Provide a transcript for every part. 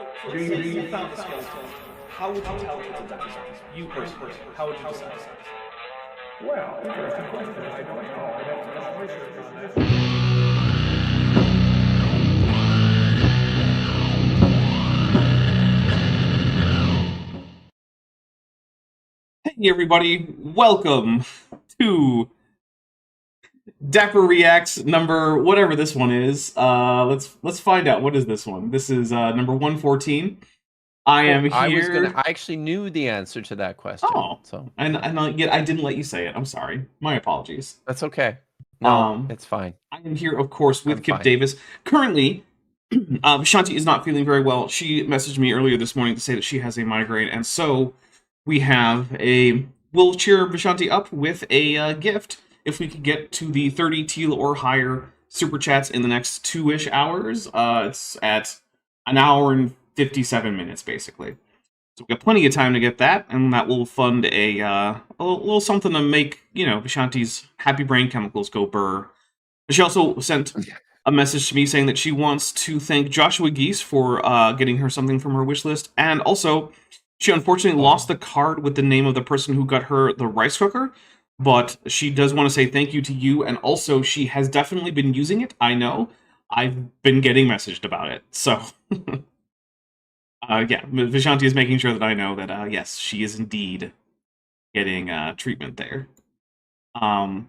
So let's say you found the skeleton. How would you tell it's a dinosaur? You personally, how would you decide? Well, interesting question. I don't know. I'd have to do some research on that. Hey everybody, welcome to Dapper Reacts number whatever this one is. Let's find out. What is this one? This is number 114. I am here. I actually knew the answer to that question. Oh, so and yet I didn't let you say it. I'm sorry. My apologies. that's okay. No, it's fine. I am here, of course, with I'm Kip fine. Davis. Currently, Shanti is not feeling very well. She messaged me earlier this morning to say that she has a migraine, and so we have a. We'll cheer Vishanti up with a gift if we could get to the 30 teal or higher super chats in the next 2-ish hours. It's at an hour and 57 minutes, basically. So we've got plenty of time to get that, and that will fund a little something to make, Vishanti's happy brain chemicals go burr. She also sent a message to me saying that she wants to thank Joshua Geese for getting her something from her wish list, and also she unfortunately lost the card with the name of the person who got her the rice cooker, but she does want to say thank you to you, and also she has definitely been using it. I know. I've been getting messaged about it, so... yeah, Vishanti is making sure that I know that, yes, she is indeed getting treatment there. Also,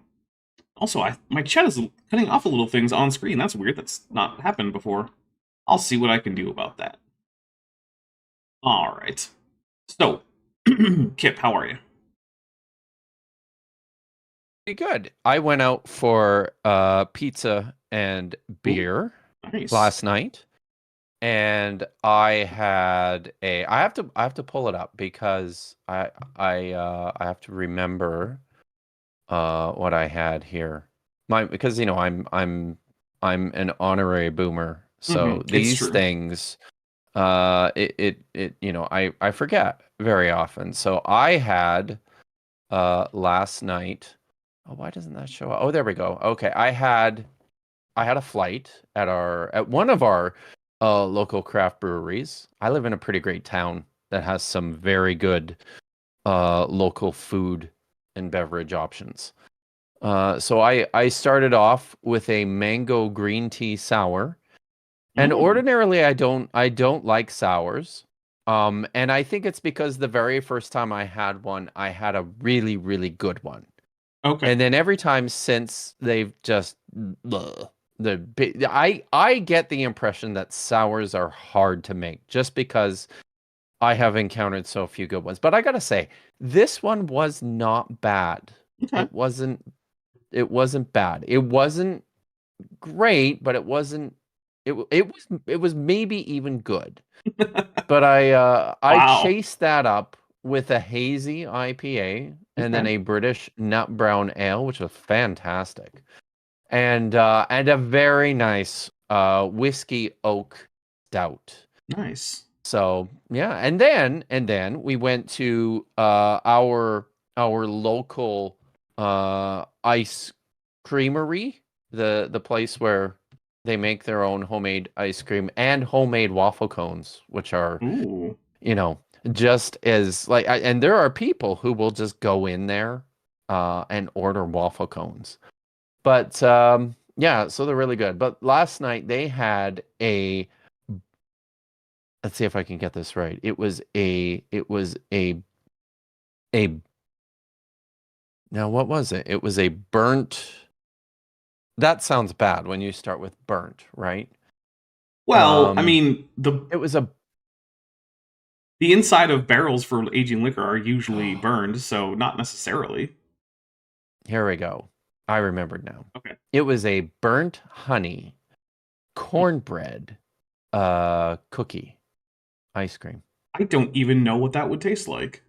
my chat is cutting off a little things on screen. That's weird. That's not happened before. I'll see what I can do about that. All right. So, Kip, how are you? Pretty good. I went out for pizza and beer Nice. last night, and I had a. I have to pull it up because I have to remember what I had here. Because I'm an honorary boomer, so these things I forget very often. So I had last night. Oh, why doesn't that show up? Oh, there we go. Okay, I had a flight at one of our local craft breweries. I live in a pretty great town that has some very good local food and beverage options. So I started off with a mango green tea sour. And ordinarily I don't like sours. And I think it's because the very first time I had one, I had a really, really good one. Okay. And then every time since, they've just I get the impression that sours are hard to make just because I have encountered so few good ones. But I gotta say, this one was not bad. Okay. It wasn't bad. It wasn't great, but it wasn't. It was maybe even good. But I chased that up with a hazy IPA and then a British nut brown ale, which was fantastic, and a very nice whiskey oak stout. Nice. So yeah, and then we went to our local ice creamery, the place where they make their own homemade ice cream and homemade waffle cones, which are, just as and there are people who will just go in there and order waffle cones. But yeah, so they're really good. But last night they had let's see if I can get this right. It was a now what was it? It was a burnt. That sounds bad when you start with burnt, right? Well, I mean, it was the inside of barrels for aging liquor are usually burned, so not necessarily. Here we go. I remembered now. Okay. It was a burnt honey cornbread cookie ice cream. I don't even know what that would taste like.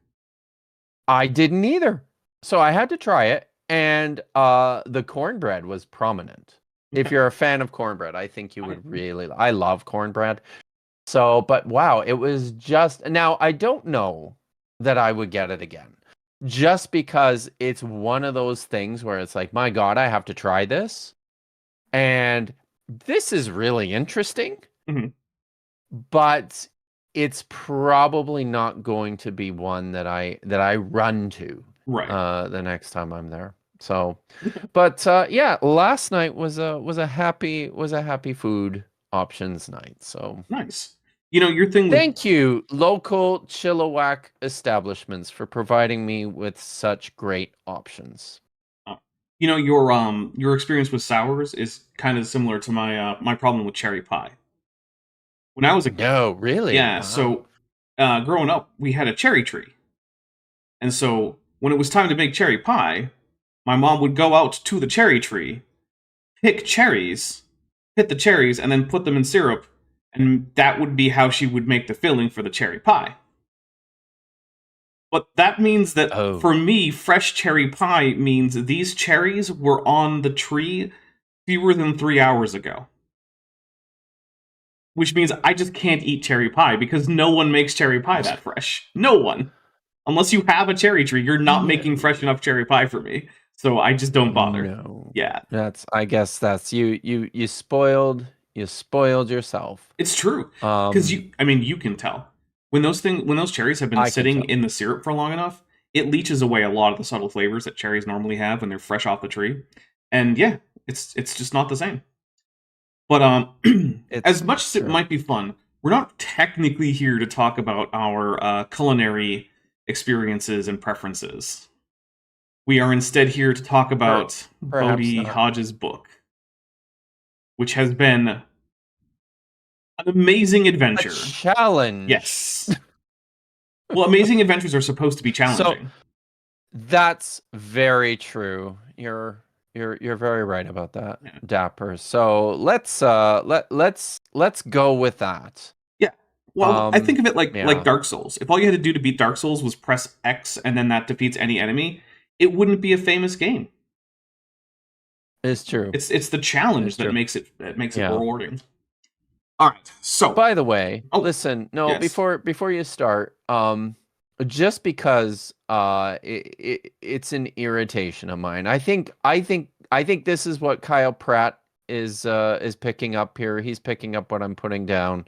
I didn't either. So I had to try it, and the cornbread was prominent. If you're a fan of cornbread, I think you would really... I love cornbread. So, but wow, it was just... Now, I don't know that I would get it again. Just because it's one of those things where it's like, my God, I have to try this. And this is really interesting. Mm-hmm. But it's probably not going to be one that I run to Right. the next time I'm there. So, but yeah, last night was a happy food options night. So Nice. You know, your thing with thank you, local Chilliwack establishments, for providing me with such great options. you know, your experience with sours is kind of similar to my problem with cherry pie. When I was a No, really? yeah, Wow. so growing up, we had a cherry tree. And so when it was time to make cherry pie, my mom would go out to the cherry tree, pick cherries, hit the cherries, and then put them in syrup, and that would be how she would make the filling for the cherry pie. But that means that Oh. for me, fresh cherry pie means these cherries were on the tree fewer than 3 hours ago. Which means I just can't eat cherry pie because no one makes cherry pie that fresh. No one. Unless you have a cherry tree, you're not making fresh enough cherry pie for me. So I just don't bother. No. Yeah. I guess that's you spoiled yourself. It's true. Because you can tell. When those cherries have been I can sitting tell. in the syrup for long enough, it leaches away a lot of the subtle flavors that cherries normally have when they're fresh off the tree. And yeah, it's just not the same. But as much as it might be fun, we're not technically here to talk about our culinary experiences and preferences. We are instead here to talk about Perhaps Bodhi not. Hodge's book, which has been an amazing adventure. A challenge. Yes. Well, amazing adventures are supposed to be challenging. That's very true. You're very right about that, Yeah. Dapper. So let's go with that. Yeah. Well, I think of it like yeah. Dark Souls. If all you had to do to beat Dark Souls was press X and then that defeats any enemy, it wouldn't be a famous game. It's true. It's the challenge that makes it rewarding. All right. So, by the way, listen. No, yes. before you start, just because it's an irritation of mine. I think this is what Kyle Pratt is picking up here. He's picking up what I'm putting down.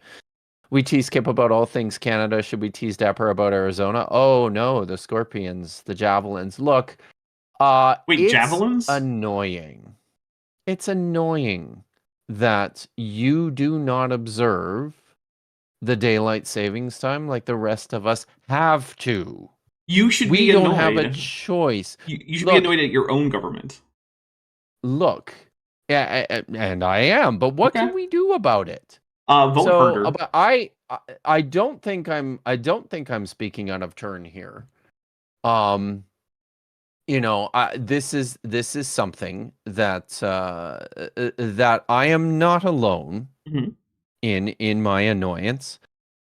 We tease Kip about all things Canada. Should we tease Dapper about Arizona? Oh no, the Scorpions, the Javelins. Look, wait, Javelins? Annoying. It's annoying that you do not observe the daylight savings time like the rest of us have to. You should we be annoyed. We don't have a choice. You should be annoyed at your own government. Look, yeah, and I am, but what can we do about it? Vote harder. But I don't think I'm speaking out of turn here. You know, this is something that that I am not alone in my annoyance.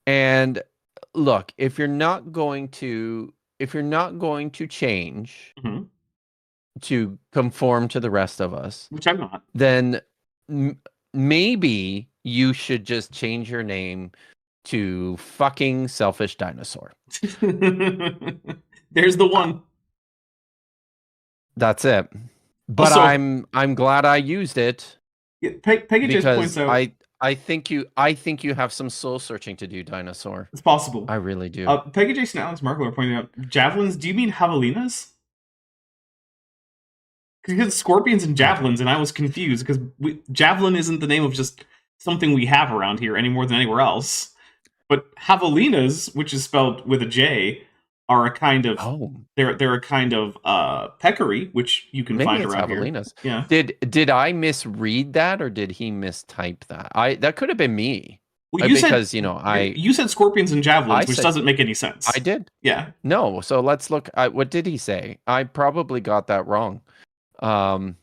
And look, if you're not going to change to conform to the rest of us, which I'm not, then maybe you should just change your name to fucking Selfish Dinosaur. There's the one. That's it. But also, I'm glad I used it. Yeah, Peggy just points out. I think you have some soul searching to do, Dinosaur. It's possible. I really do. Peggy Jason Alex Markle are pointing out javelins. Do you mean javelinas? Because scorpions and javelins, and I was confused because javelin isn't the name of just something we have around here any more than anywhere else. But javelinas, which is spelled with a J, are a kind of they're a kind of peccary, which you can find around javelinas. Here. Yeah. Did I misread that or did he mistype that? That could have been me. Well, you said scorpions and javelins, which doesn't make any sense. I did. Yeah. No. So let's look at what did he say? I probably got that wrong. I'm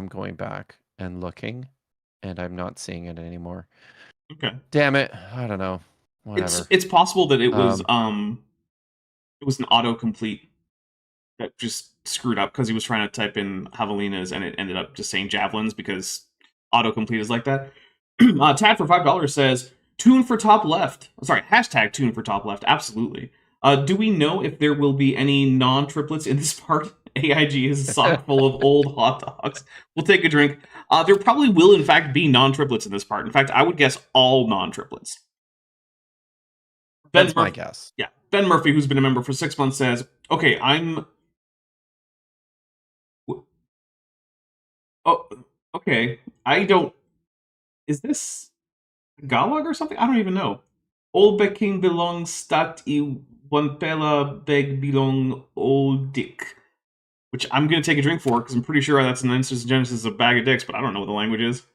going back and looking, and I'm not seeing it anymore. Okay. Damn it! I don't know. Whatever. It's possible that it was an autocomplete that just screwed up because he was trying to type in javelinas and it ended up just saying javelins because autocomplete is like that. Tad for $5 says tune for top left. Sorry, hashtag tune for top left. Absolutely. Do we know if there will be any non-triplets in this part? AIG is a sock full of old hot dogs. We'll take a drink. There probably will, in fact, be non-triplets in this part. In fact, I would guess all non-triplets. That's my guess. Yeah. Ben Murphy, who's been a member for 6 months, says, okay, Oh, okay. Is this Tagalog or something? I don't even know. Old Beking belong stat I Wampela Beg belong old dick. Which I'm going to take a drink for, because I'm pretty sure that's an instance in Genesis of bag of dicks, but I don't know what the language is.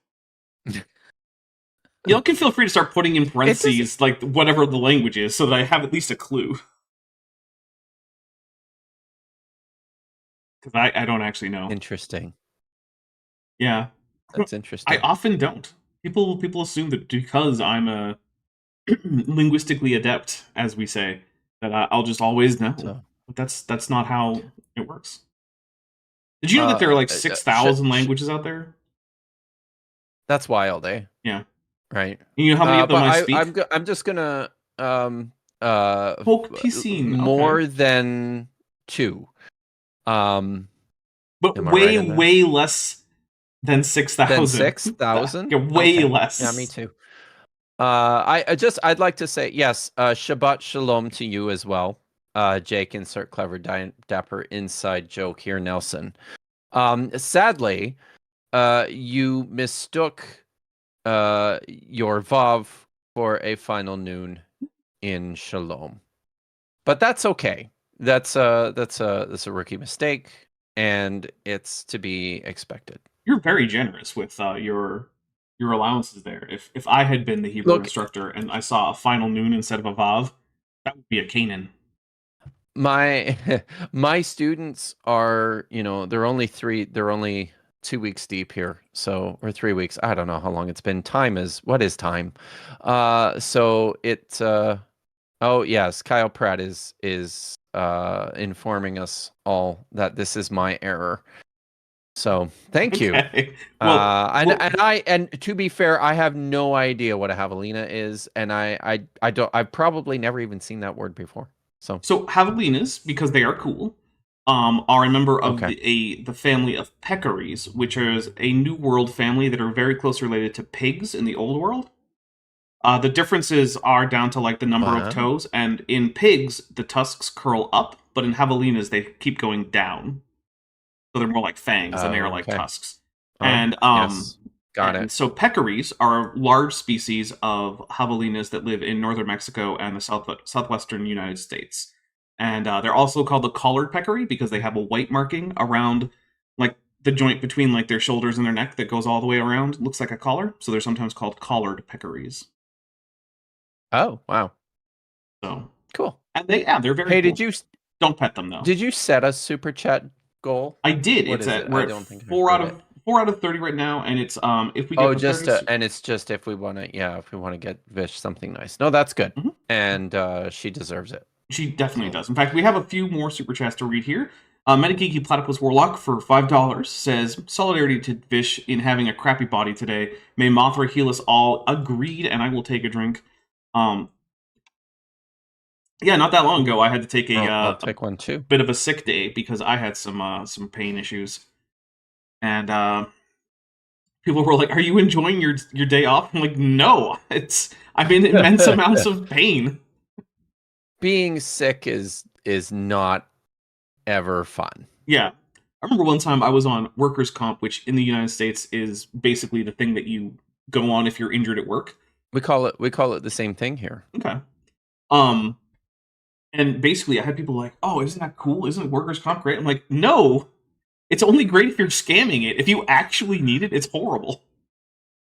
Y'all can feel free to start putting in parentheses, like, whatever the language is, so that I have at least a clue. Because I don't actually know. Interesting. Yeah. That's interesting. I often don't. People assume that because I'm a linguistically adept, as we say, that I'll just always know. So. But that's not how it works. Did you know that there are like 6,000 languages out there? That's wild, eh? Yeah. Right. You know how many of them I speak? I'm just gonna more than 2. But way less than 6,000. Than 6,000? Yeah, way less. Yeah, me too. I'd like to say yes. Shabbat shalom to you as well. Jake, insert clever dapper inside joke here, Nelson. Sadly, you mistook your Vav for a final noon in Shalom, but that's okay. That's a rookie mistake, and it's to be expected. You're very generous with your allowances there. If I had been the Hebrew instructor and I saw a final noon instead of a Vav, that would be a Canaan. My students are, they're only 2 weeks deep here, or 3 weeks. I don't know how long it's been. What is time? So it. Oh yes, Kyle Pratt is informing us all that this is my error. So thank you. Okay. And to be fair, I have no idea what a javelina is, and I've probably never even seen that word before. So javelinas, because they are cool, are a member of the family of peccaries, which is a New World family that are very close related to pigs in the Old World. The differences are down to like the number of toes, and in pigs the tusks curl up, but in javelinas they keep going down. So they're more like fangs than they are like tusks. And yes. Got it. So peccaries are a large species of javelinas that live in northern Mexico and the southwestern United States. And they're also called the collared peccary because they have a white marking around like the joint between like their shoulders and their neck that goes all the way around. Looks like a collar. So they're sometimes called collared peccaries. Oh, wow. So cool. And they're very cool. Don't pet them though. Did you set a super chat goal? I did. We're at 4 out of 30 right now, and it's if we get and it's just if we want to get Vish something nice. No, that's good. Mm-hmm. And she deserves it. She definitely does. In fact, we have a few more super chats to read here. Metageeky Platypus Warlock for $5 says, solidarity to Vish in having a crappy body today. May Mothra heal us all. Agreed, and I will take a drink. Yeah, not that long ago, I had to take I'll take one too. Bit of a sick day because I had some pain issues, and people were like, "Are you enjoying your day off?" I'm like, "No, I'm in immense amounts of pain." Being sick is not ever fun. Yeah, I remember one time I was on workers' comp, which in the United States is basically the thing that you go on if you're injured at work. We call it the same thing here. Okay. And basically, I had people like, "Oh, isn't that cool? Isn't workers' comp great?" I'm like, "No, it's only great if you're scamming it. If you actually need it, it's horrible.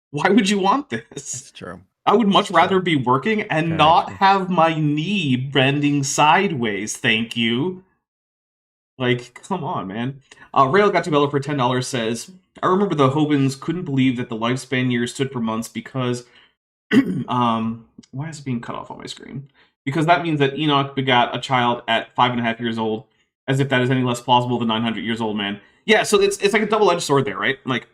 Why would you want this?" It's true. I would much rather be working and not have my knee bending sideways. Thank you. Like, come on, man. Rail got to Bella for $10 says, I remember the Hobans couldn't believe that the lifespan years stood for months because why is it being cut off on my screen? Because that means that Enoch begot a child at 5.5 years old, as if that is any less plausible than 900 years old, man. Yeah, so it's like a double-edged sword there, right? Like,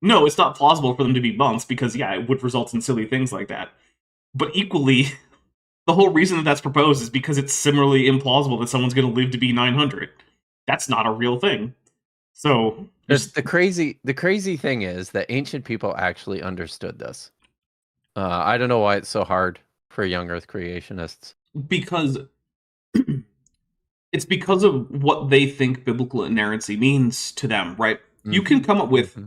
no, it's not plausible for them to be months, because, yeah, it would result in silly things like that. But equally, the whole reason that that's proposed is because it's similarly implausible that someone's going to live to be 900. that's not a real thing. So The crazy thing is that ancient people actually understood this. I don't know why it's so hard for young Earth creationists. because it's because of what they think biblical inerrancy means to them, right? You can come up with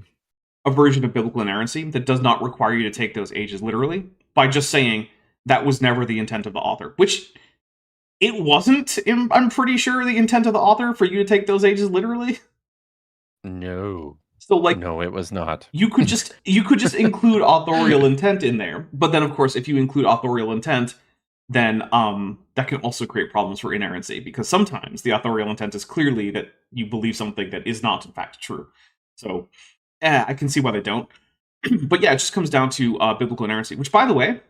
a version of biblical inerrancy that does not require you to take those ages literally by just saying that was never the intent of the author, which it wasn't, I'm pretty sure, the intent of the author for you to take those ages literally. No. So like No, it was not. you could just include authorial intent in there. But then of course if you include authorial intent, then that can also create problems for inerrancy, because sometimes the authorial intent is clearly that you believe something that is not in fact true. So I can see why they don't. But yeah, it just comes down to biblical inerrancy, which, by the way,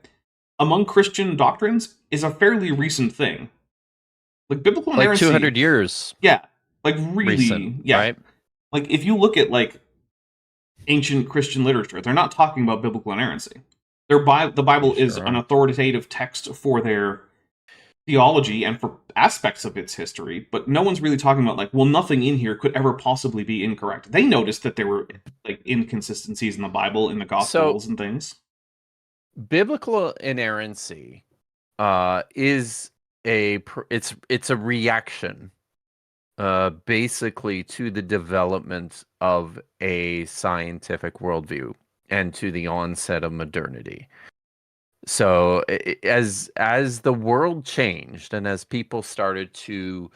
among Christian doctrines is a fairly recent thing. Like biblical inerrancy, 200 years. Yeah, like really, recent, yeah. Right? Like if you look at like ancient Christian literature, they're not talking about biblical inerrancy. The Bible is an authoritative text for their theology and for aspects of its history, but no one's really talking about like, well, nothing in here could ever possibly be incorrect. They noticed that there were like inconsistencies in the Bible, in the Gospels, and things. Biblical inerrancy is it's a reaction basically to the development of a scientific worldview and to the onset of modernity. So as the world changed and as people started to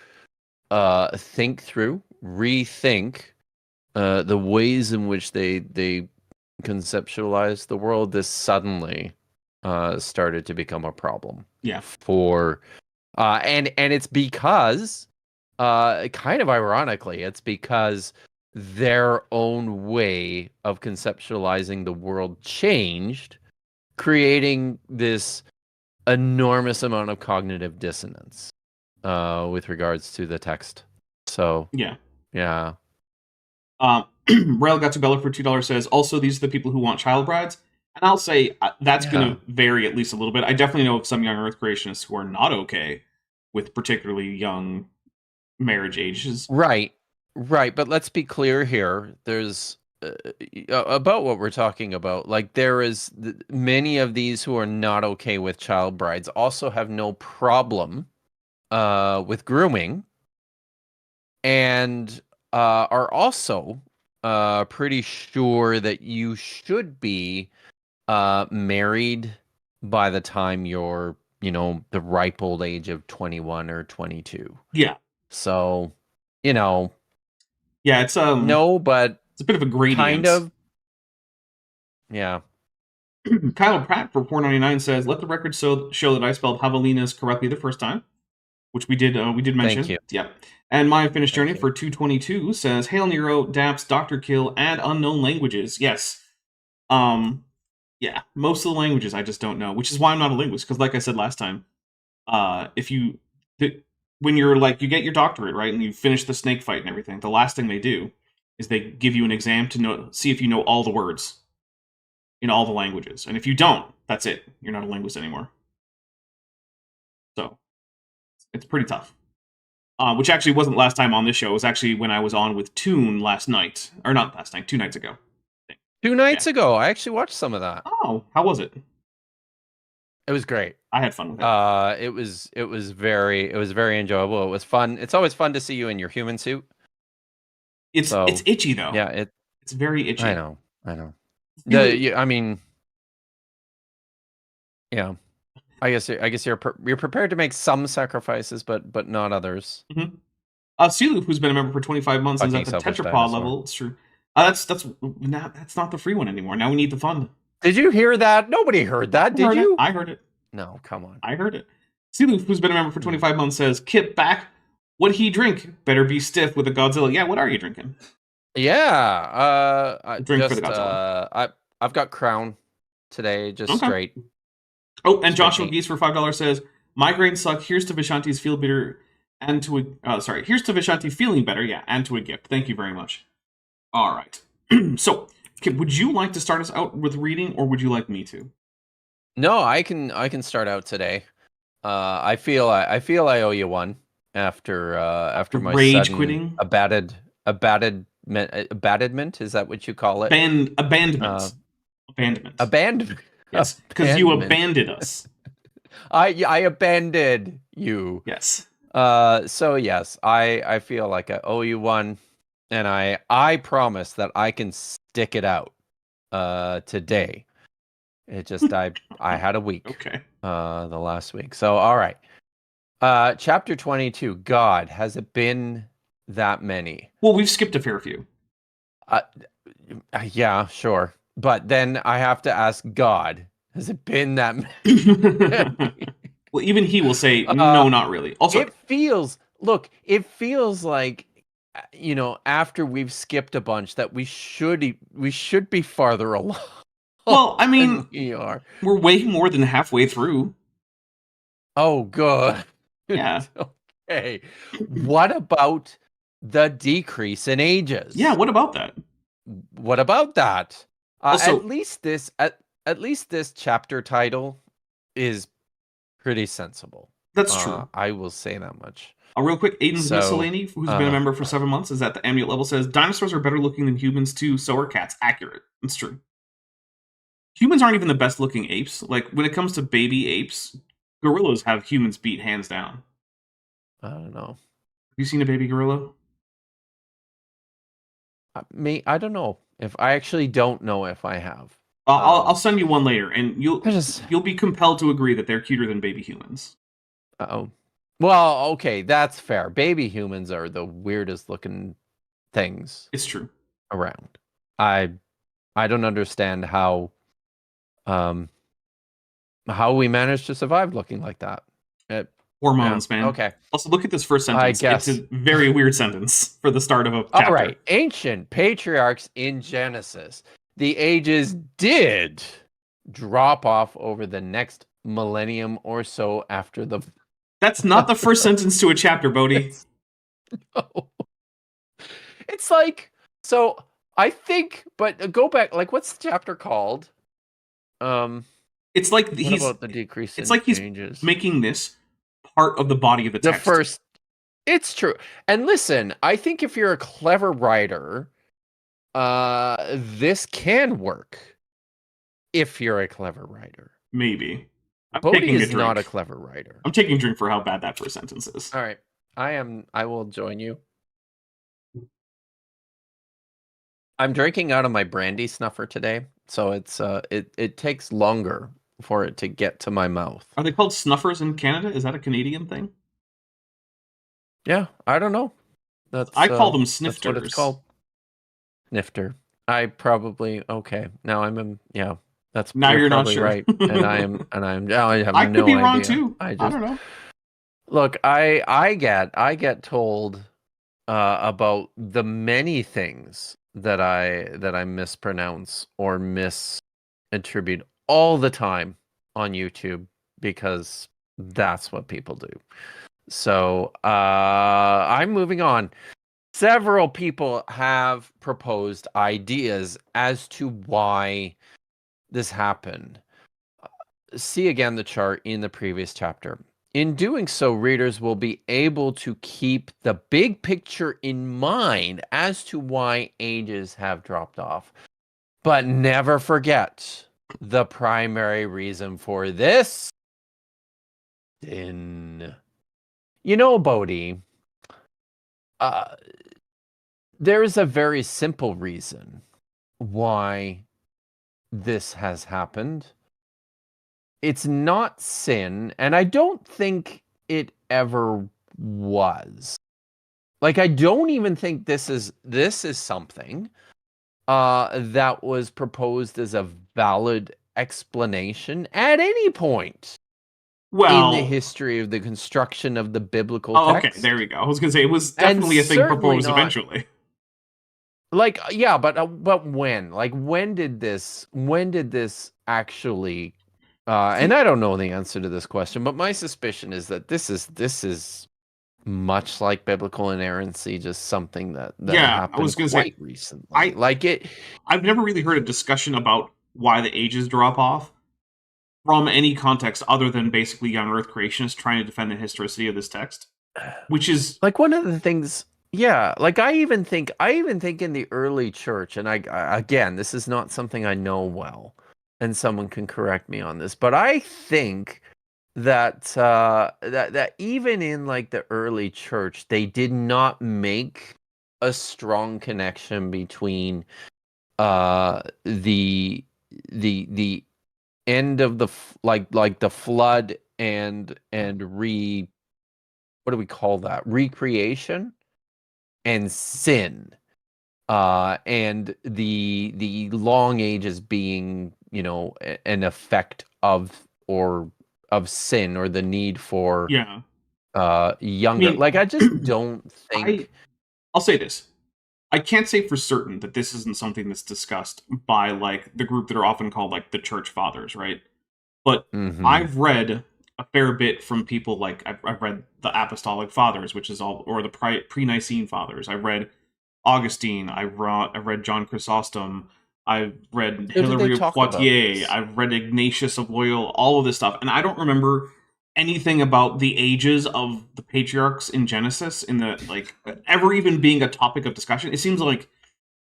think through, rethink the ways in which they conceptualize the world, this suddenly started to become a problem. Yeah. For and it's because kind of ironically, it's because their own way of conceptualizing the world changed, creating this enormous amount of cognitive dissonance with regards to the text. So yeah. Rail got to Bella for $2 says, also these are the people who want child brides. And I'll say that's going to vary at least a little bit. I definitely know of some young Earth creationists who are not okay with particularly young marriage ages. Right. But let's be clear here. There's about what we're talking about. Like there is many of these who are not okay with child brides also have no problem with grooming, and are also pretty sure that you should be married by the time you're, the ripe old age of 21 or 22. Yeah. So, yeah, it's no, but it's a bit of a gradient. Kind of. Yeah. Kyle Pratt for $4.99 says, let the record show that I spelled javelinas correctly the first time, which we did mention. Thank you. Yeah. And My Finished Journey for $2.22 says, Hail Nero, Daps, Dr. Kill, add unknown languages. Yes. Yeah, most of the languages I just don't know, which is why I'm not a linguist, because like I said last time, when you're like, you get your doctorate, right, and you finish the snake fight and everything, the last thing they do is they give you an exam to see if you know all the words in all the languages. And if you don't, that's it. You're not a linguist anymore. So, it's pretty tough. Which actually wasn't last time on this show. It was actually when I was on with Toon last night. Or not last night, 2 nights ago. 2 nights ago. I actually watched some of that. Oh, how was it? It was great. I had fun with it. It was very enjoyable. It was fun. It's always fun to see you in your human suit. It's itchy though. Yeah, it's very itchy. I know. I mean, yeah. I guess you're prepared to make some sacrifices, but not others. Mm-hmm. Sealoop, who's been a member for 25 months, is at the tetrapod level. It's true. That's not the free one anymore. Now we need the fund. Did you hear that? Nobody heard that. Did you? I heard it. No, come on. I heard it. Sealoop, who's been a member for 25 months, says, Kip back. What'd he drink? Better be stiff with a Godzilla. Yeah, what are you drinking? Yeah. Drink for the Godzilla. I've got Crown today, just straight. Oh, and Joshua Geese for $5 says, migraines suck. Here's to Vishanti's feel better and to a here's to Vishanti feeling better, yeah, and to a gift. Thank you very much. All right. So, Kip, would you like to start us out with reading, or would you like me to? No, I can start out today. I feel I owe you one. after my Rage sudden quitting? abandonment. Is that what you call it? Abandonment. Abandonment. Abandonment. Yes, because you abandoned us. I abandoned you. Yes. So yes, I feel like I owe you one, and I promise that I can stick it out today. It just I had a week. Okay. The last week. So all right. Chapter 22. God, has it been that many? Well, we've skipped a fair few. Yeah, sure. But then I have to ask God, has it been that many? Well, even he will say, no, not really. Also, it feels like, after we've skipped a bunch that we should be farther along. well, I mean, than we are. We're way more than halfway through. Oh, good. Yeah. Okay. What about the decrease in ages? Yeah, what about that? What about that? Also, at least this chapter title is pretty sensible. That's true. I will say that much. Real quick, Aiden's Miscellany, who's been a member for 7 months, is at the amulet level, says, dinosaurs are better looking than humans too, so are cats. Accurate. It's true. Humans aren't even the best looking apes. Like, when it comes to baby apes, gorillas have humans beat hands down. I don't know. Have you seen a baby gorilla? I don't know. If I actually don't know if I have. I'll send you one later, and you'll be compelled to agree that they're cuter than baby humans. Oh, well, okay, that's fair. Baby humans are the weirdest looking things. It's true. Around. I don't understand how we managed to survive looking like that. Hormones, man. Okay. Also, look at this first sentence. I guess. It's a very weird sentence for the start of a chapter. All right. Ancient patriarchs in Genesis. The ages did drop off over the next millennium or so after the... That's not the first sentence to a chapter, Bodhi. No. It's like... So, I think... But go back... Like, what's the chapter called? It's like what he's... about the decrease in It's like he's changes? making this part of the body of the text. The first... It's true. And listen, I think if you're a clever writer... this can work if you're a clever writer. Maybe. Bodhi is not a clever writer. I'm taking a drink for how bad that first sentence is. All right. I will join you. I'm drinking out of my brandy snuffer today, so it's it takes longer for it to get to my mouth. Are they called snuffers in Canada? Is that a Canadian thing? Yeah, I don't know. I call them snifters. That's what it's called. Snifter. I probably okay. Now yeah. That's now you're not probably sure. Right, and I have I no could be idea. wrong too. I don't know. Look, I get told about the many things that I mispronounce or misattribute all the time on YouTube because that's what people do. So I'm moving on. Several people have proposed ideas as to why this happened. See again the chart in the previous chapter. In doing so, readers will be able to keep the big picture in mind as to why ages have dropped off, but never forget the primary reason for this sin. You know, Bodhi, there is a very simple reason why this has happened. It's not sin, and I don't think it ever was. Like, I don't even think this is something that was proposed as a valid explanation at any point in the history of the construction of the biblical text. Okay, there we go. I was going to say, it was definitely a thing proposed eventually. Like, yeah, but when? Like, when did this actually... and I don't know the answer to this question, but my suspicion is that this is much like biblical inerrancy, just something that happened I was gonna say, recently. I've never really heard a discussion about why the ages drop off from any context other than basically young Earth creationists trying to defend the historicity of this text. which is Like one of the things, yeah, like I even think in the early church, and again, this is not something I know well, and someone can correct me on this, but I think that that even in like the early church, they did not make a strong connection between the the end of like the flood and what do we call that, recreation and sin, and the long ages being, an effect of sin, or the need for yeah. I younger, mean, like I just don't I think. I'll say this. I can't say for certain that this isn't something that's discussed by like the group that are often called like the church fathers, right? But Mhm. I've read a fair bit from people like I've read the Apostolic Fathers, which is all, or the pre-Nicene Fathers. I've read Augustine. I've read John Chrysostom. I've read So did they Hilary of talk about Poitiers. this? I've read Ignatius of Loyola. All of this stuff, and I don't remember anything about the ages of the patriarchs in Genesis in the like ever even being a topic of discussion. It seems like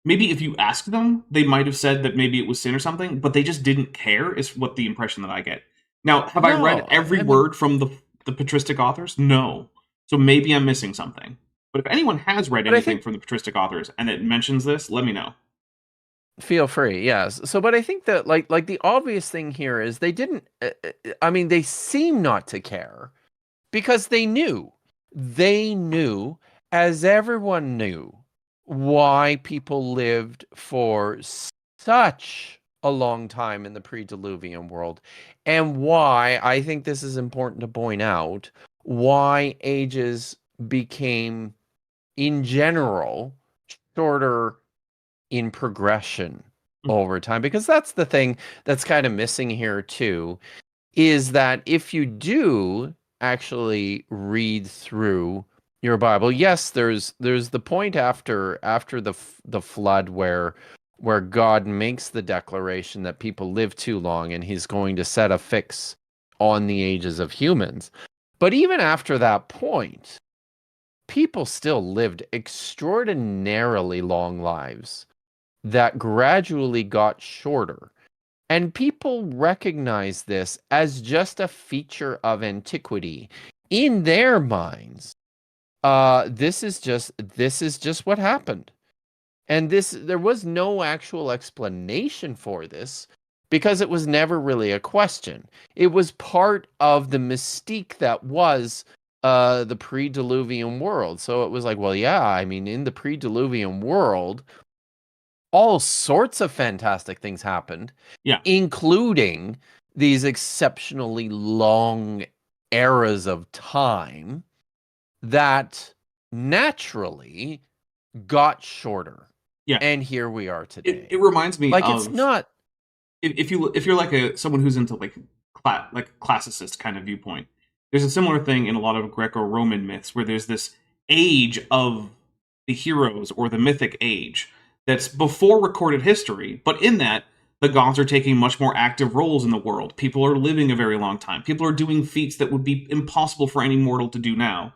maybe if you asked them, they might have said that maybe it was sin or something, but they just didn't care, is what the impression that I get. Now, have I read No, every I mean, word from the patristic authors? No. So maybe I'm missing something. But if anyone has read but I anything think, from the patristic authors and it mentions this, let me know. feel free, yes. So, but I think that like the obvious thing here is they didn't. I mean, they seem not to care because they knew, as everyone knew, why people lived for such a long time in the pre-diluvian world, and why, I think this is important to point out, why ages became in general shorter in progression over time, because that's the thing that's kind of missing here too, is that if you do actually read through your Bible, yes, there's the point after the flood where God makes the declaration that people live too long and he's going to set a fix on the ages of humans. But even after that point, people still lived extraordinarily long lives that gradually got shorter. And people recognize this as just a feature of antiquity. In their minds, this is just what happened. And there was no actual explanation for this because it was never really a question. It was part of the mystique that was the pre-diluvian world. So it was like, well, yeah, I mean, in the pre-diluvian world, all sorts of fantastic things happened, Yeah. including these exceptionally long eras of time that naturally got shorter. Yeah. And here we are It today. reminds me Like, it's of not. if you're like someone who's into like like classicist kind of viewpoint. There's a similar thing in a lot of Greco-Roman myths where there's this age of the heroes or the mythic age that's before recorded history, but in that the gods are taking much more active roles in the world. People are living a very long time. People are doing feats that would be impossible for any mortal to do now.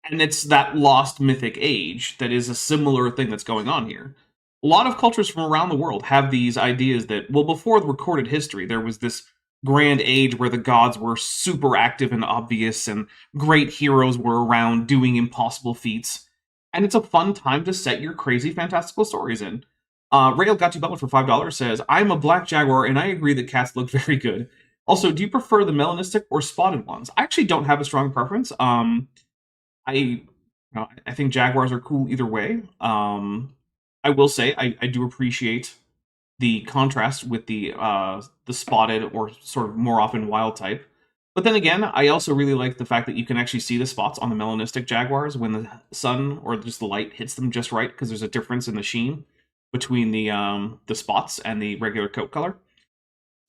And it's that lost mythic age that is a similar thing that's going on here. A lot of cultures from around the world have these ideas that, well, before the recorded history, there was this grand age where the gods were super active and obvious, and great heroes were around doing impossible feats. And it's a fun time to set your crazy, fantastical stories in. Rail got you butler for $5 says, I'm a black jaguar and I agree that cats look very good. Also, do you prefer the melanistic or spotted ones? I actually don't have a strong preference. I think Jaguars are cool either way. I will say I do appreciate the contrast with the spotted or sort of more often wild type. But then again, I also really like the fact that you can actually see the spots on the melanistic Jaguars when the sun or just the light hits them just right, because there's a difference in the sheen between the spots and the regular coat color.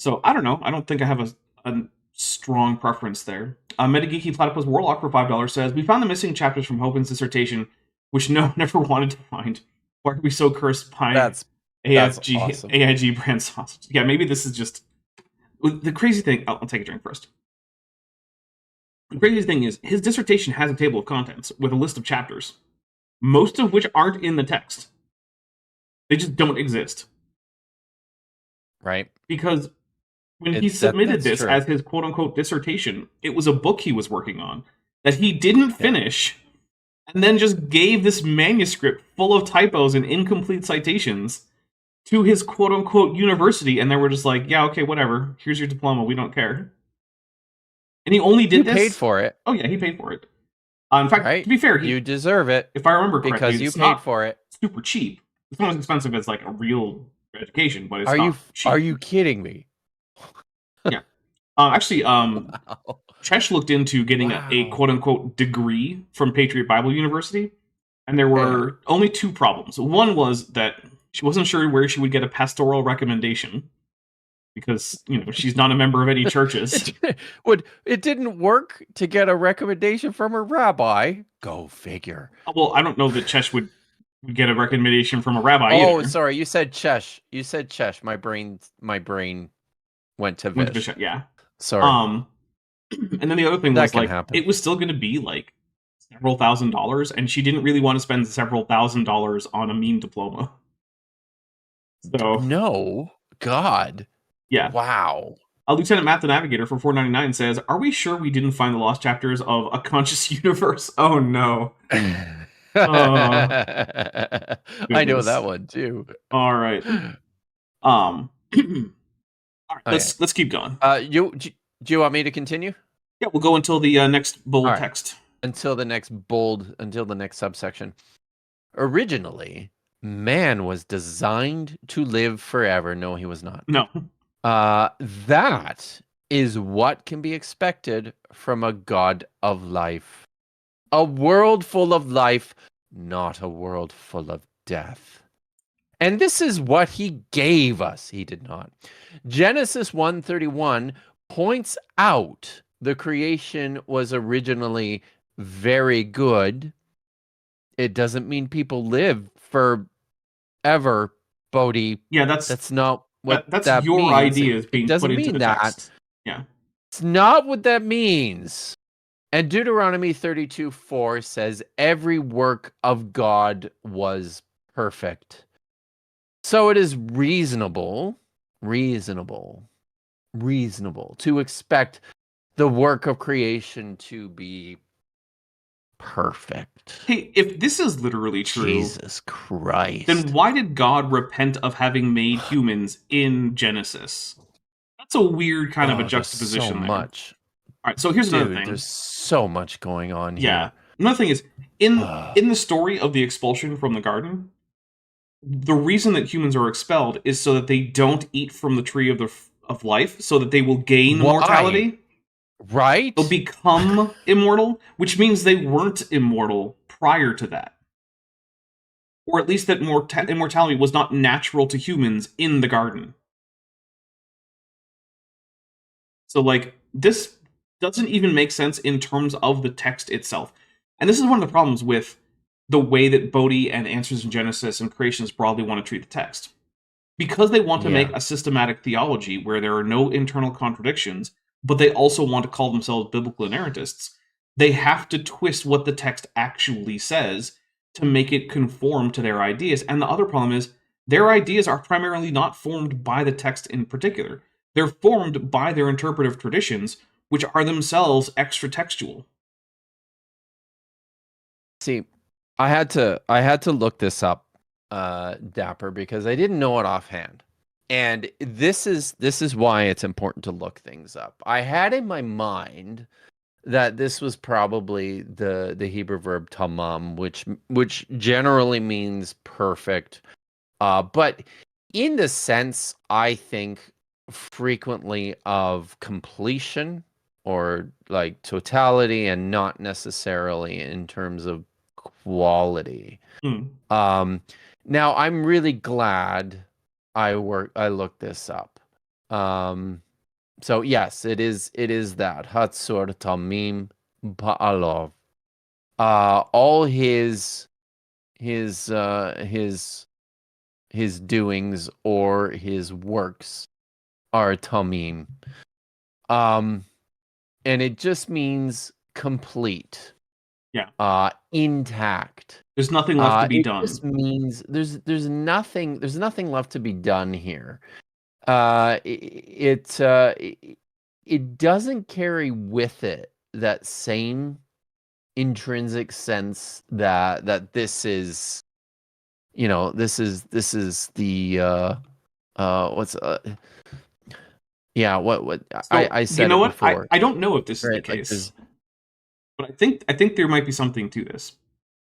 So I don't know. I don't think I have a strong preference there. Metageeky Platypus Warlock for $5 says, we found the missing chapters from Hopen's dissertation, which no one never wanted to find. Why are we so cursed by That's awesome. AIG brand sausage? Yeah, maybe this is just the crazy thing. I'll take a drink first. The crazy thing is, his dissertation has a table of contents with a list of chapters, most of which aren't in the text. They just don't exist. Right. Because when he submitted this true. as his quote-unquote dissertation, it was a book he was working on that he didn't finish, and then just gave this manuscript full of typos and incomplete citations to his quote-unquote university, and they were just like, yeah, okay, whatever. Here's your diploma. We don't care. And he only did this... You paid for it. Oh, yeah, he paid for it. In fact, right? to be fair, you deserve it. If I remember correctly, because you paid for it. Super cheap. It's not as expensive as like a real education, but it's are not you cheap. Are you kidding me? Yeah. Actually, Wow. Chesh looked into getting a quote-unquote degree from Patriot Bible University, and there were only two problems. One was that she wasn't sure where she would get a pastoral recommendation, because, you know, she's not a member of any churches. It didn't work to get a recommendation from her rabbi. Go figure. Well, I don't know that Chesh would get a recommendation from a rabbi either. Oh, sorry, you said Chesh. You said Chesh. My brain went to Vish. Yeah. Sorry. And then the other thing was, like, happen. it was still going to be like several $1,000s, and she didn't really want to spend several $1,000s on a meme diploma. So no, God. Yeah. Wow. Lieutenant Matt the Navigator for $4.99 says, "Are we sure we didn't find the lost chapters of A Conscious Universe?" Oh no. I know that one too. All right. All right, let's keep going. Do you want me to continue? Yeah, we'll go until the next bold text. Until the next subsection. Originally, man was designed to live forever. No, he was not. No. That is what can be expected from a God of life. A world full of life, not a world full of death. And this is what he gave us. He did not. Genesis 1:31 points out the creation was originally very good. It doesn't mean people live forever, Bodhi. Yeah, that's not what that's that your means. ideas being it doesn't put mean into the that. text. Yeah. It's not what that means. And Deuteronomy 32:4 says every work of God was perfect. So it is reasonable to expect the work of creation to be perfect. Hey, if this is literally true, Jesus Christ, then why did God repent of having made humans in Genesis? That's a weird kind of a juxtaposition. So there. much. All right, so here's another thing. There's so much going on here. Yeah. Another thing is, in the story of the expulsion from the garden, the reason that humans are expelled is so that they don't eat from the tree of life, so that they will gain mortality. Right? They'll become immortal, which means they weren't immortal prior to that. Or at least that immortality was not natural to humans in the garden. So, like, this doesn't even make sense in terms of the text itself. And this is one of the problems with the way that Bodhi and Answers in Genesis and Creationists broadly want to treat the text. Because they want to make a systematic theology where there are no internal contradictions, but they also want to call themselves biblical inerrantists, they have to twist what the text actually says to make it conform to their ideas. And the other problem is, their ideas are primarily not formed by the text in particular. They're formed by their interpretive traditions, which are themselves extra-textual. See, I had to look this up, Dapper, because I didn't know it offhand. And this is why it's important to look things up. I had in my mind that this was probably the Hebrew verb tamam, which generally means perfect. But in the sense, I think, frequently of completion or like totality, and not necessarily in terms of quality. Now I'm really glad I looked this up. So yes, it is that Hatzor Tamim Ba'alov. All his doings or his works are Tamim. And it just means complete, Yeah. intact. There's nothing left to be It done. just means there's nothing left to be done here. It doesn't carry with it that same intrinsic sense that this is, this is the what's yeah, what So, I said you know it what? before, I don't know if this is the right? Like case, but I think there might be something to this.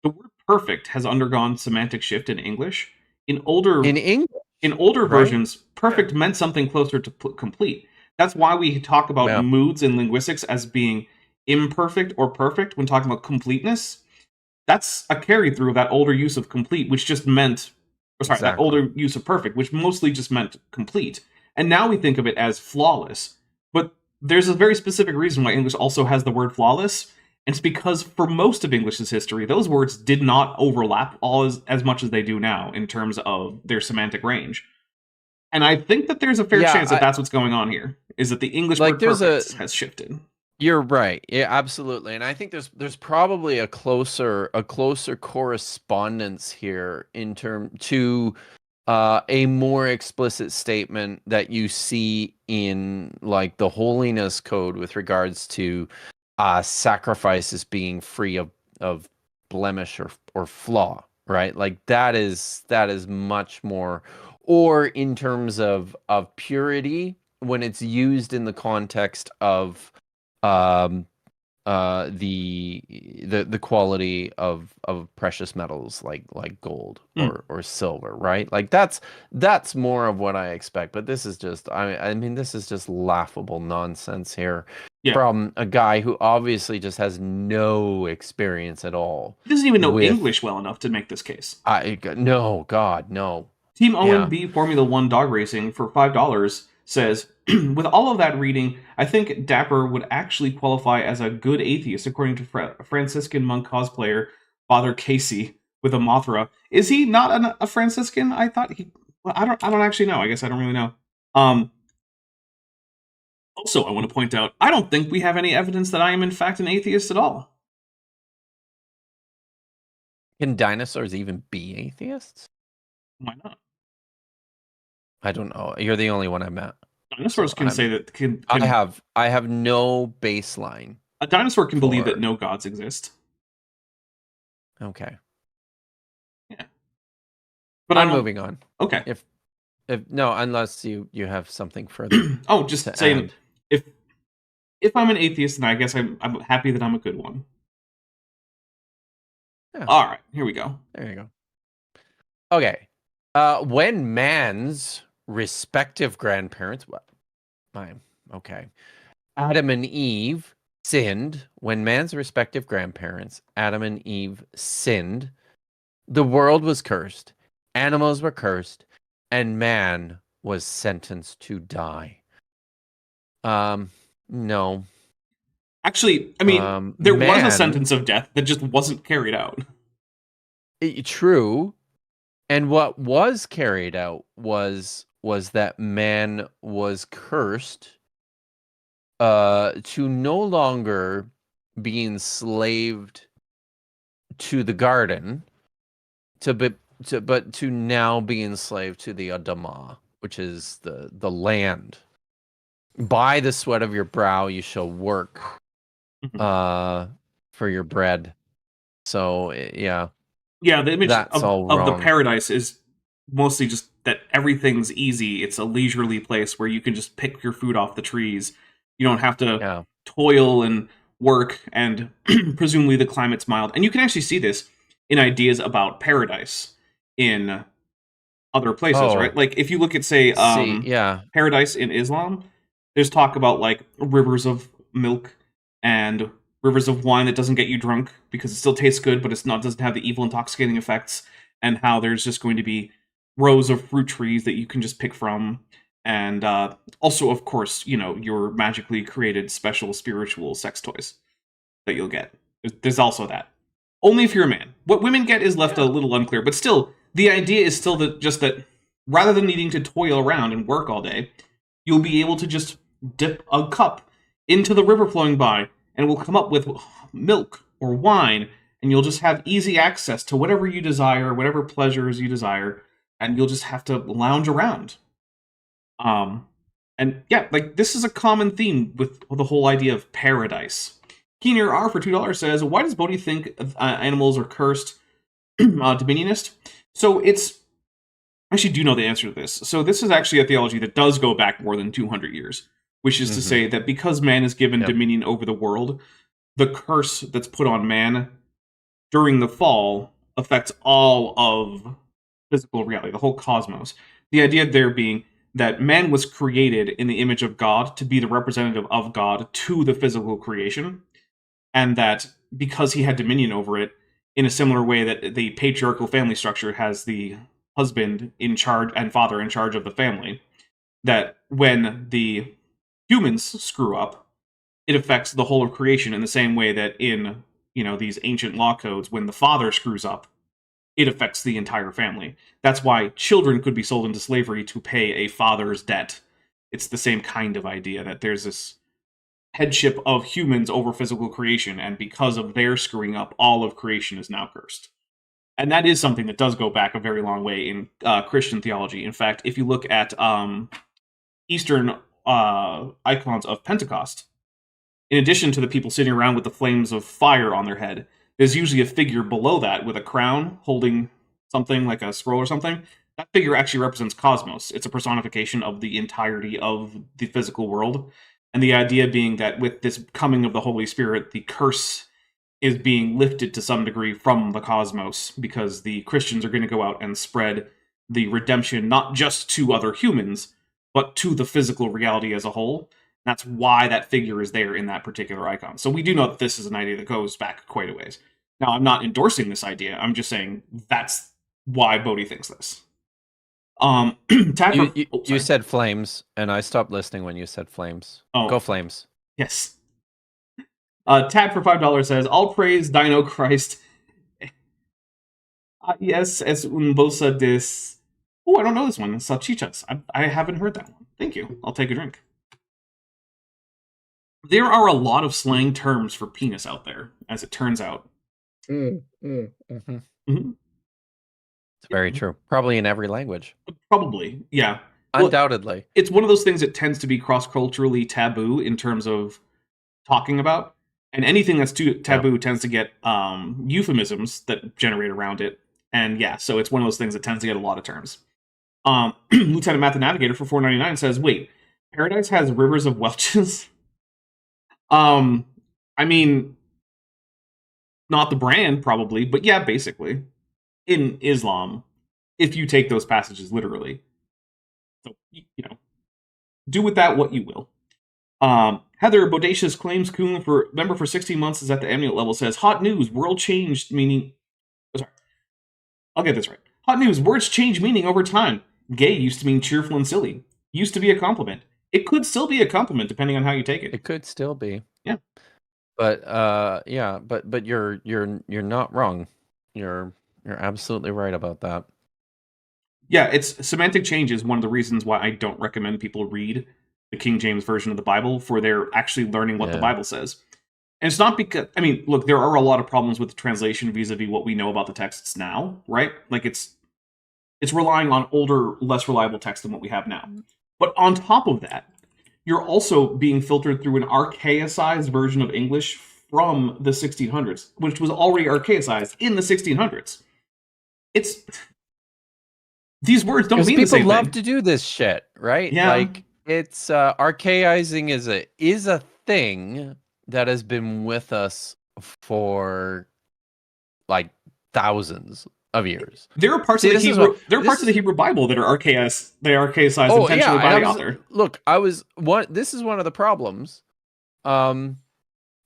The word perfect has undergone semantic shift in English. In older in English, right? versions, perfect meant something closer to complete. That's why we talk about Yeah. moods in linguistics as being imperfect or perfect when talking about completeness. That's a carry through of that older use of complete, which just meant, or sorry, that Exactly. older use of perfect, which mostly just meant complete. And now we think of it as flawless. But there's a very specific reason why English also has the word flawless. And it's because for most of English's history, those words did not overlap all as much as they do now in terms of their semantic range. And I think that there's a fair chance that that's what's going on here, is that the English word perfect has shifted. You're right. Yeah, absolutely. And I think there's probably a closer correspondence here in term to a more explicit statement that you see in like the holiness code with regards to sacrifices being free of blemish or flaw, right? Like that is much more, or in terms of purity when it's used in the context of the quality of precious metals like gold or silver, right? Like that's more of what I expect. But this is just, I mean this is just laughable nonsense here from a guy who obviously just has no experience at all. He doesn't even know English well enough to make this case. No, God, no. Team OMB Formula One Dog Racing for $5 says, with all of that reading, I think Dapper would actually qualify as a good atheist, according to Franciscan monk cosplayer Father Casey with a Mothra. Is he not a Franciscan? I thought he. Well, I don't actually know. I guess I don't really know. Also, I want to point out, I don't think we have any evidence that I am in fact an atheist at all. Can dinosaurs even be atheists? Why not? I don't know. You're the only one I met. Dinosaurs can say that. I have no baseline. A dinosaur can believe that no gods exist. Okay. Yeah. But I'm moving on. Okay. If no, unless you have something further. Oh, just saying. If I'm an atheist, then I guess I'm happy that I'm a good one. Yeah. All right, here we go. There you go. Okay. When man's respective grandparents, Adam and Eve sinned. When man's respective grandparents, Adam and Eve sinned, the world was cursed, animals were cursed, and man was sentenced to die. No. Actually, I mean, there was a sentence of death that just wasn't carried out. True. And what was carried out was that man was cursed to no longer be enslaved to the garden, but to now be enslaved to the Adamah, which is the land. By the sweat of your brow you shall work for your bread. So yeah. Yeah, the image of the paradise is mostly just that everything's easy. It's a leisurely place where you can just pick your food off the trees. You don't have to toil and work, and presumably the climate's mild. And you can actually see this in ideas about paradise in other places, right? Like if you look at, say, paradise in Islam, there's talk about like rivers of milk and rivers of wine that doesn't get you drunk because it still tastes good, but doesn't have the evil intoxicating effects, and how there's just going to be rows of fruit trees that you can just pick from, and also, of course, your magically created special spiritual sex toys that you'll get. There's also that. Only if you're a man. What women get is left a little unclear, but still, the idea is still that rather than needing to toil around and work all day, you'll be able to just dip a cup into the river flowing by and it will come up with milk or wine, and you'll just have easy access to whatever you desire, whatever pleasures you desire, and you'll just have to lounge around. And yeah, like this is a common theme with the whole idea of paradise. Keener R for $2 says, why does Bodhi think animals are cursed dominionist? So it's, I actually do know the answer to this. So this is actually a theology that does go back more than 200 years, which is to say that because man is given dominion over the world, the curse that's put on man during the fall affects all of physical reality, the whole cosmos. The idea there being that man was created in the image of God to be the representative of God to the physical creation, and that because he had dominion over it, in a similar way that the patriarchal family structure has the husband in charge and father in charge of the family, that when the humans screw up, it affects the whole of creation in the same way that in, these ancient law codes, when the father screws up, it affects the entire family. That's why children could be sold into slavery to pay a father's debt. It's the same kind of idea that there's this headship of humans over physical creation, and because of their screwing up, all of creation is now cursed. And that is something that does go back a very long way in Christian theology. In fact, if you look at Eastern icons of Pentecost, in addition to the people sitting around with the flames of fire on their head, there's usually a figure below that with a crown holding something like a scroll or something. That figure actually represents cosmos. It's a personification of the entirety of the physical world. And the idea being that with this coming of the Holy Spirit, the curse is being lifted to some degree from the cosmos, because the Christians are going to go out and spread the redemption not just to other humans, but to the physical reality as a whole. That's why that figure is there in that particular icon. So we do know that this is an idea that goes back quite a ways. Now, I'm not endorsing this idea. I'm just saying that's why Bodhi thinks this. You said flames, and I stopped listening when you said flames. Oh. Go Flames. Yes. Tad for $5 says, all praise Dino Christ. Yes, es un bolsa des... Oh, I don't know this one. Salchichas. I haven't heard that one. Thank you. I'll take a drink. There are a lot of slang terms for penis out there, as it turns out. It's very true. Probably in every language. Probably, yeah. Undoubtedly. Well, it's one of those things that tends to be cross-culturally taboo in terms of talking about. And anything that's too taboo tends to get euphemisms that generate around it. And yeah, so it's one of those things that tends to get a lot of terms. Lieutenant Math the Navigator for $4.99 says, wait, Paradise has rivers of Welches? I mean, not the brand, probably, but yeah, basically. In Islam, if you take those passages literally. So, do with that what you will. Heather Bodacious claims Kuhn for member for 16 months is at the amulet level, says, hot news, world changed meaning... Oh, sorry. I'll get this right. Hot news, words change meaning over time. Gay used to mean cheerful and silly. Used to be a compliment. It could still be a compliment depending on how you take it. It could still be. Yeah. But but you're not wrong. You're absolutely right about that. Yeah, it's semantic change is one of the reasons why I don't recommend people read the King James Version of the Bible, for they're actually learning what the Bible says. And it's not because, I mean, look, there are a lot of problems with the translation vis-a-vis what we know about the texts now, right? Like it's relying on older, less reliable text than what we have now. But on top of that, you're also being filtered through an archaicized version of English from the 1600s, which was already archaicized in the 1600s. These words don't mean the same thing. People love to do this shit, right? Yeah. Like, it's archaizing is a thing that has been with us for like thousands of years. There are parts of the Hebrew Bible that are archaicized intentionally by the author. Look, this is one of the problems when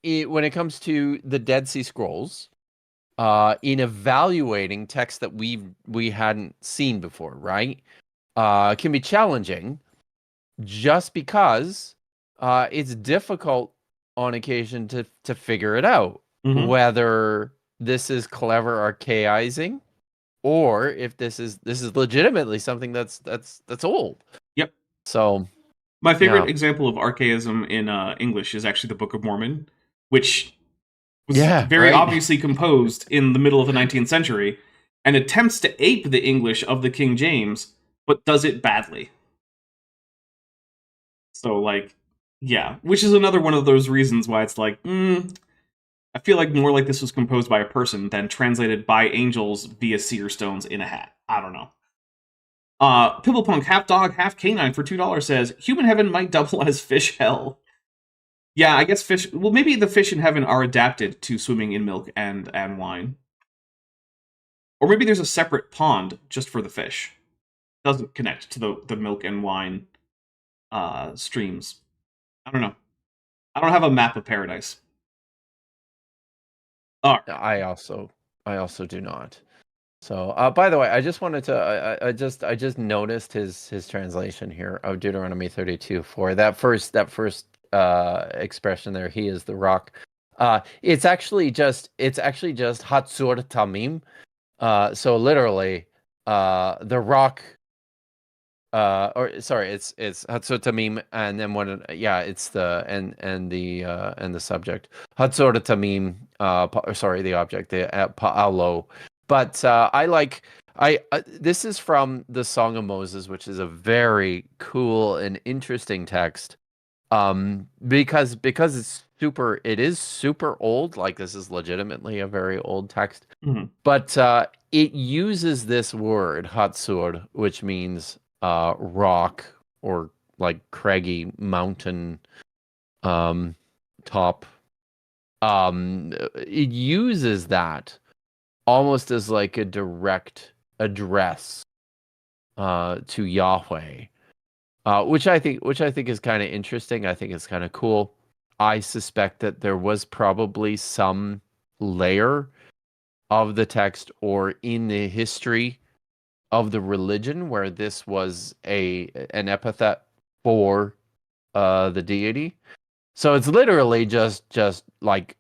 it comes to the Dead Sea Scrolls, in evaluating texts that we hadn't seen before, right? It can be challenging just because it's difficult on occasion to figure it out, whether this is clever archaizing or if this is legitimately something that's old. Yep. So my favorite example of archaism in English is actually the Book of Mormon, which was Yeah, very right. obviously composed in the middle of the 19th century, and attempts to ape the English of the King James, but does it badly. So, like, yeah, which is another one of those reasons why it's like, I feel like more like this was composed by a person than translated by angels via seer stones in a hat. I don't know. Pibblepunk, half dog, half canine for $2 says, human heaven might double as fish hell. Yeah, I guess fish... Well, maybe the fish in heaven are adapted to swimming in milk and wine. Or maybe there's a separate pond just for the fish. Doesn't connect to the milk and wine streams. I don't know. I don't have a map of paradise. I also do not. So, by the way, I just wanted to, I just noticed his translation here of Deuteronomy 32 for that first expression there. He is the rock. It's actually just Hatsur Tamim. So literally, the rock. Or sorry, it's Hatsur Tamim, and then it's the subject Hatsur Tamim. Sorry, the object, the Pa'alo. But this is from the Song of Moses, which is a very cool and interesting text. Because it is super old. Like, this is legitimately a very old text. Mm-hmm. But it uses this word Hatsur, which means rock or like craggy mountain top. It uses that almost as like a direct address to Yahweh, which I think is kind of interesting. I think it's kind of cool. I suspect that there was probably some layer of the text or in the history of the religion where this was an epithet for the deity. So it's literally just like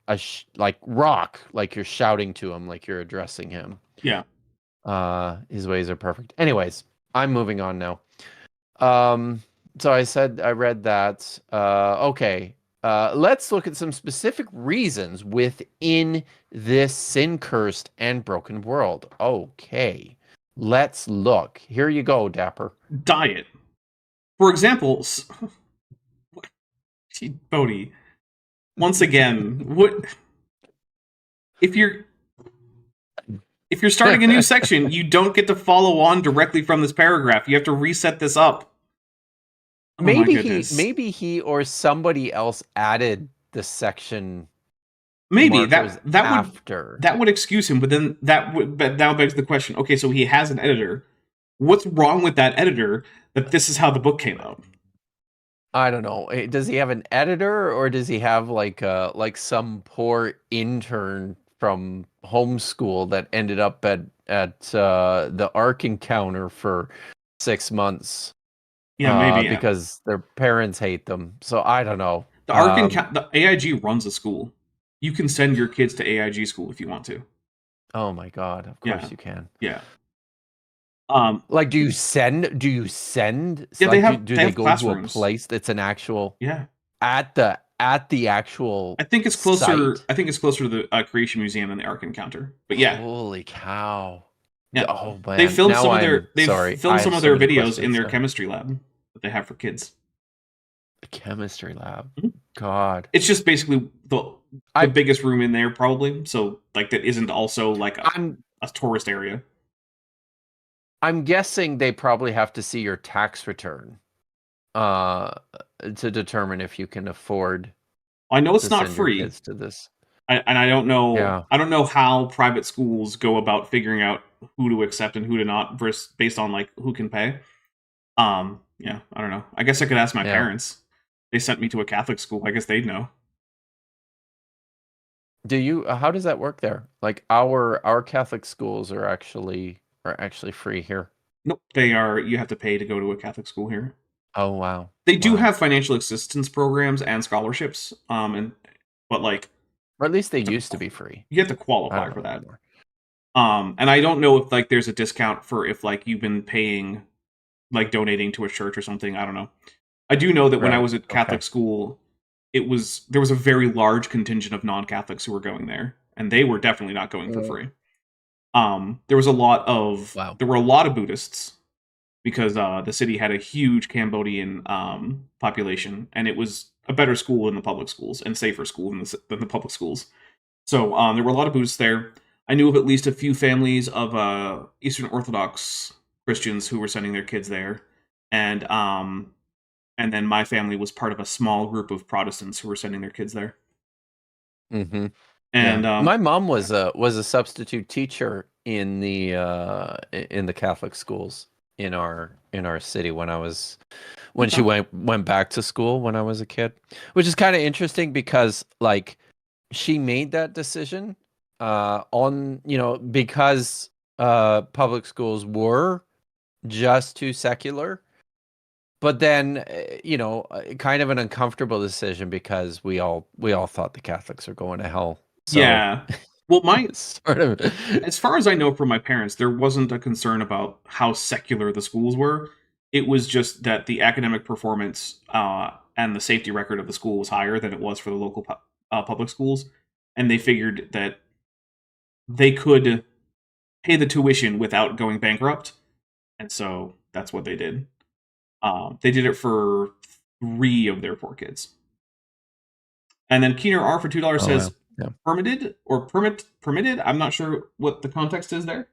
like rock, like you're shouting to him, like you're addressing him. Yeah. His ways are perfect. Anyways, I'm moving on now. So I read that. Okay. Let's look at some specific reasons within this sin-cursed and broken world. Okay. Let's look. Here you go, Dapper. Diet. For example, Bodhi, once again, what if you're starting a new section, you don't get to follow on directly from this paragraph. You have to reset this up. Oh, maybe he or somebody else added the section. Maybe that would excuse him, but then but now begs the question. Okay, so he has an editor. What's wrong with that editor that this is how the book came out? I don't know. Does he have an editor, or does he have like some poor intern from homeschool that ended up at the Ark Encounter for 6 months? Yeah, maybe because their parents hate them. So I don't know. The AIG runs a school. You can send your kids to AIG school if you want to. Oh my God! Of course you can. Yeah. Like, do you send? Yeah, like, they have go classrooms. to a place that's an actual? Yeah. At the actual. I think it's closer. Site? I think it's closer to the Creation Museum than the Ark Encounter. But yeah. Holy cow! Yeah. Oh man. They filmed now some of their. They sorry, filmed some of their videos in their now. chemistry lab that they have for kids. The chemistry lab. Mm-hmm. God. It's just basically the biggest room in there, probably. So like that isn't also like a tourist area. I'm guessing they probably have to see your tax return to determine if you can afford. I know it's not free. Kids to this. I don't know. Yeah. I don't know how private schools go about figuring out who to accept and who to not, based on like who can pay. Yeah, I don't know. I guess I could ask my parents. They sent me to a Catholic school. I guess they'd know. Do you? How does that work there? Like our Catholic schools are actually free here. Nope, they are. You have to pay to go to a Catholic school here. Oh wow. They do have financial assistance programs and scholarships. But like, or at least they used to be free. You have to qualify for that. And I don't know if like there's a discount for if like you've been paying, like donating to a church or something. I don't know. I do know that when I was at Catholic school there was a very large contingent of non-Catholics who were going there, and they were definitely not going for free. There was a lot of there were a lot of Buddhists because the city had a huge Cambodian population, and it was a better school than the public schools and safer school than the public schools. So there were a lot of Buddhists there. I knew of at least a few families of Eastern Orthodox Christians who were sending their kids there, and then my family was part of a small group of Protestants who were sending their kids there. Mm-hmm. And my mom was a substitute teacher in the Catholic schools in our city when she went back to school when I was a kid, which is kind of interesting because like she made that decision because public schools were just too secular. But then, kind of an uncomfortable decision because we all thought the Catholics are going to hell. So, yeah. Well, sort of. As far as I know from my parents, there wasn't a concern about how secular the schools were. It was just that the academic performance and the safety record of the school was higher than it was for the local public schools, and they figured that they could pay the tuition without going bankrupt, and so that's what they did. They did it for 3 of their 4 kids. And then Keener R for $2 says permitted or permitted. I'm not sure what the context is there.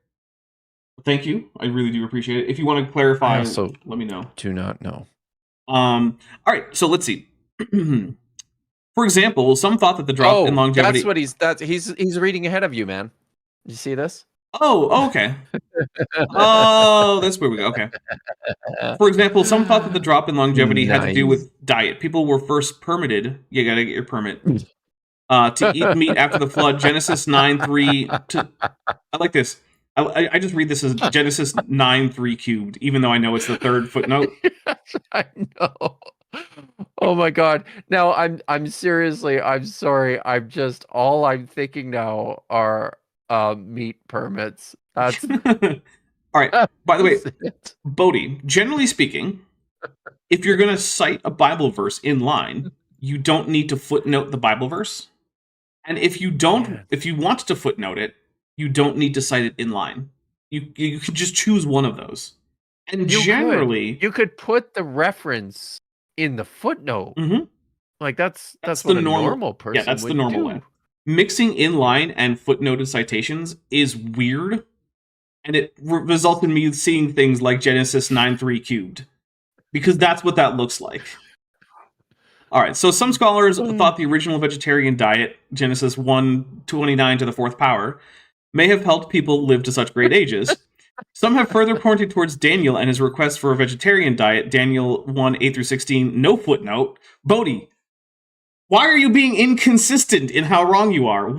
Thank you. I really do appreciate it. If you want to clarify, let me know. Do not know. All right, so let's see. For example, some thought that the drop in longevity. That's what he's reading ahead of you, man. Did you see this? Oh, okay. Oh, that's where we go. Okay. For example, some thought that the drop in longevity had to do with diet. People were first permitted. You gotta get your permit to eat meat after the flood. Genesis 9:3. I like this. I just read this as Genesis 9:3 cubed, even though I know it's the 3rd footnote. I know. Oh my God! Now I'm seriously. I'm sorry. All I'm thinking now are meat permits. That's all right. By the way, Bodhi, generally speaking, if you're going to cite a Bible verse in line, you don't need to footnote the Bible verse. And if you want to footnote it, you don't need to cite it in line. You can just choose one of those. And you could put the reference in the footnote. Mm-hmm. Like that's what a normal person. Yeah, that's the normal way. Mixing inline and footnoted citations is weird, and it results in me seeing things like Genesis 9:3 cubed, because that's what that looks like. All right, so some scholars thought the original vegetarian diet, Genesis 1:29 to the 4th power, may have helped people live to such great ages. Some have further pointed towards Daniel and his request for a vegetarian diet, Daniel 1:8-16, no footnote. Bodhi, why are you being inconsistent in how wrong you are?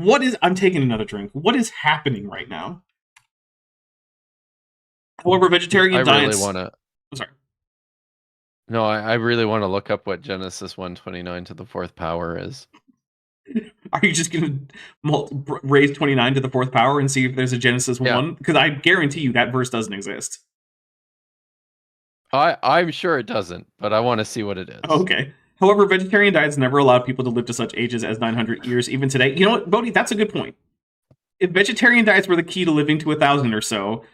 I'm taking another drink. What is happening right now? However, vegetarian diets... Really wanna... I'm sorry. No, I really want to look up what Genesis 1:29 to the 4th power is. Are you just going to raise 29 to the 4th power and see if there's a Genesis 1? Because I guarantee you that verse doesn't exist. I'm sure it doesn't, but I want to see what it is. Okay. However, vegetarian diets never allowed people to live to such ages as 900 years, even today. You know what, Bodhi? That's a good point. If vegetarian diets were the key to living to 1,000 or so,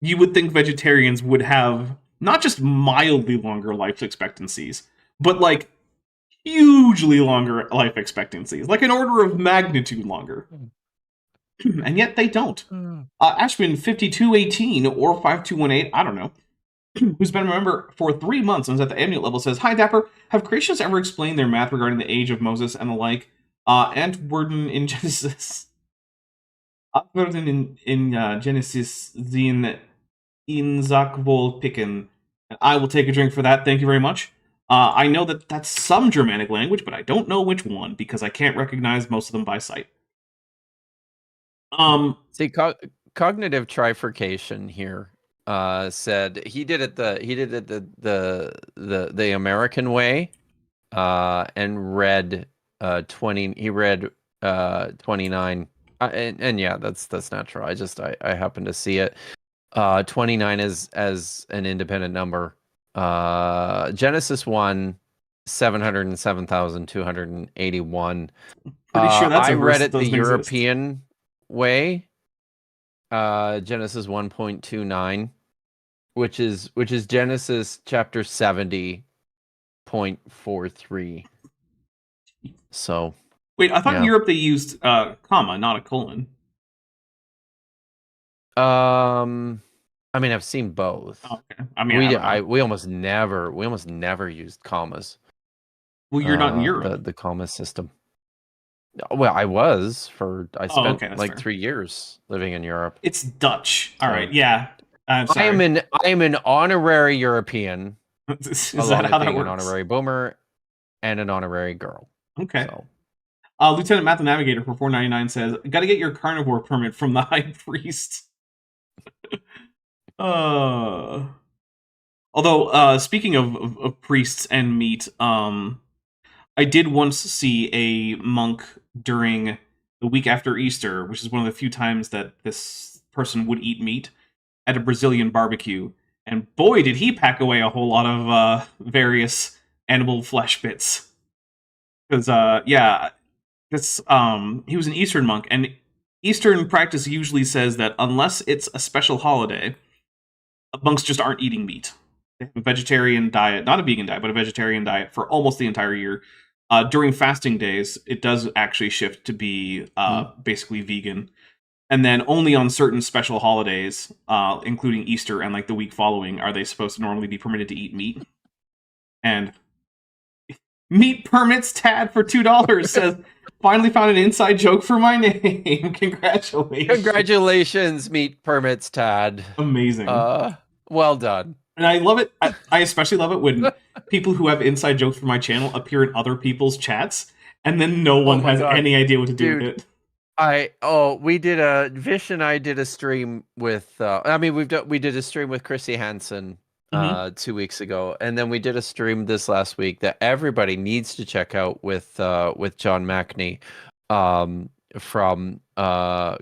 you would think vegetarians would have not just mildly longer life expectancies, but like hugely longer life expectancies, like an order of magnitude longer. And yet they don't. Ashman 5218 or 5218, I don't know, who's been a member for 3 months and is at the amulet level, says, "Hi Dapper, have Creationists ever explained their math regarding the age of Moses and the like? Antwoorden in Genesis. Antwoorden in Genesis zien inzakvol picken." I will take a drink for that. Thank you very much. I know that that's some Germanic language, but I don't know which one because I can't recognize most of them by sight. See, cognitive trifurcation here said he did it the American way and read 20. He read 29, and yeah, that's natural. I happen to see it. 29 as an independent number. Genesis 1 707,281. Pretty sure that's I a verse read that it the doesn't exist. European way. Genesis 1.29, which is Genesis chapter 70.43. So Wait, I thought in yeah. Europe they used comma, not a colon. I mean, I've seen both. Oh, okay. I mean, I don't know. We almost never used commas. Well, you're not in Europe. The comma system. Well, I spent okay, that's like fair. 3 years living in Europe. It's Dutch. All So- right, yeah. I'm I sorry. am an honorary European, Is along that how with that being an works? honorary boomer and an honorary girl. Okay. So Lieutenant Math the Navigator for 4.99 says, "Got to get your carnivore permit from the High Priest." Although, speaking of priests and meat, I did once see a monk during the week after Easter, which is one of the few times that this person would eat meat, at a Brazilian barbecue. And boy, did he pack away a whole lot of various animal flesh bits. Because, yeah, he was an Eastern monk, and Eastern practice usually says that unless it's a special holiday, monks just aren't eating meat. They have a vegetarian diet, not a vegan diet, but a vegetarian diet for almost the entire year. During fasting days, it does actually shift to be basically vegan. And then only on certain special holidays, including Easter and like the week following, are they supposed to normally be permitted to eat meat. And meat permits Tad for $2 says, "Finally found an inside joke for my name. congratulations, meat permits, Tad. Amazing. Well done. And I love it. I especially love it when people who have inside jokes for my channel appear in other people's chats, and then no one has any idea what to do with it. Vish and I did a stream with. We did a stream with Chrissy Hansen 2 weeks ago, and then we did a stream this last week that everybody needs to check out with John Mackney, from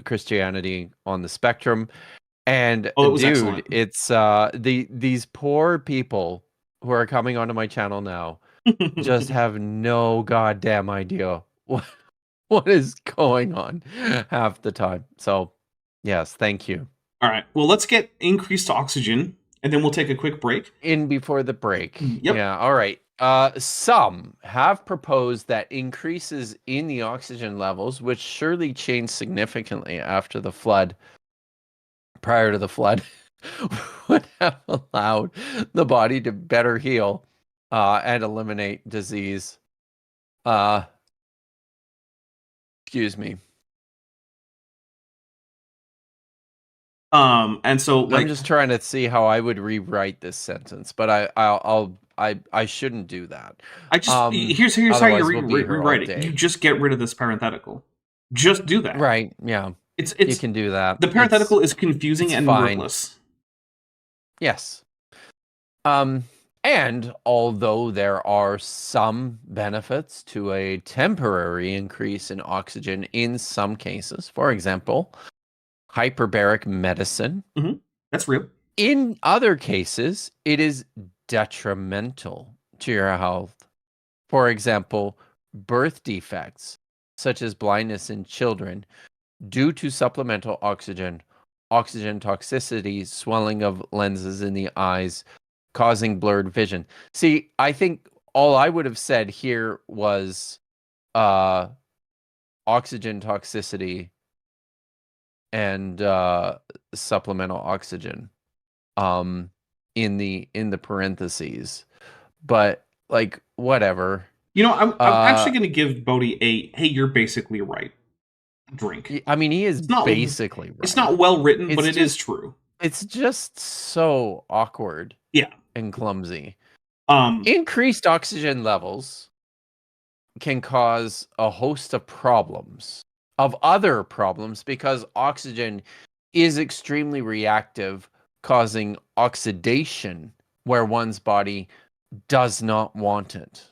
Christianity on the Spectrum. And dude, excellent. it's these poor people who are coming onto my channel now just have no goddamn idea what is going on half the time. So, yes, thank you. All right. Well, let's get increased oxygen, and then we'll take a quick break. In before the break. Yep. Yeah, all right. Some have proposed that increases in the oxygen levels, which surely changed significantly after the flood, prior to the flood, would have allowed the body to better heal and eliminate disease. Excuse me. And so like, I'm just trying to see how I would rewrite this sentence, but I shouldn't do that. Here's how you otherwise we'll be here all rewrite it. day. You just get rid of this parenthetical. Just do that. Right? Yeah. It's You can do that. the parenthetical is confusing it's and fine. worthless. Yes. And although there are some benefits to a temporary increase in oxygen in some cases, for example, hyperbaric medicine, That's real. in other cases, it is detrimental to your health. For example, birth defects, such as blindness in children, due to supplemental oxygen toxicity, swelling of lenses in the eyes, causing blurred vision. See, I think all I would have said here was oxygen toxicity and supplemental oxygen in the parentheses. But like, whatever. You know, I'm actually going to give Bodhi a, hey, you're basically right. Drink. I mean, he is basically right. It's not well written, but it is true. It's just so awkward. Yeah. And clumsy. Increased oxygen levels can cause a host of other problems, because oxygen is extremely reactive, causing oxidation where one's body does not want it.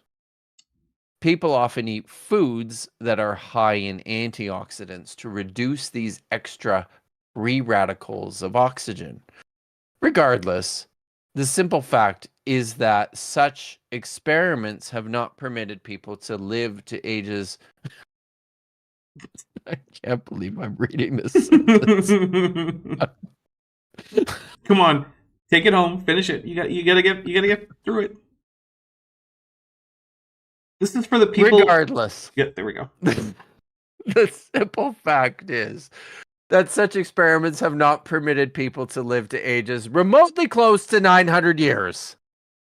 People often eat foods that are high in antioxidants to reduce these extra free radicals of oxygen. Regardless, The simple fact is that such experiments have not permitted people to live to ages. I can't believe I'm reading this sentence. Come on, take it home, finish it. You gotta get through it. This is for the people. Regardless. Yeah, there we go. The simple fact is that such experiments have not permitted people to live to ages remotely close to 900 years.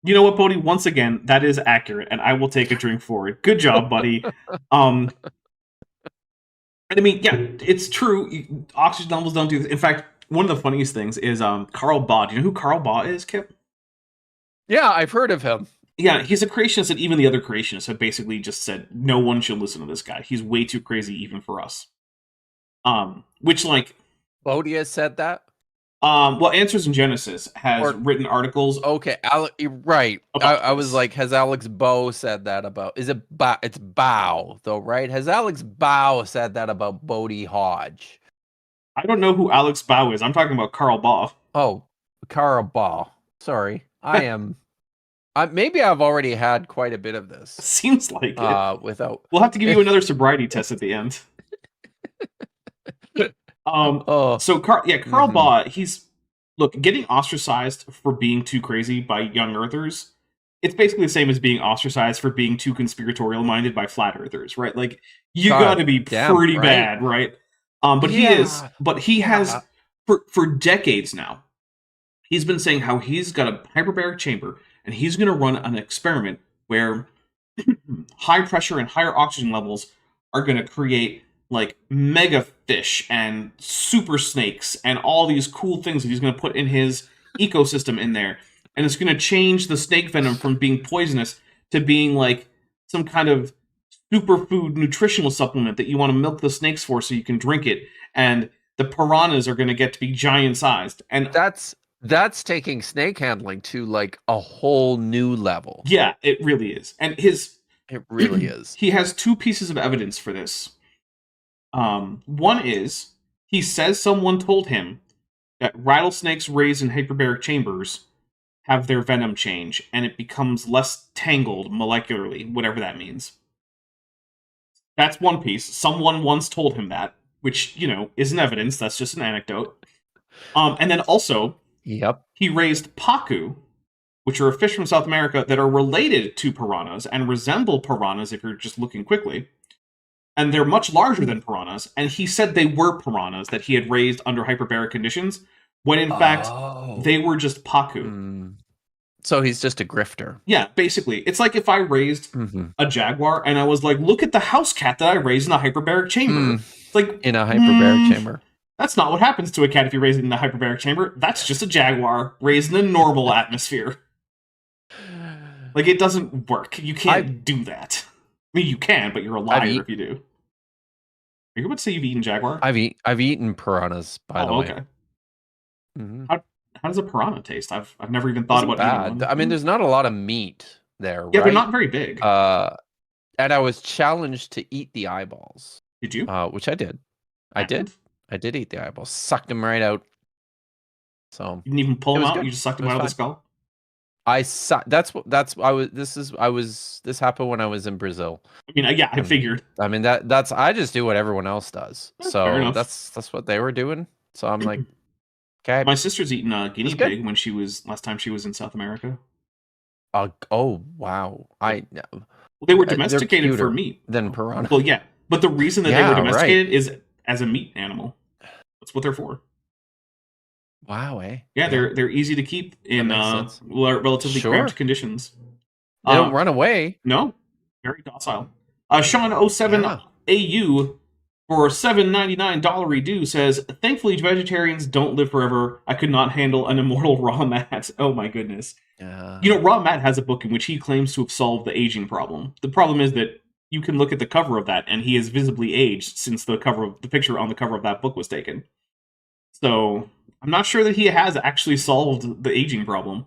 You know what, Bodhi? Once again, that is accurate, and I will take a drink for it. Good job, buddy. I mean, yeah, it's true. Oxygen levels don't do this. In fact, one of the funniest things is Carl Baugh. Do you know who Carl Baugh is, Kip? Yeah, I've heard of him. Yeah, he's a creationist, and even the other creationists have basically just said no one should listen to this guy. He's way too crazy even for us. Which, like, Bodhi has said that. Well, Answers in Genesis has written articles. Okay, right. I was like, has Alex Bow said that about? Is it It's Bow though, right? Has Alex Bow said that about Bodhi Hodge? I don't know who Alex Bow is. I'm talking about Carl Baugh. Oh, Carl Baugh. Sorry, I am. Maybe I've already had quite a bit of this. Seems like it. Without, we'll have to give you another sobriety test at the end. So Carl Baugh, he's getting ostracized for being too crazy by young earthers. It's basically the same as being ostracized for being too conspiratorial minded by flat earthers, right? Like you got to be pretty bad, right? He has for decades now. He's been saying how he's got a hyperbaric chamber and he's going to run an experiment where high pressure and higher oxygen levels are going to create like mega fish and super snakes and all these cool things that he's going to put in his ecosystem in there. And it's going to change the snake venom from being poisonous to being like some kind of superfood nutritional supplement that you want to milk the snakes for so you can drink it. And the piranhas are going to get to be giant sized. And that's taking snake handling to like a whole new level. Yeah, it really is. And it really is. He has two pieces of evidence for this. One is he says someone told him that rattlesnakes raised in hyperbaric chambers have their venom change and it becomes less tangled molecularly, whatever that means. That's one piece. Someone once told him that, which, isn't evidence. That's just an anecdote. And then also, he raised pacu, which are fish from South America that are related to piranhas and resemble piranhas if you're just looking quickly. And they're much larger than piranhas. And he said they were piranhas that he had raised under hyperbaric conditions, when in fact, they were just pacu. So he's just a grifter. Yeah, basically. It's like if I raised a jaguar and I was like, look at the house cat that I raised in a hyperbaric chamber. It's like, in a hyperbaric chamber. That's not what happens to a cat if you raise it in a hyperbaric chamber. That's just a jaguar raised in a normal atmosphere. Like, it doesn't work. You can't do that. I mean, you can, but you're a liar if you do. Are you about to say you've eaten jaguar? I've eaten piranhas, by the way. Okay. How does a piranha taste? I've never even thought about eating one. I mean, there's not a lot of meat there, Yeah, right? they're not very big. And I was challenged to eat the eyeballs. Did you? Which I did. I did eat the eyeballs. Sucked them right out. So you didn't even pull them out. Good. You just sucked them out of the skull. This happened when I was in Brazil. I mean, yeah, I figured. I mean that's I just do what everyone else does. So that's what they were doing. So I'm like, okay. My sister's eaten a guinea pig when last time she was in South America. Oh wow! They were domesticated for meat. Than piranha. Well, yeah, but the reason that they were domesticated is as a meat animal. That's what they're for. Wow, eh? Yeah, they're easy to keep in relatively cramped conditions. They don't run away. No, very docile. Sean07AU for $7.99 redo says, thankfully vegetarians don't live forever. I could not handle an immortal raw mat. Oh my goodness. Raw Matt has a book in which he claims to have solved the aging problem. The problem is that you can look at the cover of that, and he is visibly aged since the picture on the cover of that book was taken. So I'm not sure that he has actually solved the aging problem.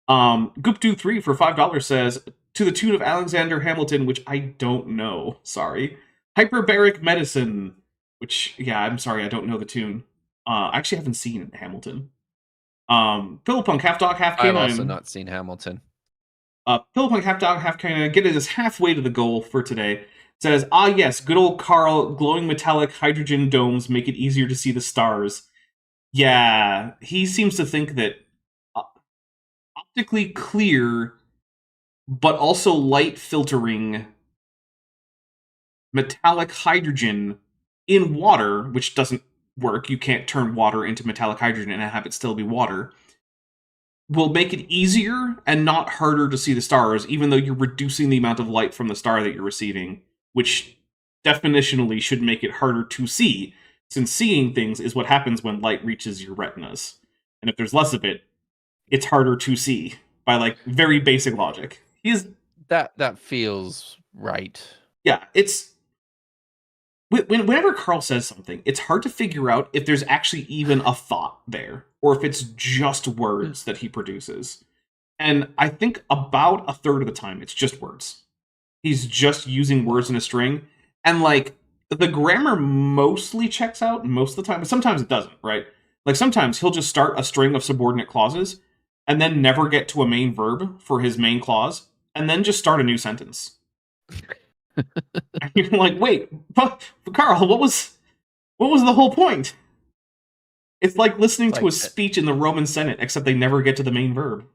Goop23 for $5 says, to the tune of Alexander Hamilton, which I don't know. Sorry. Hyperbaric Medicine, which, yeah, I'm sorry, I don't know the tune. I actually haven't seen Hamilton. Pillowpunk, half dog, half I've canine. also not seen Hamilton. Pillowpunk, half dog, half canine, get it is halfway to the goal for today. Says, yes, good old Carl, glowing metallic hydrogen domes make it easier to see the stars. Yeah, he seems to think that optically clear, but also light filtering metallic hydrogen in water, which doesn't work. You can't turn water into metallic hydrogen and have it still be water. Will make it easier and not harder to see the stars, even though you're reducing the amount of light from the star that you're receiving, which definitionally should make it harder to see, since seeing things is what happens when light reaches your retinas. And if there's less of it, it's harder to see by like very basic logic. That feels right. Yeah, it's whenever Carl says something, it's hard to figure out if there's actually even a thought there, or if it's just words that he produces. And I think about a third of the time, it's just words. He's just using words in a string. And, like, the grammar mostly checks out most of the time, but sometimes it doesn't, right? Like, sometimes he'll just start a string of subordinate clauses and then never get to a main verb for his main clause, and then just start a new sentence. And you're like, wait, Carl, what was the whole point? It's like listening to a speech in the Roman Senate, except they never get to the main verb.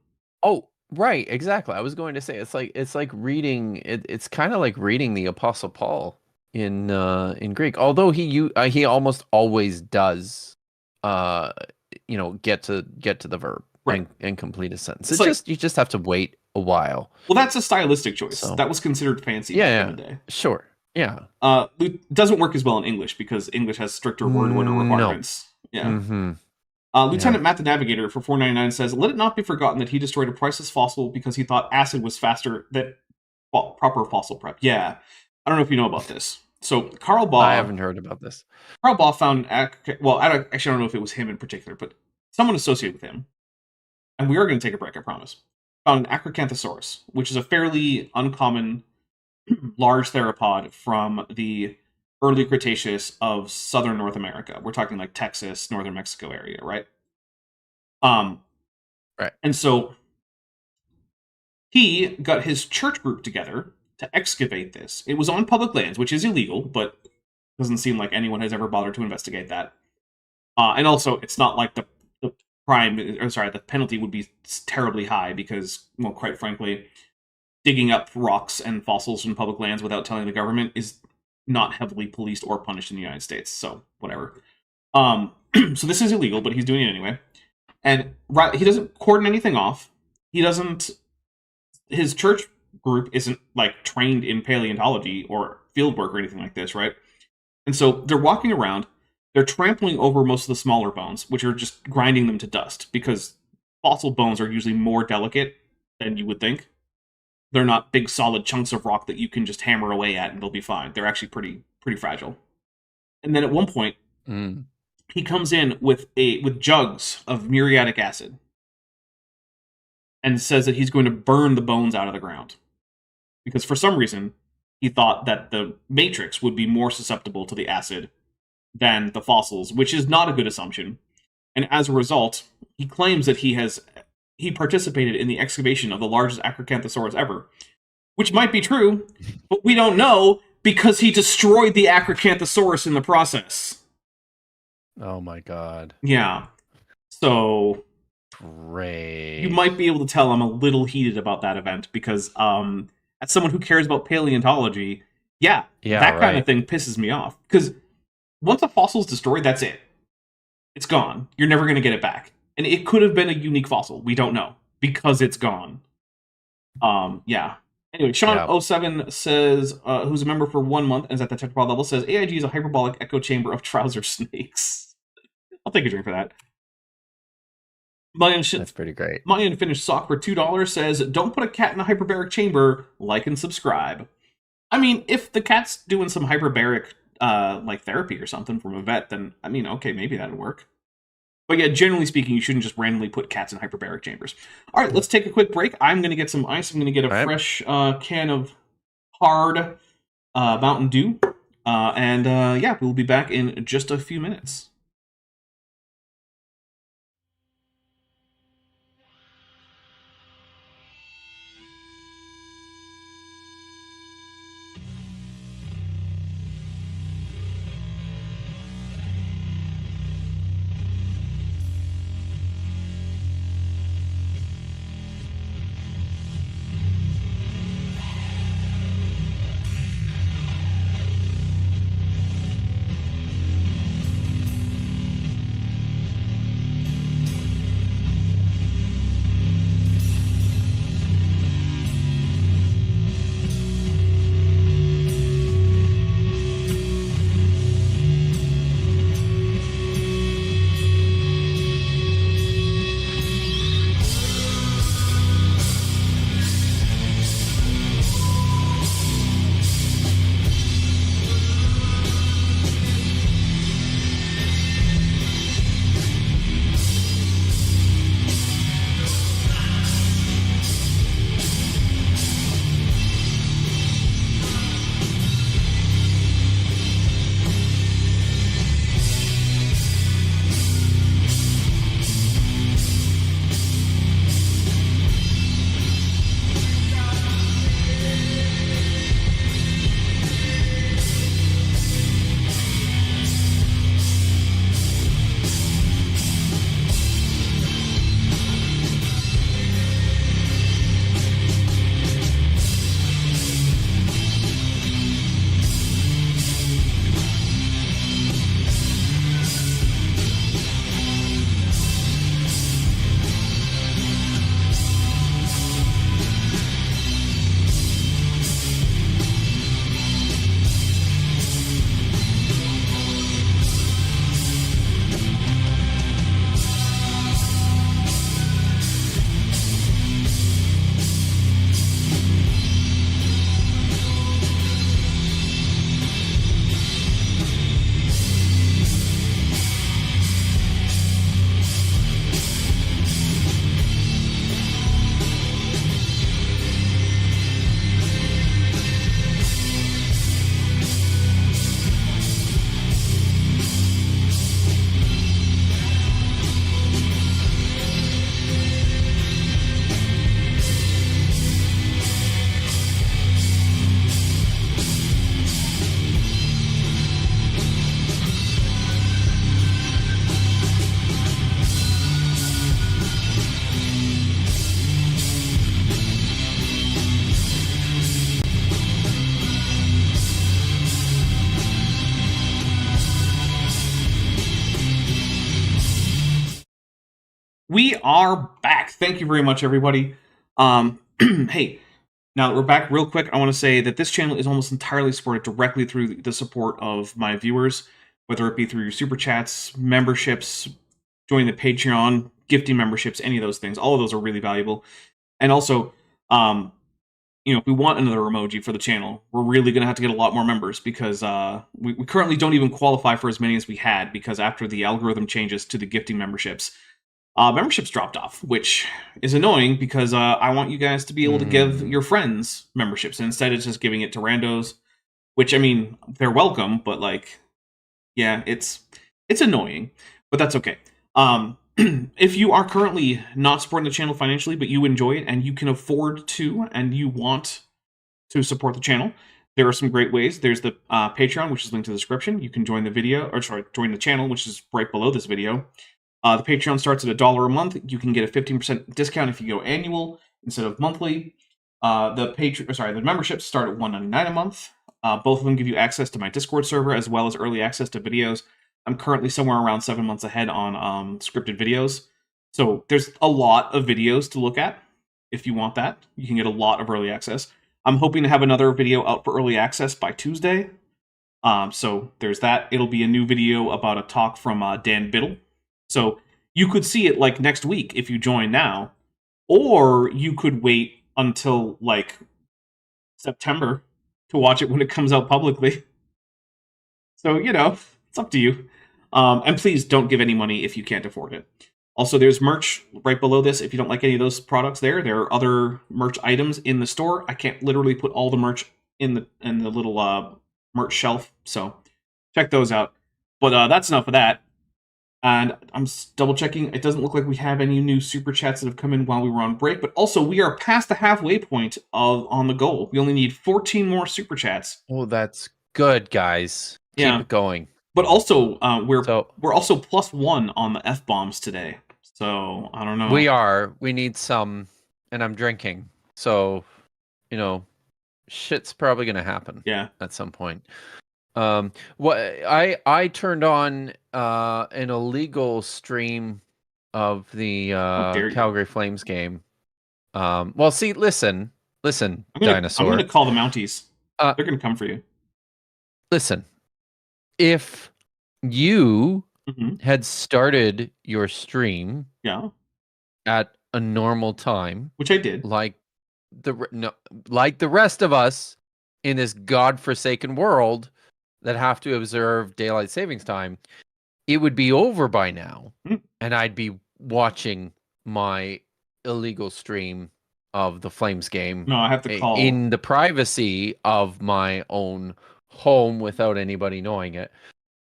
Oh, right, exactly. I was going to say it's like reading. It's kind of like reading the Apostle Paul in Greek. Although he almost always does, get to the verb, right, and complete a sentence. You just have to wait a while. Well, that's a stylistic choice. So, that was considered fancy back in the day. Sure. Yeah. It doesn't work as well in English because English has stricter word order requirements. No. Yeah. Mm-hmm. Lieutenant Matt the Navigator for $4.99 says, let it not be forgotten that he destroyed a priceless fossil because he thought acid was faster than proper fossil prep. Yeah. I don't know if you know about this. So Carl Baugh... I haven't heard about this. Carl Baugh found... Well, I don't know if it was him in particular, but someone associated with him. And we are going to take a break, I promise. Found an Acrocanthosaurus, which is a fairly uncommon large theropod from the early Cretaceous of southern North America. We're talking like Texas, northern Mexico area, right? Right. And so he got his church group together to excavate this. It was on public lands, which is illegal, but doesn't seem like anyone has ever bothered to investigate that. And also, it's not like the penalty would be terribly high because, well, quite frankly, digging up rocks and fossils from public lands without telling the government is not heavily policed or punished in the United States, so whatever. So this is illegal, but he's doing it anyway. And he doesn't cordon anything off. His church group isn't like trained in paleontology or fieldwork or anything like this, right? And so they're walking around, they're trampling over most of the smaller bones, which are just grinding them to dust, because fossil bones are usually more delicate than you would think. They're not big solid chunks of rock that you can just hammer away at and they'll be fine. They're actually pretty fragile. And then at one point, he comes in with jugs of muriatic acid and says that he's going to burn the bones out of the ground. Because for some reason, he thought that the matrix would be more susceptible to the acid than the fossils, which is not a good assumption. And as a result, he claims that he participated in the excavation of the largest Acrocanthosaurus ever, which might be true, but we don't know because he destroyed the Acrocanthosaurus in the process. Oh my god. Yeah. So great. You might be able to tell I'm a little heated about that event because as someone who cares about paleontology, that kind of thing pisses me off. Because once a fossil's destroyed, that's it. It's gone. You're never going to get it back. And it could have been a unique fossil. We don't know. Because it's gone. Yeah. Anyway, Sean07 says, who's a member for 1 month and is at the tetrapod level, says, AIG is a hyperbolic echo chamber of trouser snakes. I'll take a drink for that. That's pretty great. My unfinished sock for $2 says, don't put a cat in a hyperbaric chamber, like and subscribe. I mean, if the cat's doing some hyperbaric like therapy or something from a vet, then, I mean, okay, maybe that'd work. But yeah, generally speaking, you shouldn't just randomly put cats in hyperbaric chambers. All right, let's take a quick break. I'm going to get some ice. I'm going to get a fresh can of hard Mountain Dew. And we'll be back in just a few minutes. We are back. Thank you very much, everybody. Hey, now that we're back, real quick, I want to say that this channel is almost entirely supported directly through the support of my viewers, whether it be through your super chats, memberships, joining the Patreon, gifting memberships, any of those things. All of those are really valuable. And also, if we want another emoji for the channel, we're really going to have to get a lot more members because we currently don't even qualify for as many as we had because after the algorithm changes to the gifting memberships, memberships dropped off, which is annoying because I want you guys to be able to give your friends memberships. And instead, it's just giving it to randos, which, I mean, they're welcome, but, like, yeah, it's annoying, but that's okay. If you are currently not supporting the channel financially, but you enjoy it and you can afford to, and you want to support the channel, there are some great ways. There's the Patreon, which is linked in the description. You can join join the channel, which is right below this video. The Patreon starts at $1 a month. You can get a 15% discount if you go annual instead of monthly. The memberships start at $1.99 a month. Both of them give you access to my Discord server as well as early access to videos. I'm currently somewhere around 7 months ahead on scripted videos. So there's a lot of videos to look at. If you want that, you can get a lot of early access. I'm hoping to have another video out for early access by Tuesday. So there's that. It'll be a new video about a talk from Dan Biddle. So you could see it like next week if you join now, or you could wait until like September to watch it when it comes out publicly. So, it's up to you. And please don't give any money if you can't afford it. Also, there's merch right below this. If you don't like any of those products there are other merch items in the store. I can't literally put all the merch in the little merch shelf, so check those out. But that's enough of that. And I'm double checking. It doesn't look like we have any new super chats that have come in while we were on break. But also, we are past the halfway point on the goal. We only need 14 more super chats. Oh, that's good, guys. Keep it going. But also, we're also +1 on the F-bombs today. So I don't know. We are. We need some, and I'm drinking. So, shit's probably gonna happen. Yeah. At some point. I turned on an illegal stream of the Calgary Flames game. Well, see, listen, Dinosaur. I'm gonna call the Mounties. They're gonna come for you. Listen, if you had started your stream, at a normal time, which I did, like the rest of us in this godforsaken world that have to observe daylight savings time, it would be over by now, and I'd be watching my illegal stream of the Flames game. No, I have to call in the privacy of my own home without anybody knowing it.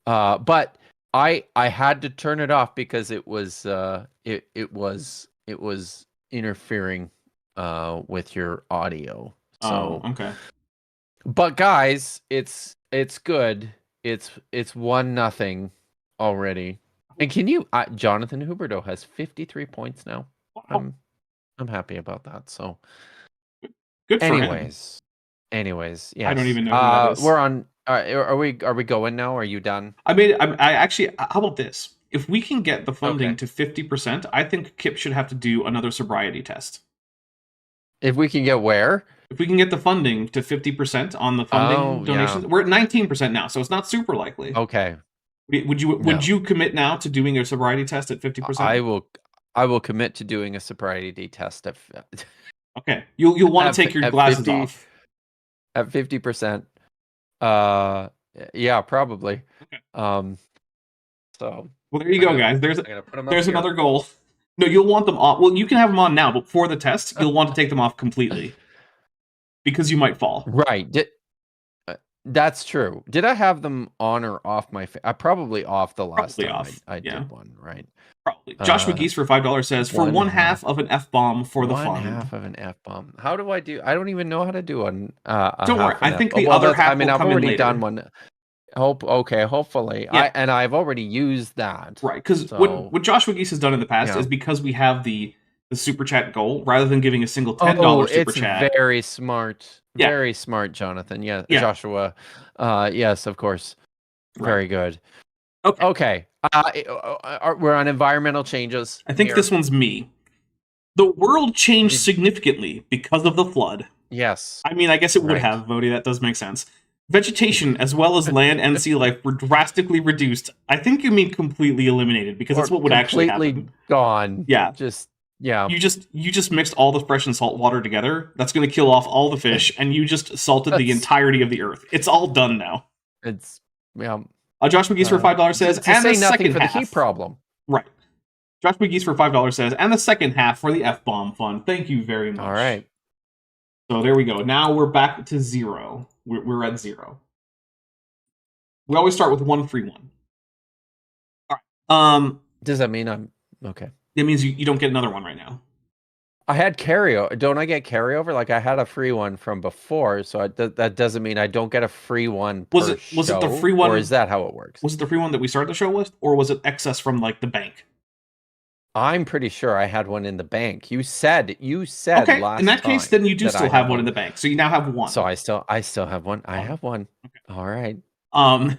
But I had to turn it off because it was interfering with your audio. So okay. But guys, it's good. It's 1-0 already. And can you Jonathan Huberto has 53 points now. Wow. I'm happy about that. So good for him. Anyways, yes. I don't even know who that is. We're on are we going now? Are you done? I actually, how about this? If we can get the funding to 50%, I think Kip should have to do another sobriety test. If we can get where? If we can get the funding to 50% on the funding donations, we're at 19% now, so it's not super likely. Okay. Would you commit now to doing a sobriety test at 50%? I will commit to doing a sobriety test at Okay. You'll want to take your glasses 50, off. At 50%. Yeah, probably. Okay. So well, there you go, guys. There's another goal. No, you'll want them off. Well, you can have them on now, but for the test, you'll want to take them off completely because you might fall. Right. That's true. Did I have them on or off my face? I probably off the last probably time off. I did one, right? Probably. Josh McGee's for $5 says, for one half of an F-bomb for the fund. One half of an F-bomb. How do I do? I don't even know how to do one. Don't worry. I think the other half will come in later. I've already done one. Hopefully. Yeah. And I've already used that. Right, because what Josh McGee's has done in the past is because we have the super chat goal, rather than giving a single $10 super chat. It's very smart. Yeah. Very smart, Jonathan. Yeah. Joshua. Yes, of course. Right. Very good. Okay. We're on environmental changes. I think here. this one's me. The world changed significantly because of the flood. Yes. I mean, I guess it would Right. have, Vody. That does make sense. Vegetation, as well as land and sea life, were drastically reduced. I think you mean completely eliminated, because that's what would actually happen. Completely gone. Yeah. Yeah. You just mixed all the fresh and salt water together. That's going to kill off all the fish, and you just salted the entirety of the earth. It's all done now. It's yeah. Josh McGee's for $5 says, to and say the nothing second for half. the heat problem. Right. Josh McGee's for $5 says, and the second half for the F-bomb fund. Thank you very much. All right. So there we go. Now we're back to 0. We're at 0. We always start with one free one. All right. Does that mean I'm okay? That means you don't get another one right now. I had carryover. Don't I get carryover? Like I had a free one from before, so that doesn't mean I don't get a free one. Was it the free one, or is that how it works? Was it the free one that we started the show with, or was it excess from like the bank? I'm pretty sure I had one in the bank. You said okay. Last in that case, then you do still have one in the bank. So you now have one. So I still have one. I have one. Okay. All right. Noah,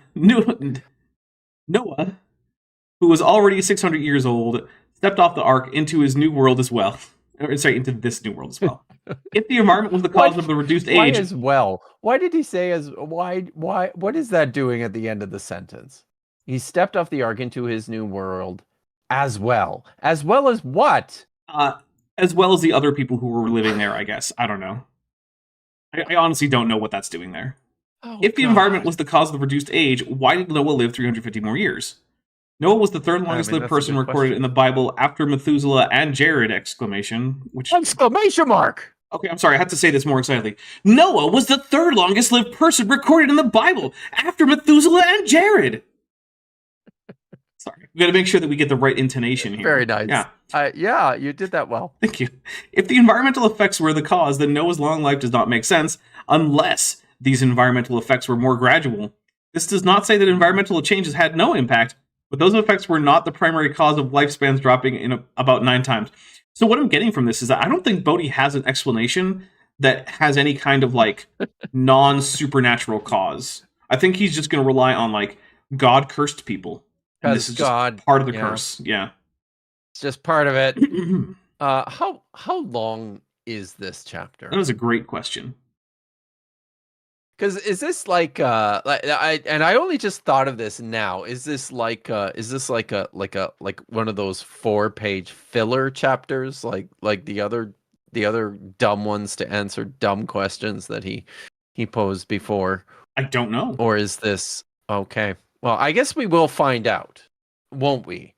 who was already 600 years old, stepped off the ark into his new world as well. Into this new world as well. If the environment was the cause of the reduced age... Why as well? Why did he say as... Why? What is that doing at the end of the sentence? He stepped off the ark into his new world as well. As well as what? As well as the other people who were living there, I guess. I don't know. I honestly don't know what that's doing there. Oh, if the environment was the cause of the reduced age, why did Noah live 350 more years? Noah was the third longest lived person recorded in the Bible after Methuselah and Jared! Which exclamation mark. Okay, I'm sorry, I have to say this more excitedly. Noah was the third longest lived person recorded in the Bible after Methuselah and Jared! Sorry, we got to make sure that we get the right intonation here. Very nice. Yeah. Yeah, you did that well. Thank you. If the environmental effects were the cause, then Noah's long life does not make sense unless these environmental effects were more gradual. This does not say that environmental changes had no impact, but those effects were not the primary cause of lifespans dropping in about 9 times. So what I'm getting from this is that I don't think Bodhi has an explanation that has any kind of like non-supernatural cause. I think he's just going to rely on like God cursed people. And this is God, just part of the curse. Yeah. It's just part of it. How long is this chapter? That was a great question. Because is this like I only just thought of this now. Is this like one of those 4-page filler chapters like the other dumb ones to answer dumb questions that he posed before? I don't know. Or is this okay? Well, I guess we will find out, won't we?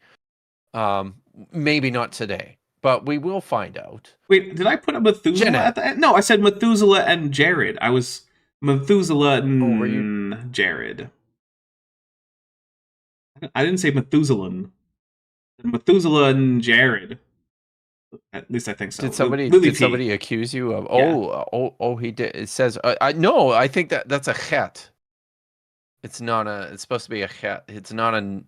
Maybe not today, but we will find out. Wait, did I put a Methuselah at the end? No, I said Methuselah and Jared. I was Methuselah and Jared. I didn't say Methuselah. Methuselah and Jared. At least I think so. Did somebody accuse you of? Oh, he did. It says no. I think that's a chet. It's not a. It's supposed to be a chet. It's not an.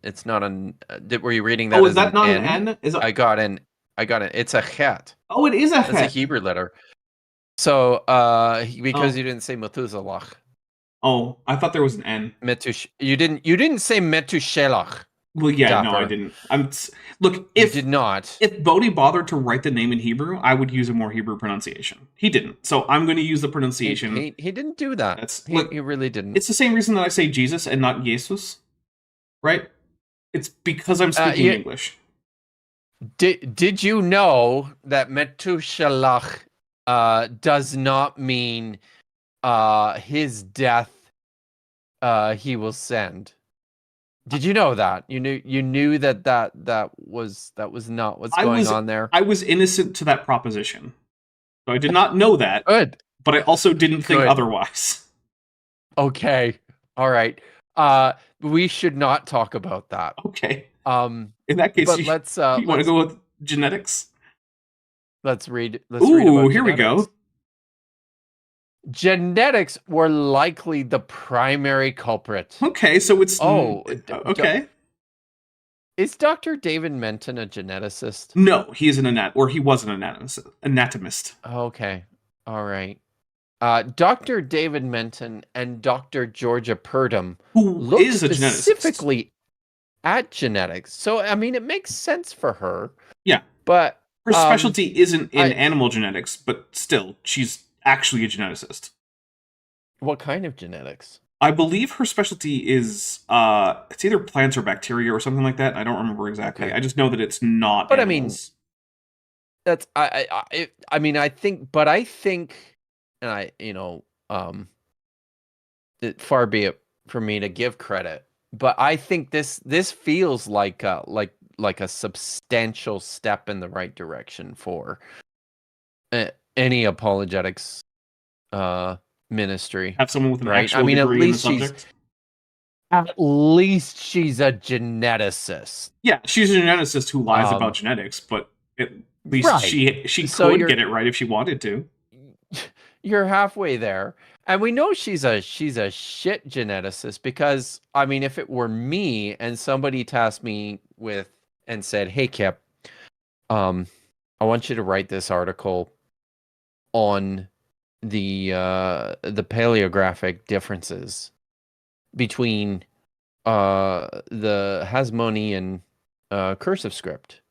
Were you reading that? Oh, is that not an N? I got it. It's a chet. Oh, it is a chet. It's a Hebrew letter. So, because you didn't say Methuselah. Oh, I thought there was an N. You didn't say Methuselah. Well, yeah, Dapper. No, I didn't. Look, if you did not, if Bodhi bothered to write the name in Hebrew, I would use a more Hebrew pronunciation. He didn't, so I'm going to use the pronunciation. He didn't do that. He really didn't. It's the same reason that I say Jesus and not Jesus, right? It's because I'm speaking English. Did you know that Methuselah does not mean his death he will send? Did you know that? You knew that was not what's going on there? I was innocent to that proposition. So I did not know that. Good. But I also didn't think otherwise. Okay. All right. We should not talk about that. Okay. In that case, you want to go with genetics? Let's read. Ooh, here we go. Genetics were likely the primary culprit. Okay, so it's... okay. Is Dr. David Menton a geneticist? No, he is he was an anatomist. Okay, all right. Dr. David Menton and Dr. Georgia Purdom, who is a geneticist, at genetics. So I mean, it makes sense for her. Yeah. But Her specialty isn't in I- animal genetics, but still, she's actually a geneticist. what kind of genetics? I believe her specialty is it's either plants or bacteria or something like that. I don't remember exactly. Okay. I just know that it's not But animals. That's I mean, I think, and far be it for me to give credit, but I think this feels like a substantial step in the right direction for any apologetics ministry. Have someone with an right? actual I mean, at degree in the least subject. she's a geneticist. Yeah, she's a geneticist who lies about genetics, but at least Right. she So could you're- get it right if she wanted to. You're halfway there. And we know she's a shit geneticist because, I mean, if it were me and somebody tasked me with and said, "Hey Kip, I want you to write this article on the paleographic differences between the Hasmonean cursive script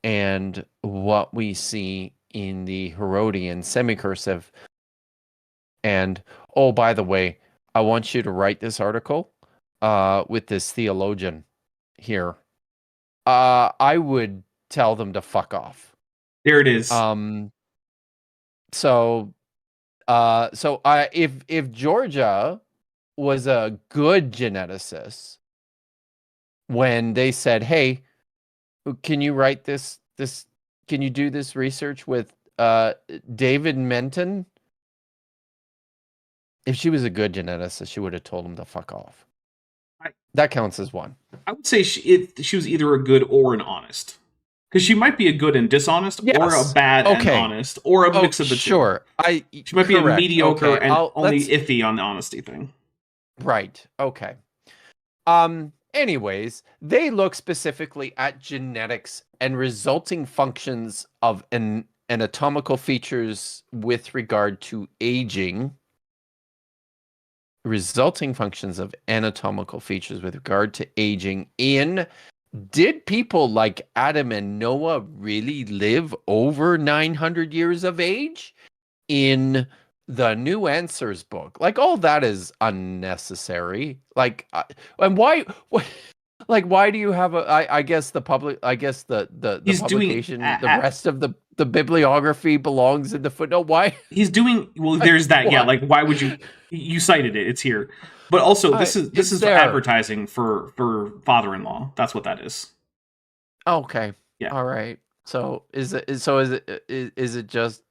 and what we see in the Herodian semicursive. And, oh, by the way, I want you to write this article with this theologian here." I would tell them to fuck off. There it is. If Georgia was a good geneticist, when they said, "Hey, can you write this? Can you do this research with David Menton?" If she was a good geneticist, she would have told him to fuck off. That counts as one. I would say she was either a good or an honest. Because she might be a good and dishonest, or a bad and honest, or a mix of the two. Sure. She might be a mediocre and only let's- iffy on the honesty thing. Right. Okay. Anyways, they look specifically at genetics and resulting functions of anatomical features with regard to aging. Resulting functions of anatomical features with regard to aging in, did people like Adam and Noah really live over 900 years of age? In the New Answers book, like, all that is unnecessary. Like, and why do you have I guess the publication, the rest of the bibliography belongs in the footnote. Why? He's doing, well, there's that. What? Yeah, like, why would you cited it, it's here. But also, this is advertising for father-in-law. That's what that is. Okay. Yeah. All right. So is it just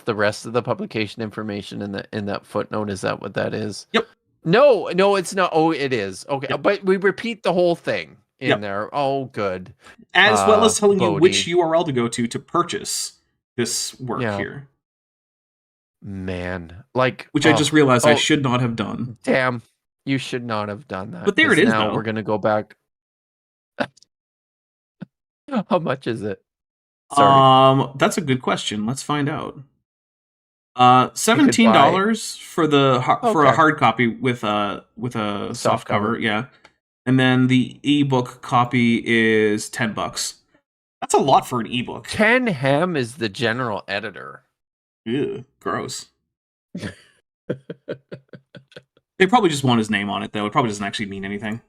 the rest of the publication information in that footnote? Is that what that is? Yep. No, it's not. Oh, it is. Okay. Yep. But we repeat the whole thing in there. Oh, good. As well as telling you which URL to go to purchase this work here. Man, like, which I just realized I should not have done. Damn, you should not have done that. But there it is. Now though. We're gonna go back. How much is it? Sorry. That's a good question. Let's find out. $17 for a hard copy with a soft cover. Yeah, and then the ebook copy is $10. That's a lot for an ebook. Ken Ham is the general editor. Ew, gross. They probably just want his name on it, though. It probably doesn't actually mean anything.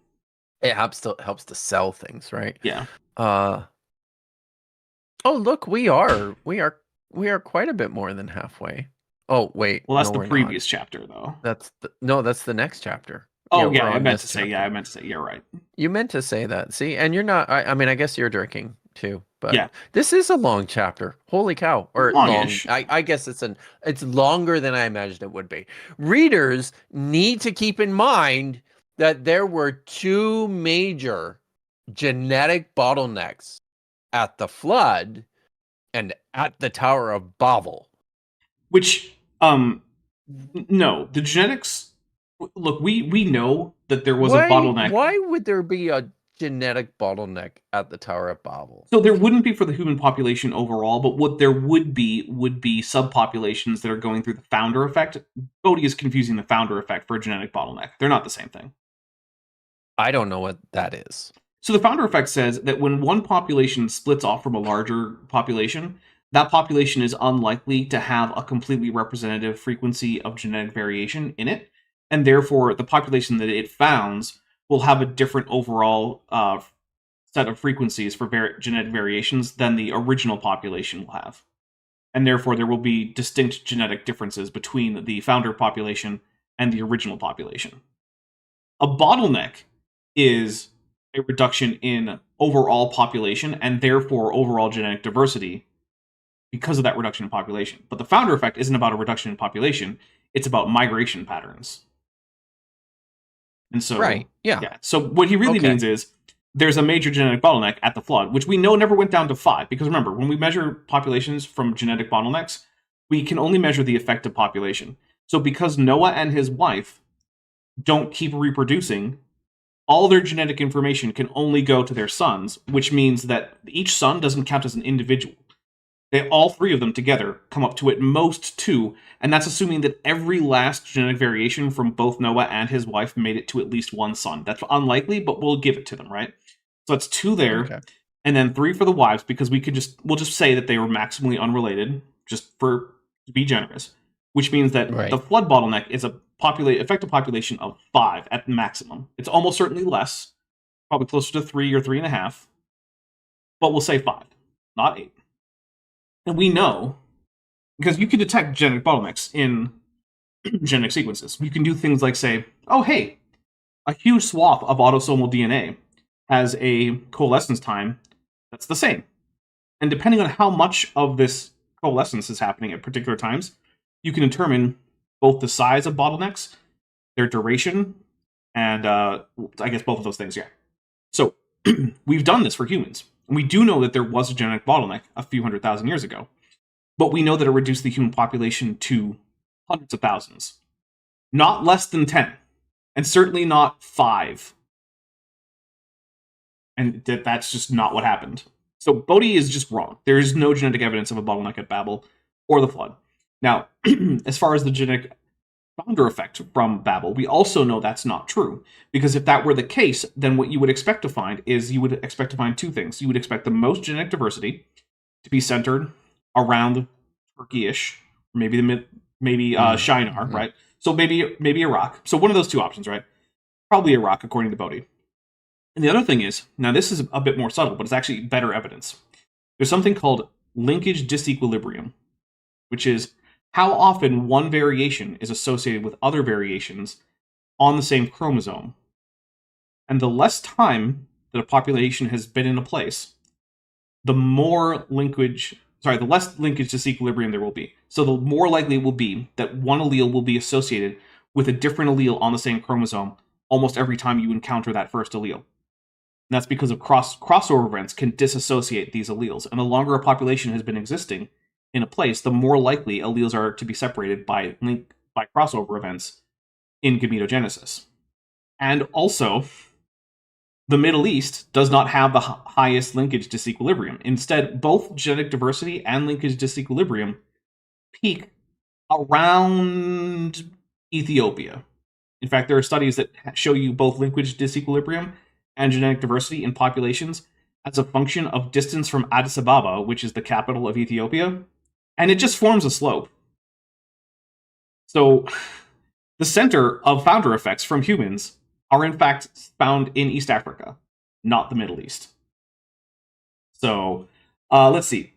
It helps to sell things, right? Yeah. Oh, look, we are quite a bit more than halfway. Oh, wait. Well, that's the previous chapter, though. That's the next chapter. Oh, yeah, I meant to say. Yeah, I meant to say. You're right. You meant to say that. See, and you're not. I mean, I guess you're drinking too. But yeah, this is a long chapter. Holy cow! Or longish. I guess it's longer than I imagined it would be. Readers need to keep in mind that there were two major genetic bottlenecks at the flood and at the Tower of Babel. Which, no, the genetics. Look, we know that there was a bottleneck. Why would there be a genetic bottleneck at the Tower of Babel? So there wouldn't be for the human population overall, but what there would be subpopulations that are going through the founder effect. Bodhi is confusing the founder effect for a genetic bottleneck. They're not the same thing. I don't know what that is. So the founder effect says that when one population splits off from a larger population, that population is unlikely to have a completely representative frequency of genetic variation in it, and therefore the population that it founds will have a different overall set of frequencies for genetic variations than the original population will have. And therefore there will be distinct genetic differences between the founder population and the original population. A bottleneck is a reduction in overall population and therefore overall genetic diversity because of that reduction in population. But the founder effect isn't about a reduction in population, it's about migration patterns. And so, Right, yeah. So what he really means is there's a major genetic bottleneck at the flood, which we know never went down to 5. Because remember, when we measure populations from genetic bottlenecks, we can only measure the effective population. So because Noah and his wife don't keep reproducing, all their genetic information can only go to their sons, which means that each son doesn't count as an individual. All 3 of them together come up to at most 2, and that's assuming that every last genetic variation from both Noah and his wife made it to at least 1 son. That's unlikely, but we'll give it to them, right? So that's 2 there, and then 3 for the wives, because we'll just say that they were maximally unrelated, just to be generous, which means that the flood bottleneck is a effective population of 5 at maximum. It's almost certainly less, probably closer to 3 or 3.5, but we'll say 5, not 8. And we know, because you can detect genetic bottlenecks in genetic sequences. You can do things like say, oh, hey, a huge swath of autosomal DNA has a coalescence time that's the same. And depending on how much of this coalescence is happening at particular times, you can determine both the size of bottlenecks, their duration, and I guess both of those things, So we've done this for humans. And we do know that there was a genetic bottleneck a few 100,000 years ago. But we know that it reduced the human population to hundreds of thousands. Not less than 10. And certainly not 5. And that's just not what happened. So Bodhi is just wrong. There is no genetic evidence of a bottleneck at Babel or the flood. Now, as far as the genetic founder effect from Babel, we also know that's not true. Because if that were the case, then what you would expect to find is you would expect to find 2 things. You would expect the most genetic diversity to be centered around Turkey-ish, maybe Shinar, right? So maybe Iraq. So one of those 2 options, right? Probably Iraq, according to Bodhi. And the other thing is, now this is a bit more subtle, but it's actually better evidence. There's something called linkage disequilibrium, which is how often one variation is associated with other variations on the same chromosome. And the less time that a population has been in a place, the less linkage disequilibrium there will be. So the more likely it will be that one allele will be associated with a different allele on the same chromosome almost every time you encounter that first allele. And that's because of crossover events can disassociate these alleles. And the longer a population has been existing in a place, the more likely alleles are to be separated by crossover events in gametogenesis. And also, the Middle East does not have the highest linkage disequilibrium. Instead, both genetic diversity and linkage disequilibrium peak around Ethiopia. In fact, there are studies that show you both linkage disequilibrium and genetic diversity in populations as a function of distance from Addis Ababa, which is the capital of Ethiopia, and it just forms a slope. So the center of founder effects from humans are in fact found in East Africa, not the Middle East. So let's see.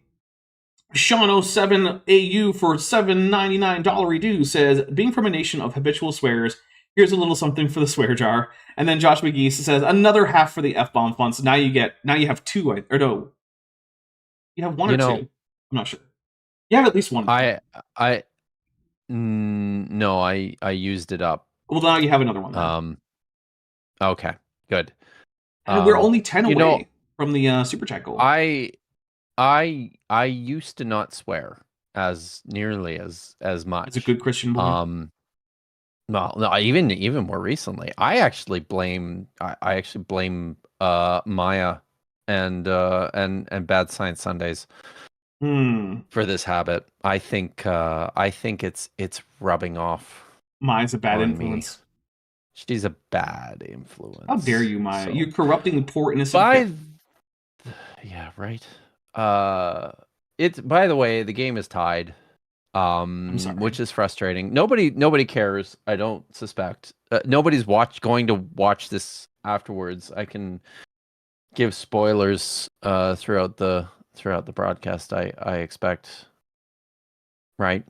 Sean07AU for $7.99 due says, being from a nation of habitual swearers, here's a little something for the swear jar. And then Josh McGee says, another half for the F-bomb fund. So now you have 2, or no. You have 1 or 2. I'm not sure. You have at least 1. No, I used it up. Well, now you have another one. Then. Okay, good. And we're only 10 away from the super chat goal. I used to not swear as nearly as much. As a good Christian boy. Well, no, even more recently, I actually blame Maya and Bad Science Sundays for this habit. I think it's rubbing off. Maya's a bad influence. She's a bad influence. How dare you, Maya? so- You're corrupting the poor innocent By kid. yeah, right. It's by the way, the game is tied. sorry. Which is frustrating. Nobody cares. I don't suspect. Nobody's going to watch this afterwards. I can give spoilers throughout the broadcast. I expect. Right.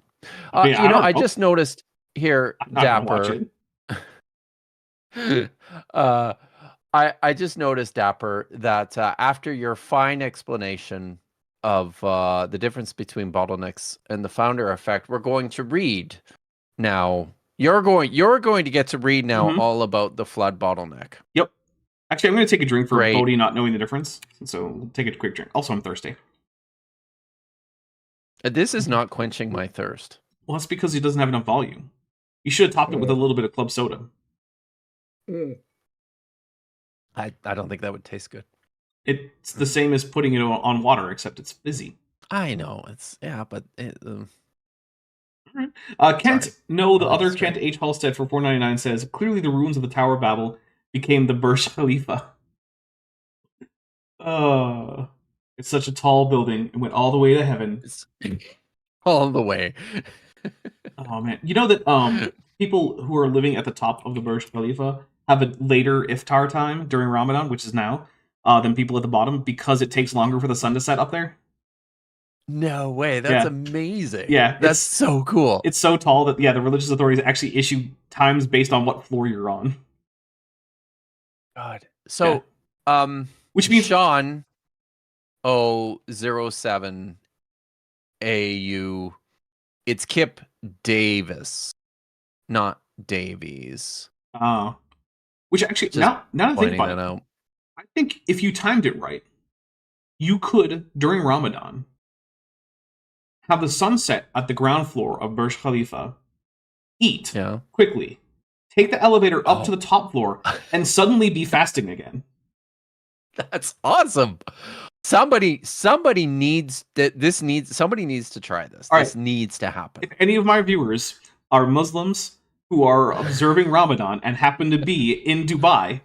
I don't I know. just noticed here, I'm not gonna watch Dapper. it. I just noticed, Dapper, that after your fine explanation of the difference between bottlenecks and the founder effect, we're going to read now. You're going to get to read now Mhm. all about the flood bottleneck. Yep. Actually, I'm going to take a drink for Great. Bodhi not knowing the difference. So take a quick drink. Also, I'm thirsty. This is not quenching my thirst. Well, that's because he doesn't have enough volume. You should have topped it with a little bit of club soda. I don't think that would taste good. It's the same as putting it on water, except it's fizzy. I know but Kent, Sorry. no, the I like other this Kent drink. H. Halstead for $4.99 says, clearly the ruins of the Tower of Babel became the Burj Khalifa. It's such a tall building. It went all the way to heaven. It's all the way. Oh, man. You know that people who are living at the top of the Burj Khalifa have a later iftar time during Ramadan, which is now, than people at the bottom because it takes longer for the sun to set up there? No way. That's Yeah. amazing. Yeah, That's so cool. It's so tall that, the religious authorities actually issue times based on what floor you're on. God. So, Which means Sean 007 AU, it's Kip Davis, not Davies. which actually, Just now that I think Pointing about that it, out. I think if you timed it right, you could, during Ramadan, have the sunset at the ground floor of Burj Khalifa, eat Yeah. quickly, take the elevator up to Oh. the top floor, and suddenly be fasting again. That's awesome. Somebody needs somebody needs to try this. All This right. needs to happen. If any of my viewers are Muslims who are observing Ramadan and happen to be in Dubai,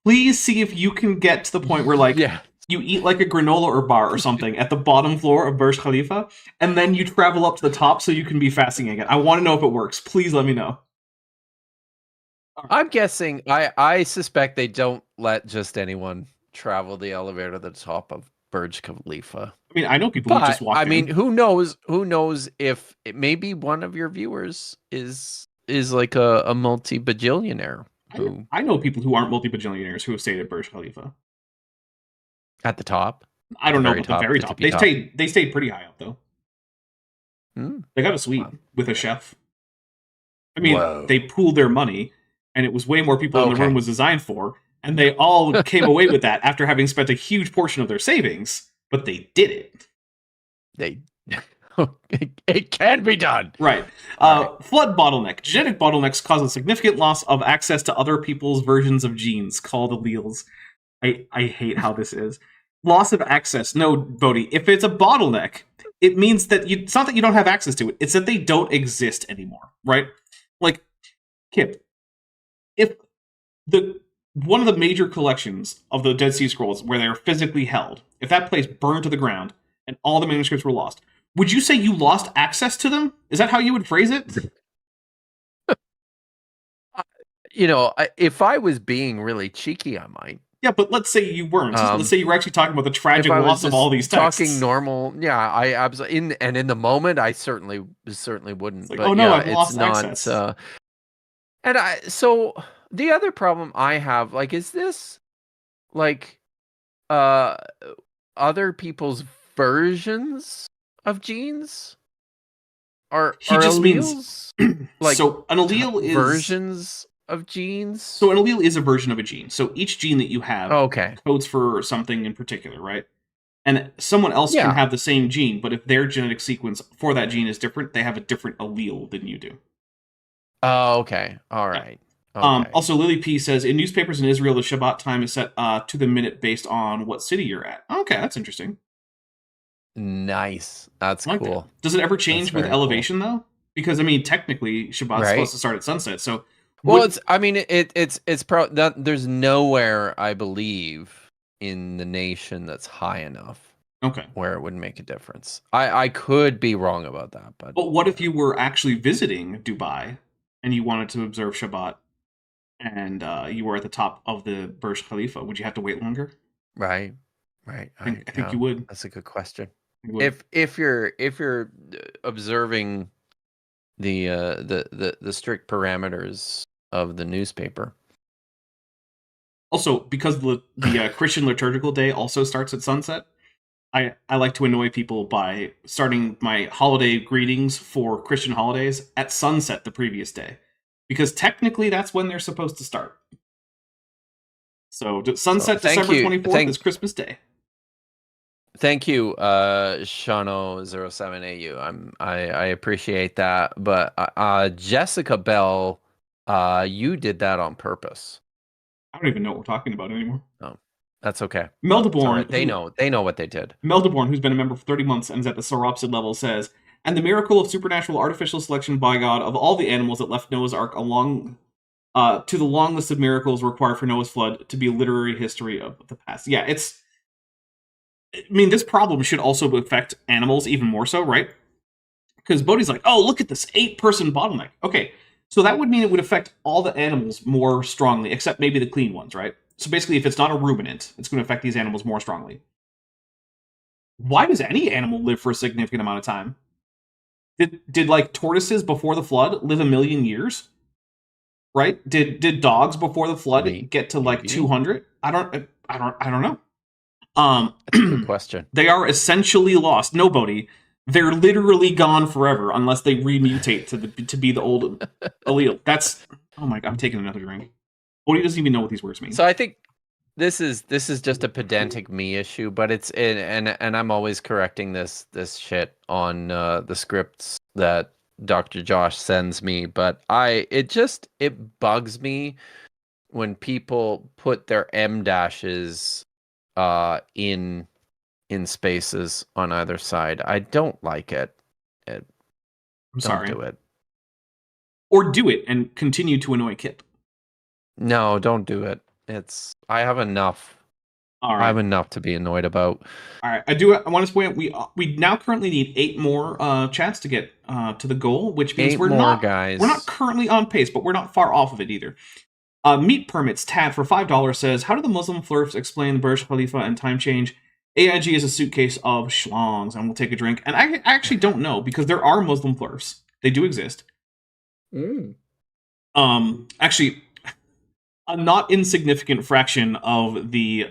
please see if you can get to the point where, like, Yeah. you eat like a granola or bar or something at the bottom floor of Burj Khalifa, and then you travel up to the top so you can be fasting again. I want to know if it works. Please let me know. I'm guessing I suspect they don't let just anyone travel the elevator to the top of Burj Khalifa. I mean, I know people who But just walk I in. mean, who knows if maybe one of your viewers is like a multi-bajillionaire who I know people who aren't multi-bajillionaires who have stayed at Burj Khalifa. at the top. I don't know very about the top, very the top. tippy top. They stayed pretty high up though. Hmm. They got a suite Wow. with a chef. I mean, Whoa. they pooled their money, and it was way more people than the Okay. room was designed for, and they all came away with that after having spent a huge portion of their savings, but they did it. They it can be done. Right. Flood bottleneck. Genetic bottlenecks cause a significant loss of access to other people's versions of genes called alleles. I hate how this is. Loss of access. No, Bodhi, if it's a bottleneck, it means that it's not that you don't have access to it, it's that they don't exist anymore, right? Like, Kip, if one of the major collections of the Dead Sea Scrolls where they're physically held, if that place burned to the ground and all the manuscripts were lost, would you say you lost access to them? Is that how you would phrase it? If I was being really cheeky, I might. Yeah, but let's say you weren't. Let's say you were actually talking about the tragic If I was loss of just all these texts. talking normal, yeah, I absolutely in the moment, I certainly wouldn't. like, but oh no, yeah, I've lost it's not. access. So the other problem I have, like, is this like other people's versions of genes? He are just means alleles like so an allele is versions of genes? So an allele is a version of a gene. So each gene that you have Okay. codes for something in particular, right? And someone else Yeah. can have the same gene, but if their genetic sequence for that gene is different, they have a different allele than you do. Oh, okay. All right. Okay. Also, Lily P says, in newspapers in Israel, the Shabbat time is set to the minute based on what city you're at. Okay, that's interesting. Nice. That's I like cool. that. Does it ever change with very cool. elevation, though? Because, I mean, technically, Shabbat's Right. supposed to start at sunset. So Well, there's nowhere I believe in the nation that's high enough Okay. where it would make a difference. I could be wrong about that, but what if you were actually visiting Dubai and you wanted to observe Shabbat and you were at the top of the Burj Khalifa? Would you have to wait longer? right. I think you would. That's a good question. You would. If you're observing the strict parameters of the newspaper. Also, because the Christian liturgical day also starts at sunset, I like to annoy people by starting my holiday greetings for Christian holidays at sunset the previous day, because technically that's when they're supposed to start. So sunset December 24th is Christmas Day. Thank you, Shano07AU. I appreciate that, but Jessica Bell, you did that on purpose. I don't even know what we're talking about anymore. Oh, that's okay. Meldaborn, right. They know what they did. Meldaborn, who's been a member for 30 months and is at the Sauropsid level, says, "And the miracle of supernatural artificial selection by God of all the animals that left Noah's Ark along to the long list of miracles required for Noah's flood to be a literary history of the past." Yeah, this problem should also affect animals even more so, right? Because Bodhi's like, oh, look at this 8-person bottleneck. Okay, so that would mean it would affect all the animals more strongly, except maybe the clean ones, right? So basically, if it's not a ruminant, it's going to affect these animals more strongly. Why does any animal live for a significant amount of time? Did like tortoises before the flood live 1,000,000 years? Right? Did dogs before the flood get to like 200? I don't know. That's a good question. They are essentially lost. Nobody. They're literally gone forever unless they remutate to be the old allele. That's oh my god! I'm taking another drink. Bodhi doesn't even know what these words mean. So I think this is just a pedantic me issue, but it's and I'm always correcting this shit on the scripts that Dr. Josh sends me. But it bugs me when people put their M dashes in spaces on either side. I don't like it. I'm sorry. Don't do it. Or do it and continue to annoy Kip. No, don't do it. I have enough. All right. I have enough to be annoyed about. All right. I want to point out we now currently need 8 more chats to get to the goal, which means we're not currently on pace, but we're not far off of it either. Meat Permits Tad for $5 says, how do the Muslim flirts explain the Burj Khalifa and time change? AIG is a suitcase of schlongs, and we'll take a drink. And I actually don't know, because there are Muslim flirts. They do exist. Actually, a not insignificant fraction of the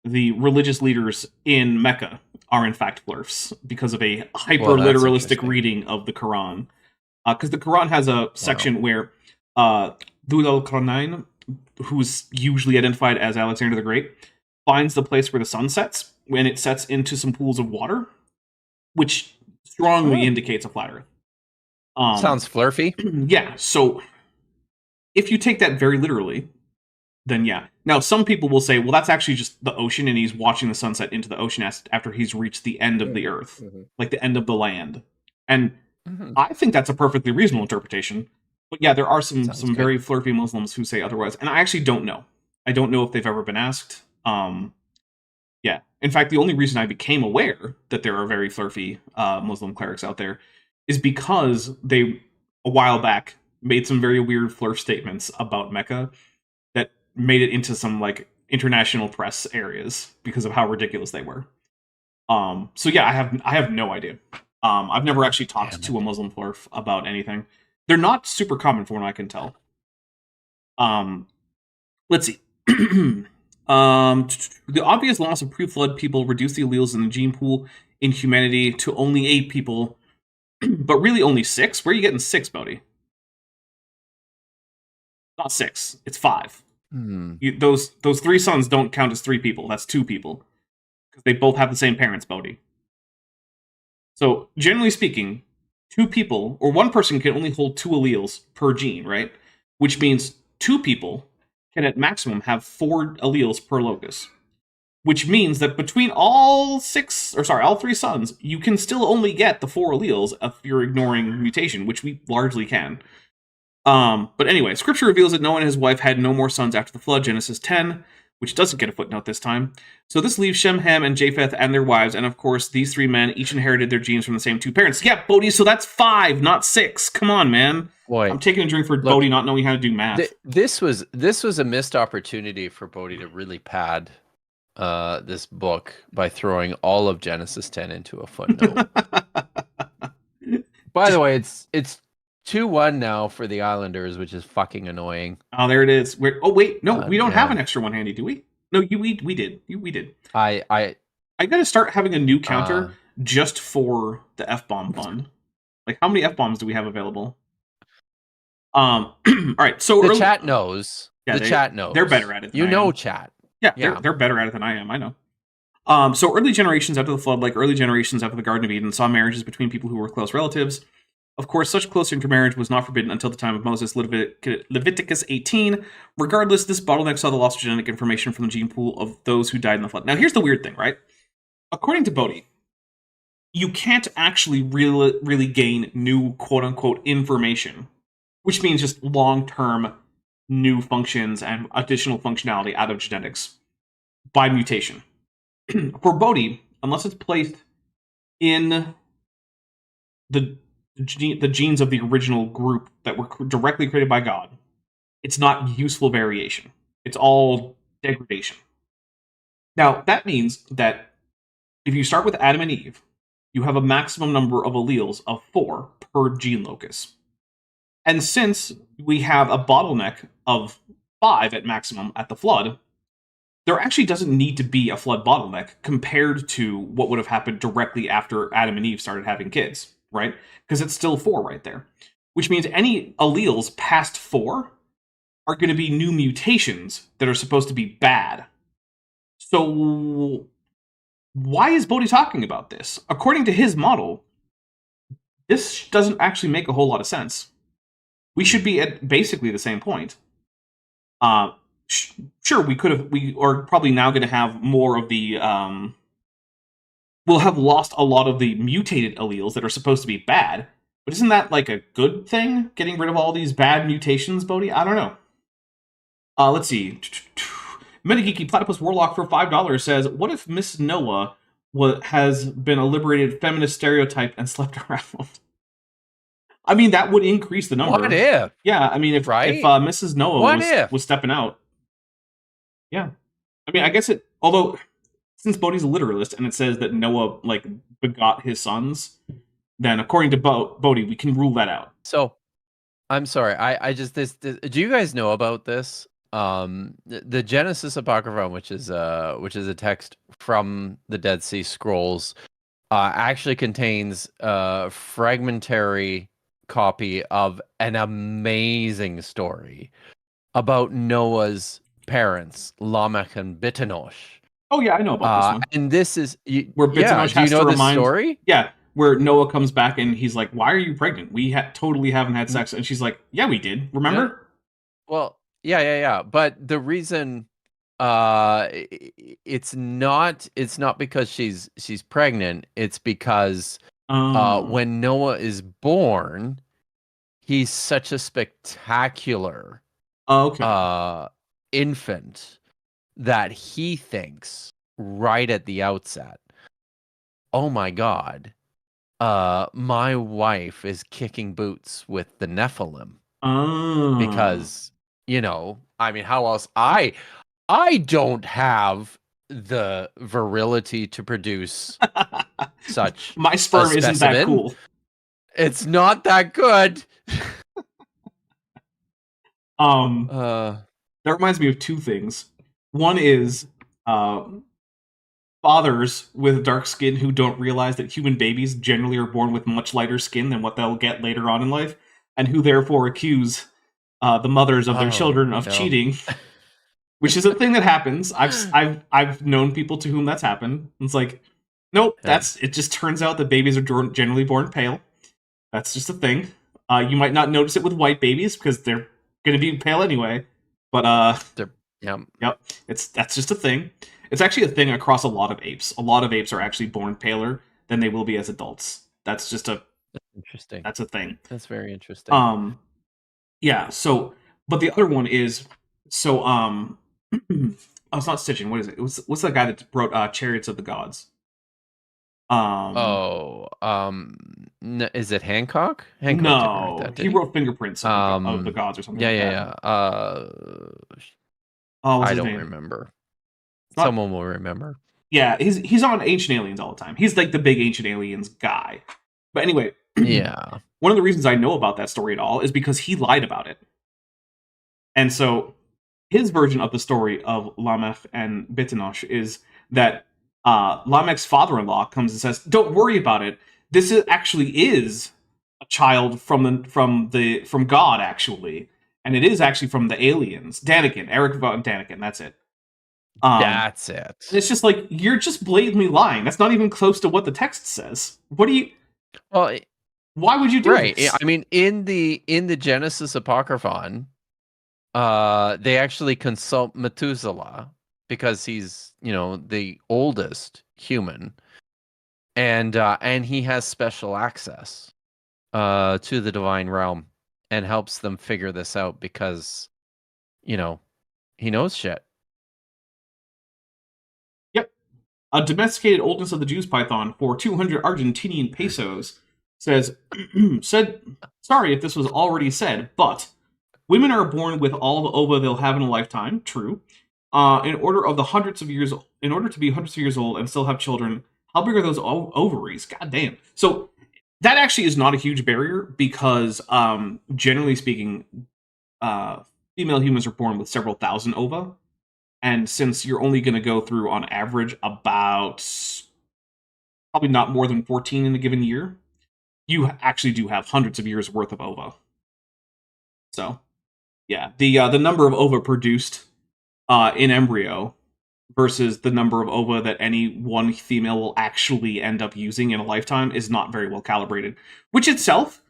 religious leaders in Mecca are in fact flirts because of a hyper-literalistic reading of the Quran. Because the Quran has a section where Dhul al-Qarnayn, who's usually identified as Alexander the Great, finds the place where the sun sets, when it sets into some pools of water, which strongly indicates a flat Earth. Sounds flirty. Yeah, so if you take that very literally, then yeah. Now, some people will say, well, that's actually just the ocean, and he's watching the sunset into the ocean after he's reached the end of the Earth, like the end of the land. And I think that's a perfectly reasonable interpretation. But yeah, there are some very flirty Muslims who say otherwise, and I actually don't know. I don't know if they've ever been asked. Yeah. In fact, the only reason I became aware that there are very flirty Muslim clerics out there is because they, a while back, made some very weird flirt statements about Mecca that made it into some like international press areas because of how ridiculous they were. So yeah, I have no idea. I've never actually talked to a Muslim flirt about anything. They're not super common from what I can tell. Let's see. The obvious loss of pre-flood people reduced the alleles in the gene pool in humanity to only 8 people, but really only 6? Where are you getting 6, Bodhi? Not 6. It's 5. Those 3 sons don't count as 3 people. That's 2 people. Because they both have the same parents, Bodhi. So, generally speaking, 2 people, or 1 person can only hold 2 alleles per gene, right? Which means 2 people can at maximum have 4 alleles per locus. Which means that between all 3 sons, you can still only get the 4 alleles if you're ignoring mutation, which we largely can. But anyway, Scripture reveals that Noah and his wife had no more sons after the flood, Genesis 10, which doesn't get a footnote this time. So this leaves Shem, Ham, and Japheth and their wives, and of course, these 3 men each inherited their genes from the same 2 parents. Yeah, Bodhi, so that's 5, not 6. Come on, man. Boy, I'm taking a drink for Bodhi not knowing how to do math. This was a missed opportunity for Bodhi to really pad this book by throwing all of Genesis 10 into a footnote. By the way, it's 2-1 now for the Islanders, which is fucking annoying. Oh, there it is. Wait, no, we don't have an extra one handy, do we? No, we did. We did. I gotta start having a new counter just for the F-bomb fun. Like, how many F-bombs do we have available? All right, so the chat knows. Yeah, chat knows. They're better at it than I am. Chat. Yeah, they're better at it than I am, I know. So early generations after the flood, like early generations after the Garden of Eden, saw marriages between people who were close relatives. Of course, such close intermarriage was not forbidden until the time of Moses, Leviticus 18. Regardless, this bottleneck saw the loss of genetic information from the gene pool of those who died in the flood. Now, here's the weird thing, right? According to Bodhi, you can't actually really gain new quote-unquote information, which means just long-term new functions and additional functionality out of genetics by mutation. For Bodhi, unless it's placed in the genes of the original group that were directly created by God, it's not useful variation. It's all degradation. Now, that means that if you start with Adam and Eve, you have a maximum number of alleles of 4 per gene locus. And since we have a bottleneck of 5 at maximum at the flood, there actually doesn't need to be a flood bottleneck compared to what would have happened directly after Adam and Eve started having kids, right? Because it's still 4 right there. Which means any alleles past 4 are going to be new mutations that are supposed to be bad. So why is Bodhi talking about this? According to his model, this doesn't actually make a whole lot of sense. We should be at basically the same point. Sure, we are probably now going to have more of the, we'll have lost a lot of the mutated alleles that are supposed to be bad, but isn't that like a good thing? Getting rid of all these bad mutations, Bodhi? I don't know. Let's see. Metageeky Platypus Warlock for $5 says, what if Miss Noah has been a liberated feminist stereotype and slept around? I mean, that would increase the number. What if? Yeah, I mean, if Mrs. Noah was stepping out. Yeah. I mean, I guess although, since Bodhi's a literalist, and it says that Noah, like, begot his sons, then according to Bodhi, we can rule that out. So, I'm sorry, I just, do you guys know about this? The Genesis Apocrypha, which is a text from the Dead Sea Scrolls, actually contains a fragmentary copy of an amazing story about Noah's parents, Lamech and Bitanosh. Oh yeah, I know about this one. And this is where Bitanosh has to remind. Story? Yeah, where Noah comes back and he's like, "Why are you pregnant? We totally haven't had sex." And she's like, "Yeah, we did. Remember?" Yeah. Well, yeah. But the reason, it's not because she's pregnant. It's because when Noah is born, he's such a spectacular infant that he thinks right at the outset, oh my God, my wife is kicking boots with the Nephilim. Because, I mean, how else? I don't have the virility to produce such my sperm isn't that cool. It's not that good. That reminds me of 2 things. One is fathers with dark skin who don't realize that human babies generally are born with much lighter skin than what they'll get later on in life, and who therefore accuse the mothers of their children of cheating, which is a thing that happens. I've known people to whom that's happened. It's like, nope, it just turns out that babies are generally born pale. That's just a thing. You might not notice it with white babies because they're going to be pale anyway. But yep, that's just a thing. It's actually a thing across a lot of apes. A lot of apes are actually born paler than they will be as adults. That's just interesting. That's a thing. That's very interesting. Yeah. So, but the other one is so. Oh, it's not Stitching. What is it? What's that guy that wrote Chariots of the Gods? Um, Oh, is it Hancock? Hancock didn't write no, that, he did he? wrote Fingerprints of the Gods or something Yeah, like yeah, that. yeah. Oh, what's I his don't name? remember. It's not. Someone will remember. Yeah, he's on Ancient Aliens all the time. He's like the big Ancient Aliens guy. But anyway, Yeah. one of the reasons I know about that story at all is because he lied about it. And so his version of the story of Lamech and Bitinosh is that Lamech's father-in-law comes and says, "Don't worry about it. Actually is a child from God, actually, and it is actually from the aliens. Daniken, Eric von Daniken. That's it. That's it. And it's just like you're just blatantly lying. That's not even close to what the text says. What do you? Well, Why would you do right. this? I mean, in the Genesis Apocryphon, they actually consult Methuselah because he's, the oldest human, and he has special access to the divine realm and helps them figure this out because, he knows shit. Yep. A domesticated oldness of the Jews python for 200 Argentinian pesos says, sorry if this was already said, but women are born with all the ova they'll have in a lifetime. True. In order to be hundreds of years old and still have children, how big are those ovaries? God damn. So that actually is not a huge barrier because, generally speaking, female humans are born with several thousand ova. And since you're only going to go through, on average, about probably not more than 14 in a given year, you actually do have hundreds of years worth of ova. So, yeah, the number of ova produced in embryo versus the number of ova that any one female will actually end up using in a lifetime is not very well calibrated, which itself,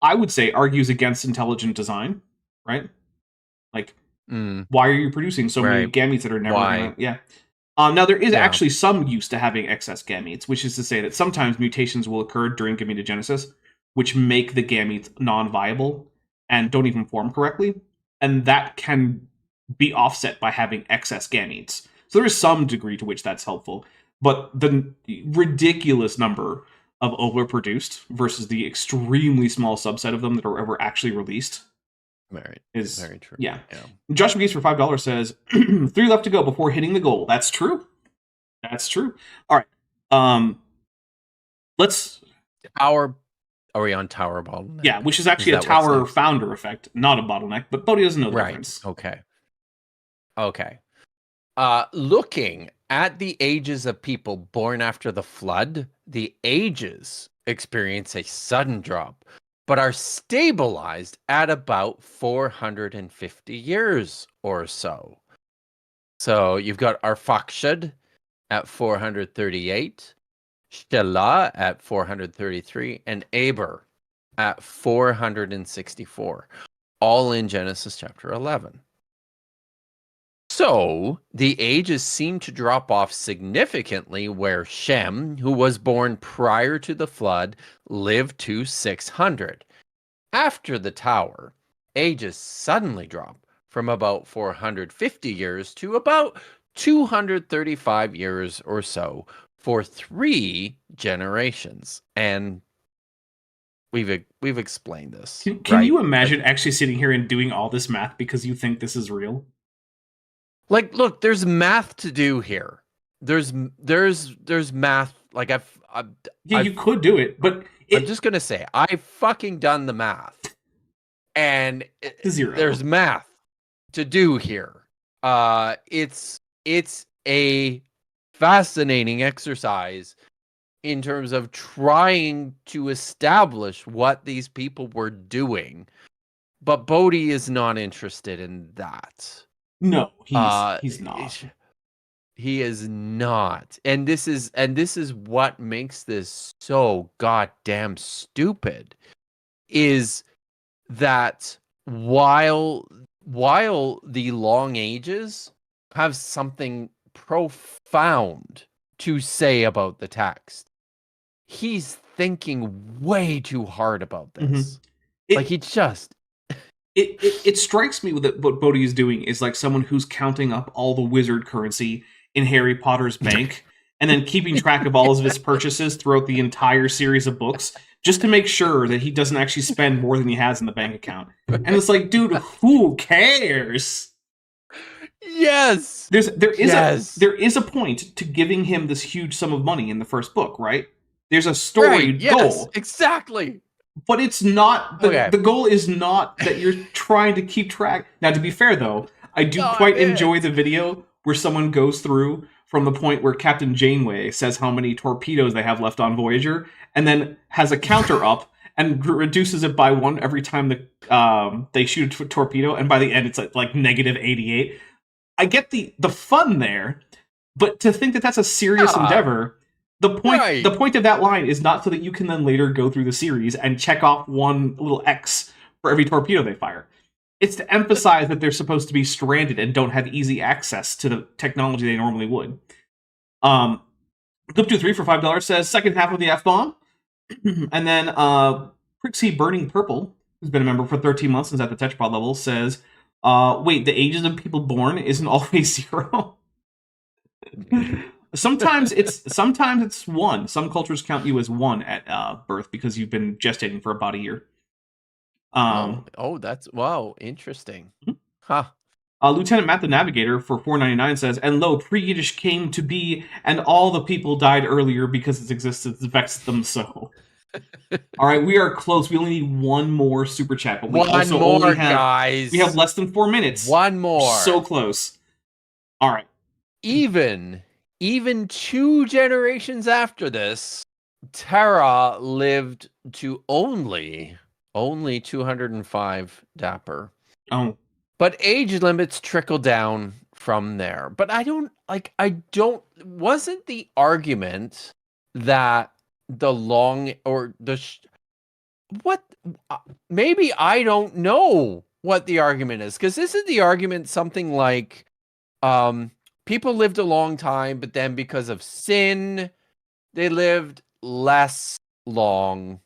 I would say, argues against intelligent design, right? Like, why are you producing so many gametes that are never gonna... Yeah. Now, there is actually some use to having excess gametes, which is to say that sometimes mutations will occur during gametogenesis, which make the gametes non-viable and don't even form correctly, and that can be offset by having excess gametes. So there is some degree to which that's helpful, but the ridiculous number of ova produced versus the extremely small subset of them that are ever actually released is very true. Yeah. Josh McGee's for $5 says 3 left to go before hitting the goal. That's true. That's true. All right. Let's. Are we on tower bottleneck? Yeah, which is actually a tower founder effect, not a bottleneck. But Bodhi doesn't know the difference. Okay. Looking at the ages of people born after the flood, the ages experience a sudden drop, but are stabilized at about 450 years or so. So you've got Arphaxad at 438, Shelah at 433, and Aber at 464, all in Genesis chapter 11. So the ages seem to drop off significantly where Shem, who was born prior to the flood, lived to 600. After the tower, ages suddenly drop from about 450 years to about 235 years or so for 3 generations. And we've explained this. Can you imagine actually sitting here and doing all this math because you think this is real? Like, look, there's math to do here. There's math. Like you could do it, but I'm just gonna say I've fucking done the math, and there's math to do here. It's a fascinating exercise in terms of trying to establish what these people were doing, but Bodhi is not interested in that. No, he's not. He is not. And this is what makes this so goddamn stupid, is that while the long ages have something profound to say about the text, he's thinking way too hard about this. Mm-hmm. Like he just It strikes me that what Bodhi is doing is like someone who's counting up all the wizard currency in Harry Potter's bank and then keeping track of all of his purchases throughout the entire series of books just to make sure that he doesn't actually spend more than he has in the bank account. And it's like, dude, who cares? Yes. There is a point to giving him this huge sum of money in the first book, right? There's a storied goal. Exactly. But it's not the goal is not that you're trying to keep track. Now, to be fair though, I do enjoy the video where someone goes through from the point where Captain Janeway says how many torpedoes they have left on Voyager, and then has a counter up and reduces it by 1 every time they shoot a torpedo, and by the end it's like negative 88. I get the fun there, but to think that that's a serious endeavor. The point of that line is not so that you can then later go through the series and check off 1 little X for every torpedo they fire. It's to emphasize that they're supposed to be stranded and don't have easy access to the technology they normally would. Gloop23 for $5 says, second half of the F-bomb. And then Prixie Burning Purple, who's been a member for 13 months and is at the Tetrapod level, says, wait, the ages of people born isn't always 0? Sometimes it's 1. Some cultures count you as 1 at birth because you've been gestating for about a year. That's interesting. Mm-hmm. Huh. Lieutenant Matt the Navigator for $4.99 says, and lo, pre-Yiddish came to be, and all the people died earlier because its existence vexed them so. All right, we are close. We only need 1 more super chat, but we guys. We have less than 4 minutes. 1 more. So close. All right. Even 2 generations after this, Terra lived to only 205 Dapper. Oh. But age limits trickle down from there. But wasn't the argument that the long or the maybe I don't know what the argument is, because isn't the argument something like people lived a long time, but then because of sin they lived less long?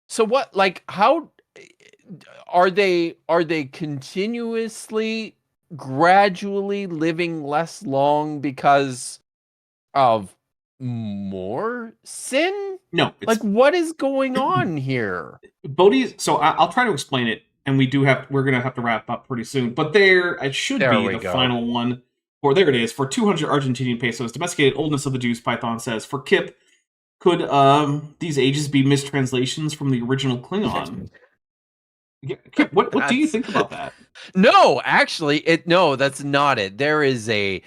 So what, like, how are they continuously gradually living less long because of more sin? No, like, what is going on here? Bodhi, so I'll try to explain it, and we're gonna have to wrap up pretty soon. But it should be the final one. Or there it is, for 200 Argentinian pesos. Domesticated oldness of the Juice Python says, for Kip, could these ages be mistranslations from the original Klingon? Kip, what do you think about that? No, actually, that's not it. There is a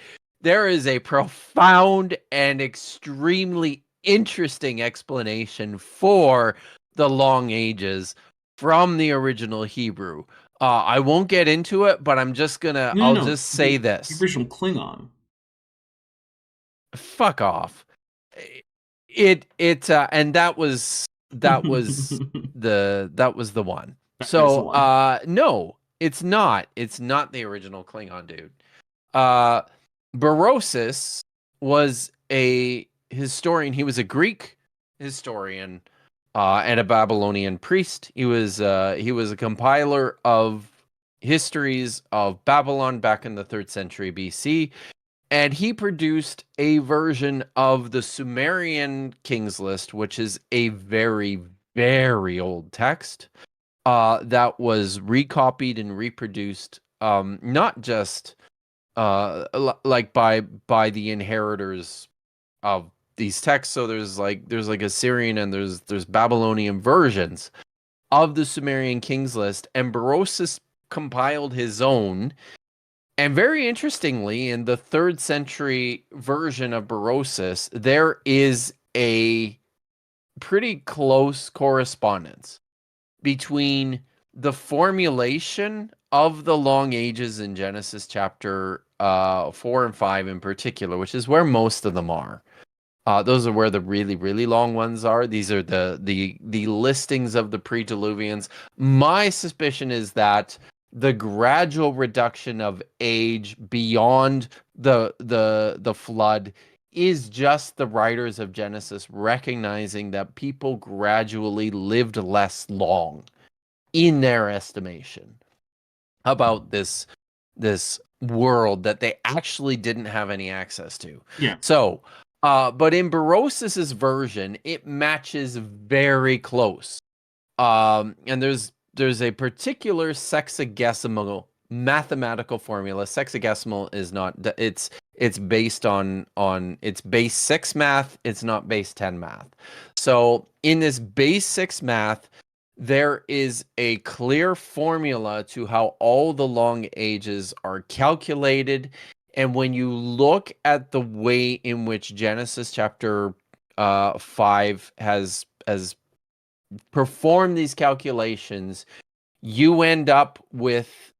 profound and extremely interesting explanation for the long ages from the original Hebrew. I won't get into it, but I'm just gonna. I'll just say this: the original Klingon. Fuck off. And that was the one. So no, it's not. It's not the original Klingon dude. Berosus was a historian. He was a Greek historian and a Babylonian priest. He was a compiler of histories of Babylon back in the 3rd century BC, and he produced a version of the Sumerian King's List, which is a very, very old text that was recopied and reproduced, not just like by the inheritors of these texts. So there's like Assyrian and there's Babylonian versions of the Sumerian King's List, and Berosus compiled his own. And very interestingly, in the 3rd century version of Berosus, there is a pretty close correspondence between the formulation of the long ages in Genesis chapter 4 and 5 in particular, which is where most of them are. Those are where the really, really long ones are. These are the listings of the pre-Diluvians. My suspicion is that the gradual reduction of age beyond the flood is just the writers of Genesis recognizing that people gradually lived less long in their estimation. about this world that they actually didn't have any access to. Yeah. So, but in Barosis's version, it matches very close. And there's a particular sexagesimal mathematical formula. Sexagesimal is not, it's based on it's base 6 math, it's not base 10 math. So in this base 6 math, there is a clear formula to how all the long ages are calculated. And when you look at the way in which Genesis chapter 5 has performed these calculations, you end up with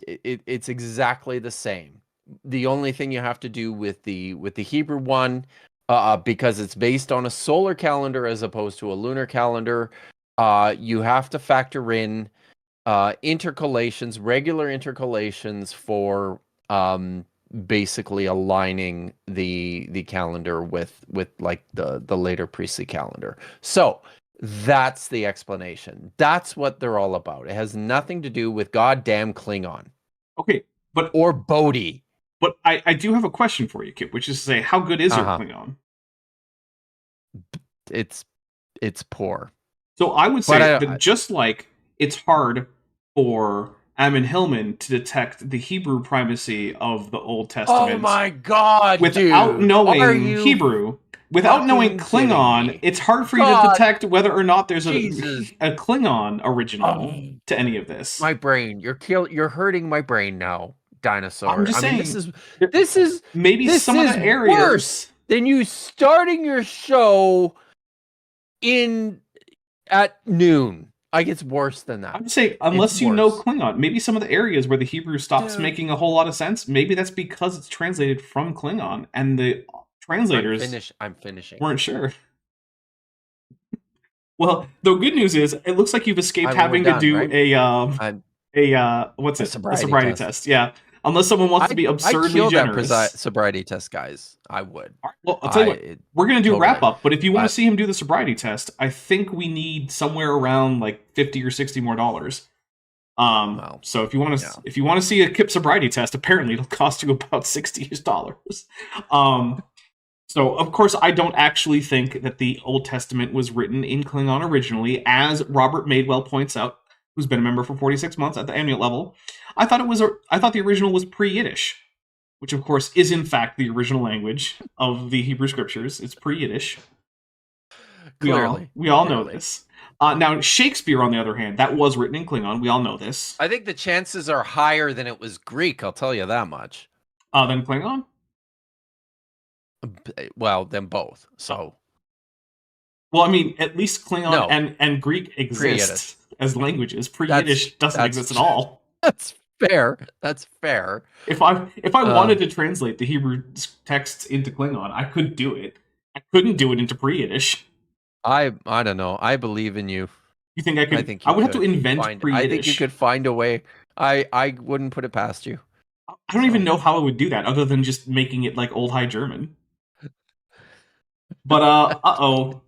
it's exactly the same. The only thing you have to do with the Hebrew one, because it's based on a solar calendar as opposed to a lunar calendar, you have to factor in intercalations, regular intercalations for basically aligning the calendar with like the later priestly calendar. So that's the explanation. That's what they're all about. It has nothing to do with goddamn Klingon. Okay, or Bodhi. But I do have a question for you, Kip, which is to say, how good is your Klingon? It's poor. So I would say that just like it's hard for Ammon Hillman to detect the Hebrew primacy of the Old Testament. Oh my god, without knowing Hebrew, without knowing Klingon, it's hard for you to detect whether or not there's a Klingon original to any of this. My brain, you're hurting my brain now, dinosaur. I'm just saying, this is maybe some of the areas worse than you starting your show at noon. Like, it's worse than that. I'm saying, unless you know Klingon, maybe some of the areas where the Hebrew stops making a whole lot of sense, maybe that's because it's translated from Klingon, and the translators I'm finishing. weren't sure. Well, the good news is, it looks like you've escaped having to do a sobriety test. Yeah. Unless someone wants to be absurdly generous. That sobriety test, guys. I would. Well, I'll tell you what, we're going to do a wrap-up, but if you want to see him do the sobriety test, I think we need somewhere around like $50 or $60 more. So if you want to see a Kip sobriety test, apparently it'll cost you about $60. So, of course, I don't actually think that the Old Testament was written in Klingon originally, as Robert Madewell points out, who's been a member for 46 months at the annual level. I thought the original was pre-Yiddish, which of course is in fact the original language of the Hebrew Scriptures. It's pre-Yiddish. We all know this. Now, Shakespeare, on the other hand, that was written in Klingon. We all know this. I think the chances are higher than it was Greek, I'll tell you that much. Than Klingon? Well, then both. So. Well, I mean, at least Klingon and Greek exist as languages. Pre-Yiddish doesn't exist at all. That's fair. That's fair. If I wanted to translate the Hebrew texts into Klingon, I could do it. I couldn't do it into pre-Yiddish. I don't know. I believe in you. You think I could? I would have to invent pre-Yiddish. I think you could find a way. I wouldn't put it past you. I don't even know how I would do that, other than just making it like Old High German. But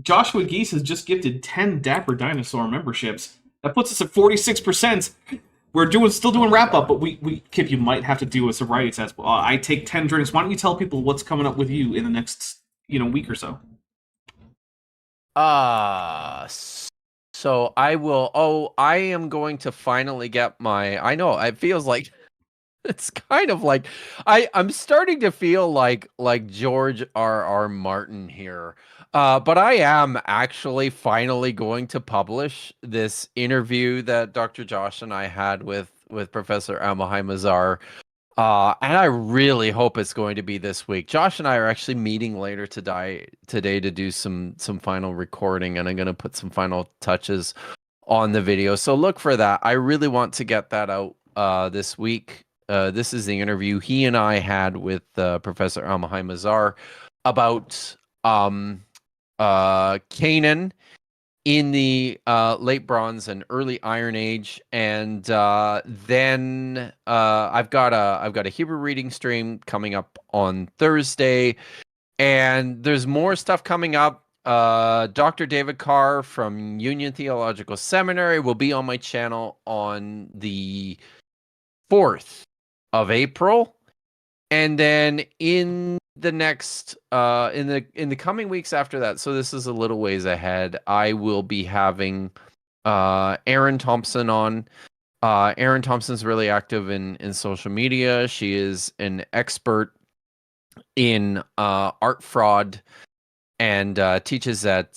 Joshua Geese has just gifted 10 Dapper Dinosaur memberships. That puts us at 46%. We're still doing wrap-up, but we Kip, you might have to do a sobriety test. I take 10 drinks. Why don't you tell people what's coming up with you in the next week or so? So I will. I am going to finally get my. I know it feels like it's kind of like I'm starting to feel like George R.R. Martin here. But I am actually finally going to publish this interview that Dr. Josh and I had with Professor Amahai Mazar. And I really hope it's going to be this week. Josh and I are actually meeting later today to do some final recording, and I'm going to put some final touches on the video. So look for that. I really want to get that out this week. This is the interview he and I had with Professor Amahai Mazar about Canaan in the late Bronze and early Iron Age, and then I've got a Hebrew reading stream coming up on Thursday, and there's more stuff coming up. Dr. David Carr from Union Theological Seminary will be on my channel on the 4th of April. And then in the next in the coming weeks after that, so this is a little ways ahead, I will be having Erin Thompson on. Erin Thompson's really active in social media. She is an expert in art fraud and teaches at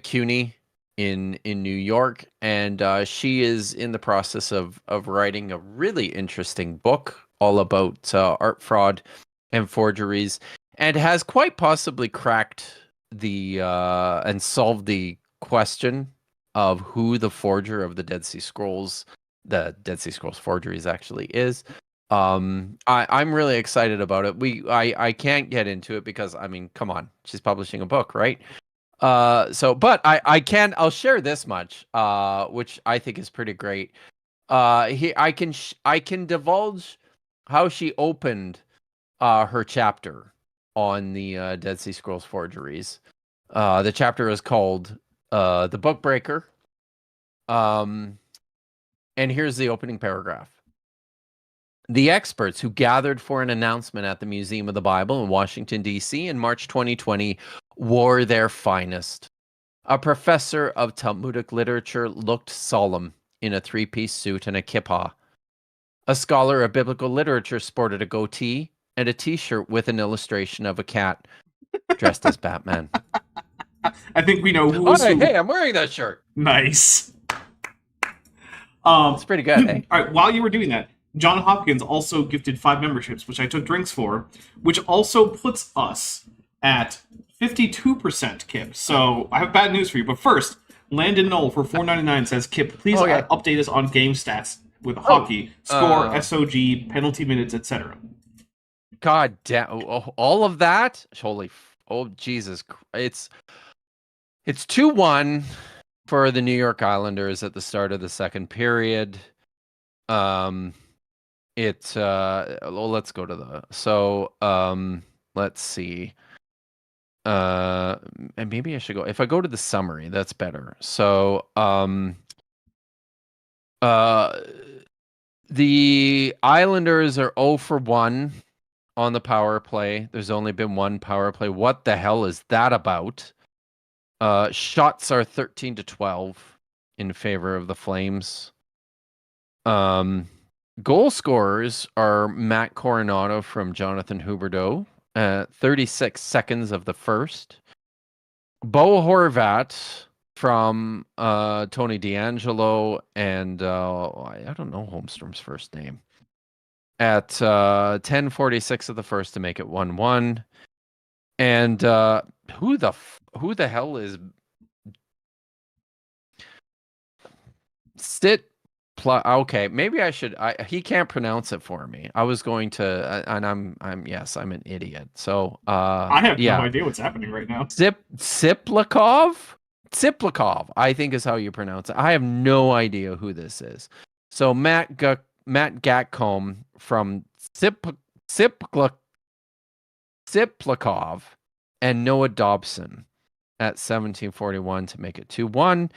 CUNY in New York. And she is in the process of writing a really interesting book all about art fraud and forgeries, and has quite possibly cracked the and solved the question of who the forger of the Dead Sea Scrolls forgeries actually is. I'm really excited about it. I can't get into it because, I mean, come on, she's publishing a book, right? But I'll share this much, which I think is pretty great. I can divulge how she opened her chapter on the Dead Sea Scrolls forgeries. The chapter is called The Book Breaker. And here's the opening paragraph. The experts who gathered for an announcement at the Museum of the Bible in Washington, D.C. in March 2020 wore their finest. A professor of Talmudic literature looked solemn in a three-piece suit and a kippah. A scholar of biblical literature sported a goatee and a t-shirt with an illustration of a cat dressed as Batman. I think we know who. Hey, I'm wearing that shirt. Nice. It's pretty good, eh? All right, while you were doing that, John Hopkins also gifted 5 memberships, which I took drinks for, which also puts us at 52% Kip. So I have bad news for you. But first, Landon Knoll for $4.99 says, Kip, please update us on game stats with hockey, score, SOG, penalty minutes, etc. God damn, all of that? Jesus. It's 2-1 for the New York Islanders at the start of the second period. Let's go to let's see. And maybe I should go, if I go to the summary, that's better. So, the Islanders are 0 for 1 on the power play. There's only been 1 power play. What the hell is that about? Shots are 13-12 in favor of the Flames. Goal scorers are Matt Coronado from Jonathan Huberdeau, 36 seconds of the first. Bo Horvat from Tony D'Angelo and I don't know Holmstrom's first name. At 10:46 of the first to make it 1-1. And who the hell is okay, maybe I should. He can't pronounce it for me. I was going to, and I'm an idiot. So I have no idea what's happening right now. Tsiplikov, I think is how you pronounce it. I have no idea who this is. So Matt Gatcombe from Tsiplikov and Noah Dobson at 17:41 to make it 2-1.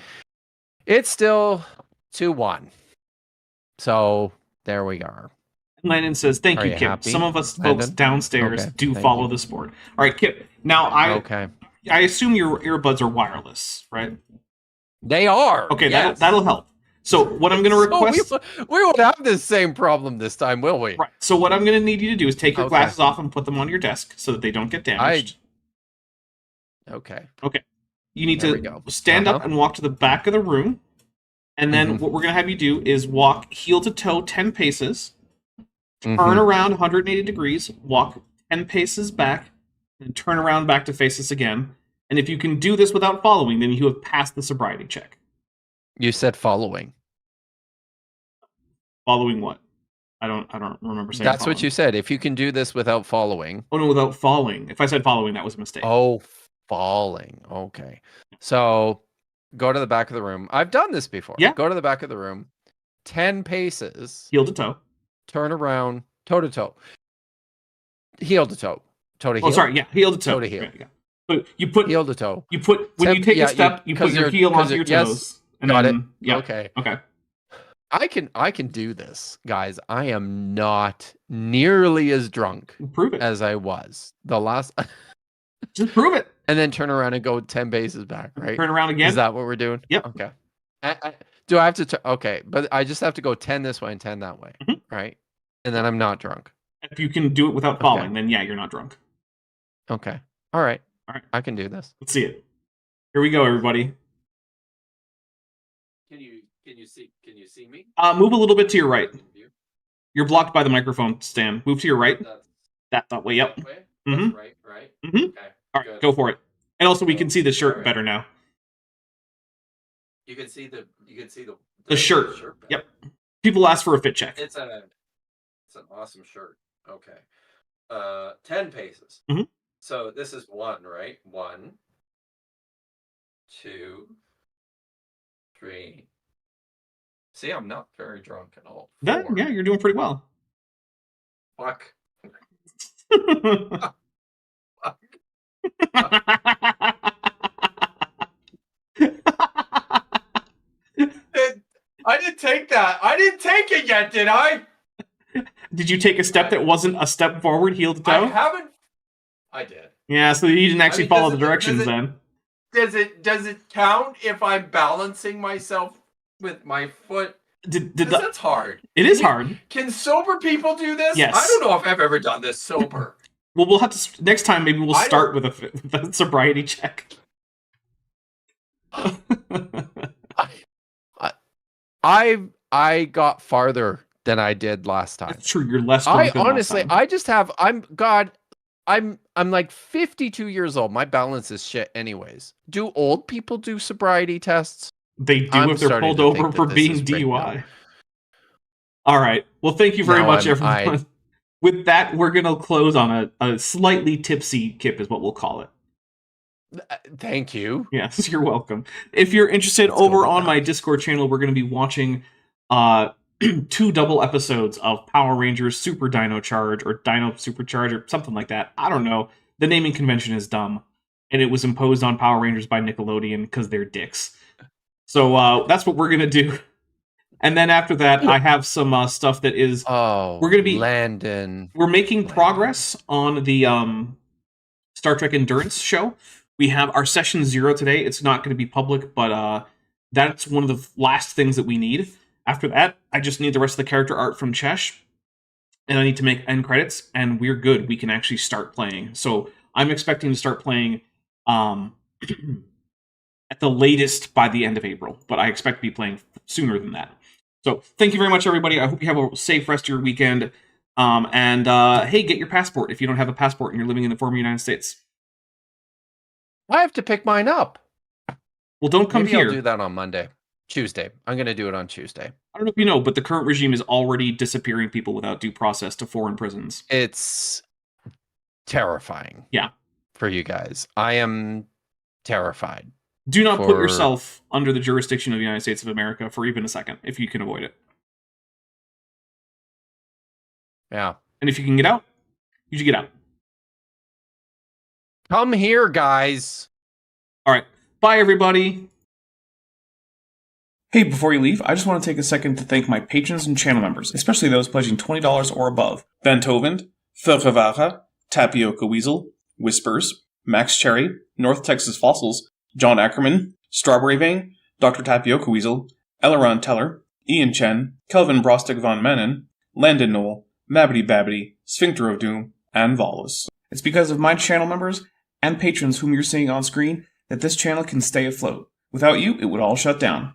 It's still 2-1. So there we are. Landon says, thank you, Kip. Happy, some of us Landon? folks downstairs do thank follow you. the sport. All right, Kip. Now, I assume your earbuds are wireless, right? They are. Okay, yes. that'll help. So what I'm going to request... we won't have this same problem this time, will we? Right. So what I'm going to need you to do is take your glasses off and put them on your desk so that they don't get damaged. Okay. You need to stand up and walk to the back of the room. And then what we're going to have you do is walk heel to toe 10 paces, turn around 180 degrees, walk 10 paces back, and turn around back to face us again. And if you can do this without following, then you have passed the sobriety check. You said following. Following what? I don't remember saying That's following. what you said. If you can do this without following. Oh, no, without falling. If I said following, that was a mistake. Oh, falling. Okay. So... go to the back of the room. I've done this before. Yeah. Go to the back of the room. 10 paces. Heel to toe. Turn around. Toe to toe. Heel to toe. Toe to heel. Oh, sorry. Yeah. Heel to toe. Toe to heel. Yeah. But you put Heel to toe. when you take a step, you put your heel onto your yes, toes. And got then, it. Yeah. Okay. Okay. I can do this, guys. I am not nearly as drunk Prove it. as I was the last. Just prove it. And then turn around and go 10 bases back, right? Turn around again. Is that what we're doing? Yep. Okay. Do I have to? Okay, but I just have to go 10 this way and 10 that way, right? And then I'm not drunk. If you can do it without falling, then yeah, you're not drunk. Okay. All right. All right. I can do this. Let's see it. Here we go, everybody. Can you see me? Move a little bit to your right. You're blocked by the microphone stand. Move to your right. That way. Yep. Mm-hmm. Right. Mm-hmm. Okay. All right, go for it. And also, we can see the shirt better now. You can see the shirt. Yep. People ask for a fit check. It's an awesome shirt. Okay. 10 paces. Mm-hmm. So this is 1, right? 1, 2, 3. See, I'm not very drunk at all. 4. Yeah, you're doing pretty well. Fuck. I didn't take that. I didn't take it yet, did I? Did you take a step that wasn't a step forward, heel to toe? I haven't. I did. Yeah, so you didn't actually follow the directions then. Does it count if I'm balancing myself with my foot? That's hard. It is hard. Can sober people do this? Yes. I don't know if I've ever done this sober. Well, we'll have to next time. Maybe we'll start with a sobriety check. I got farther than I did last time. That's true. You're less drunk than honestly, last time. I'm like 52 years old. My balance is shit anyways. Do old people do sobriety tests? They do if they're pulled over for being DUI. All right. Well, thank you very much, everyone. With that, we're going to close on a slightly tipsy Kip is what we'll call it. Thank you. Yes, you're welcome. If you're interested, over on my Discord channel, we're going to be watching 2 double episodes of Power Rangers Super Dino Charge or Dino Supercharge or something like that. I don't know. The naming convention is dumb. And it was imposed on Power Rangers by Nickelodeon because they're dicks. So that's what we're going to do. And then after that, I have some stuff that is... we're going to be... Landon. We're making progress on the Star Trek Endurance show. We have our session 0 today. It's not going to be public, but that's one of the last things that we need. After that, I just need the rest of the character art from Chesh, and I need to make end credits, and we're good. We can actually start playing. So I'm expecting to start playing at the latest by the end of April, but I expect to be playing sooner than that. So thank you very much, everybody. I hope you have a safe rest of your weekend. Hey, get your passport if you don't have a passport and you're living in the former United States. I have to pick mine up. Well, don't come here. I'll do that on Tuesday. I'm going to do it on Tuesday. I don't know if you know, but the current regime is already disappearing people without due process to foreign prisons. It's terrifying. Yeah. For you guys. I am terrified. Do not put yourself under the jurisdiction of the United States of America for even a second, if you can avoid it. Yeah. And if you can get out, you should get out. Come here, guys. All right. Bye, everybody. Hey, before you leave, I just want to take a second to thank my patrons and channel members, especially those pledging $20 or above. Ben Tovend, Ferrevara, Tapioca Weasel, Whispers, Max Cherry, North Texas Fossils, John Ackerman, Strawberry Vein, Dr. Tapioca Weasel, Elleron Teller, Ian Chen, Kelvin Brostek von Manen, Landon Knoll, Mabbity Babbity, Sphincter of Doom, and Volus. It's because of my channel members and patrons whom you're seeing on screen that this channel can stay afloat. Without you, it would all shut down.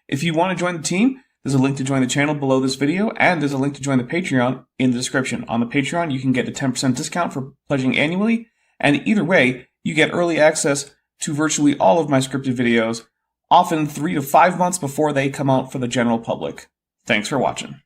If you want to join the team, there's a link to join the channel below this video, and there's a link to join the Patreon in the description. On the Patreon, you can get a 10% discount for pledging annually, and either way, you get early access to virtually all of my scripted videos, often 3 to 5 months before they come out for the general public. Thanks for watching.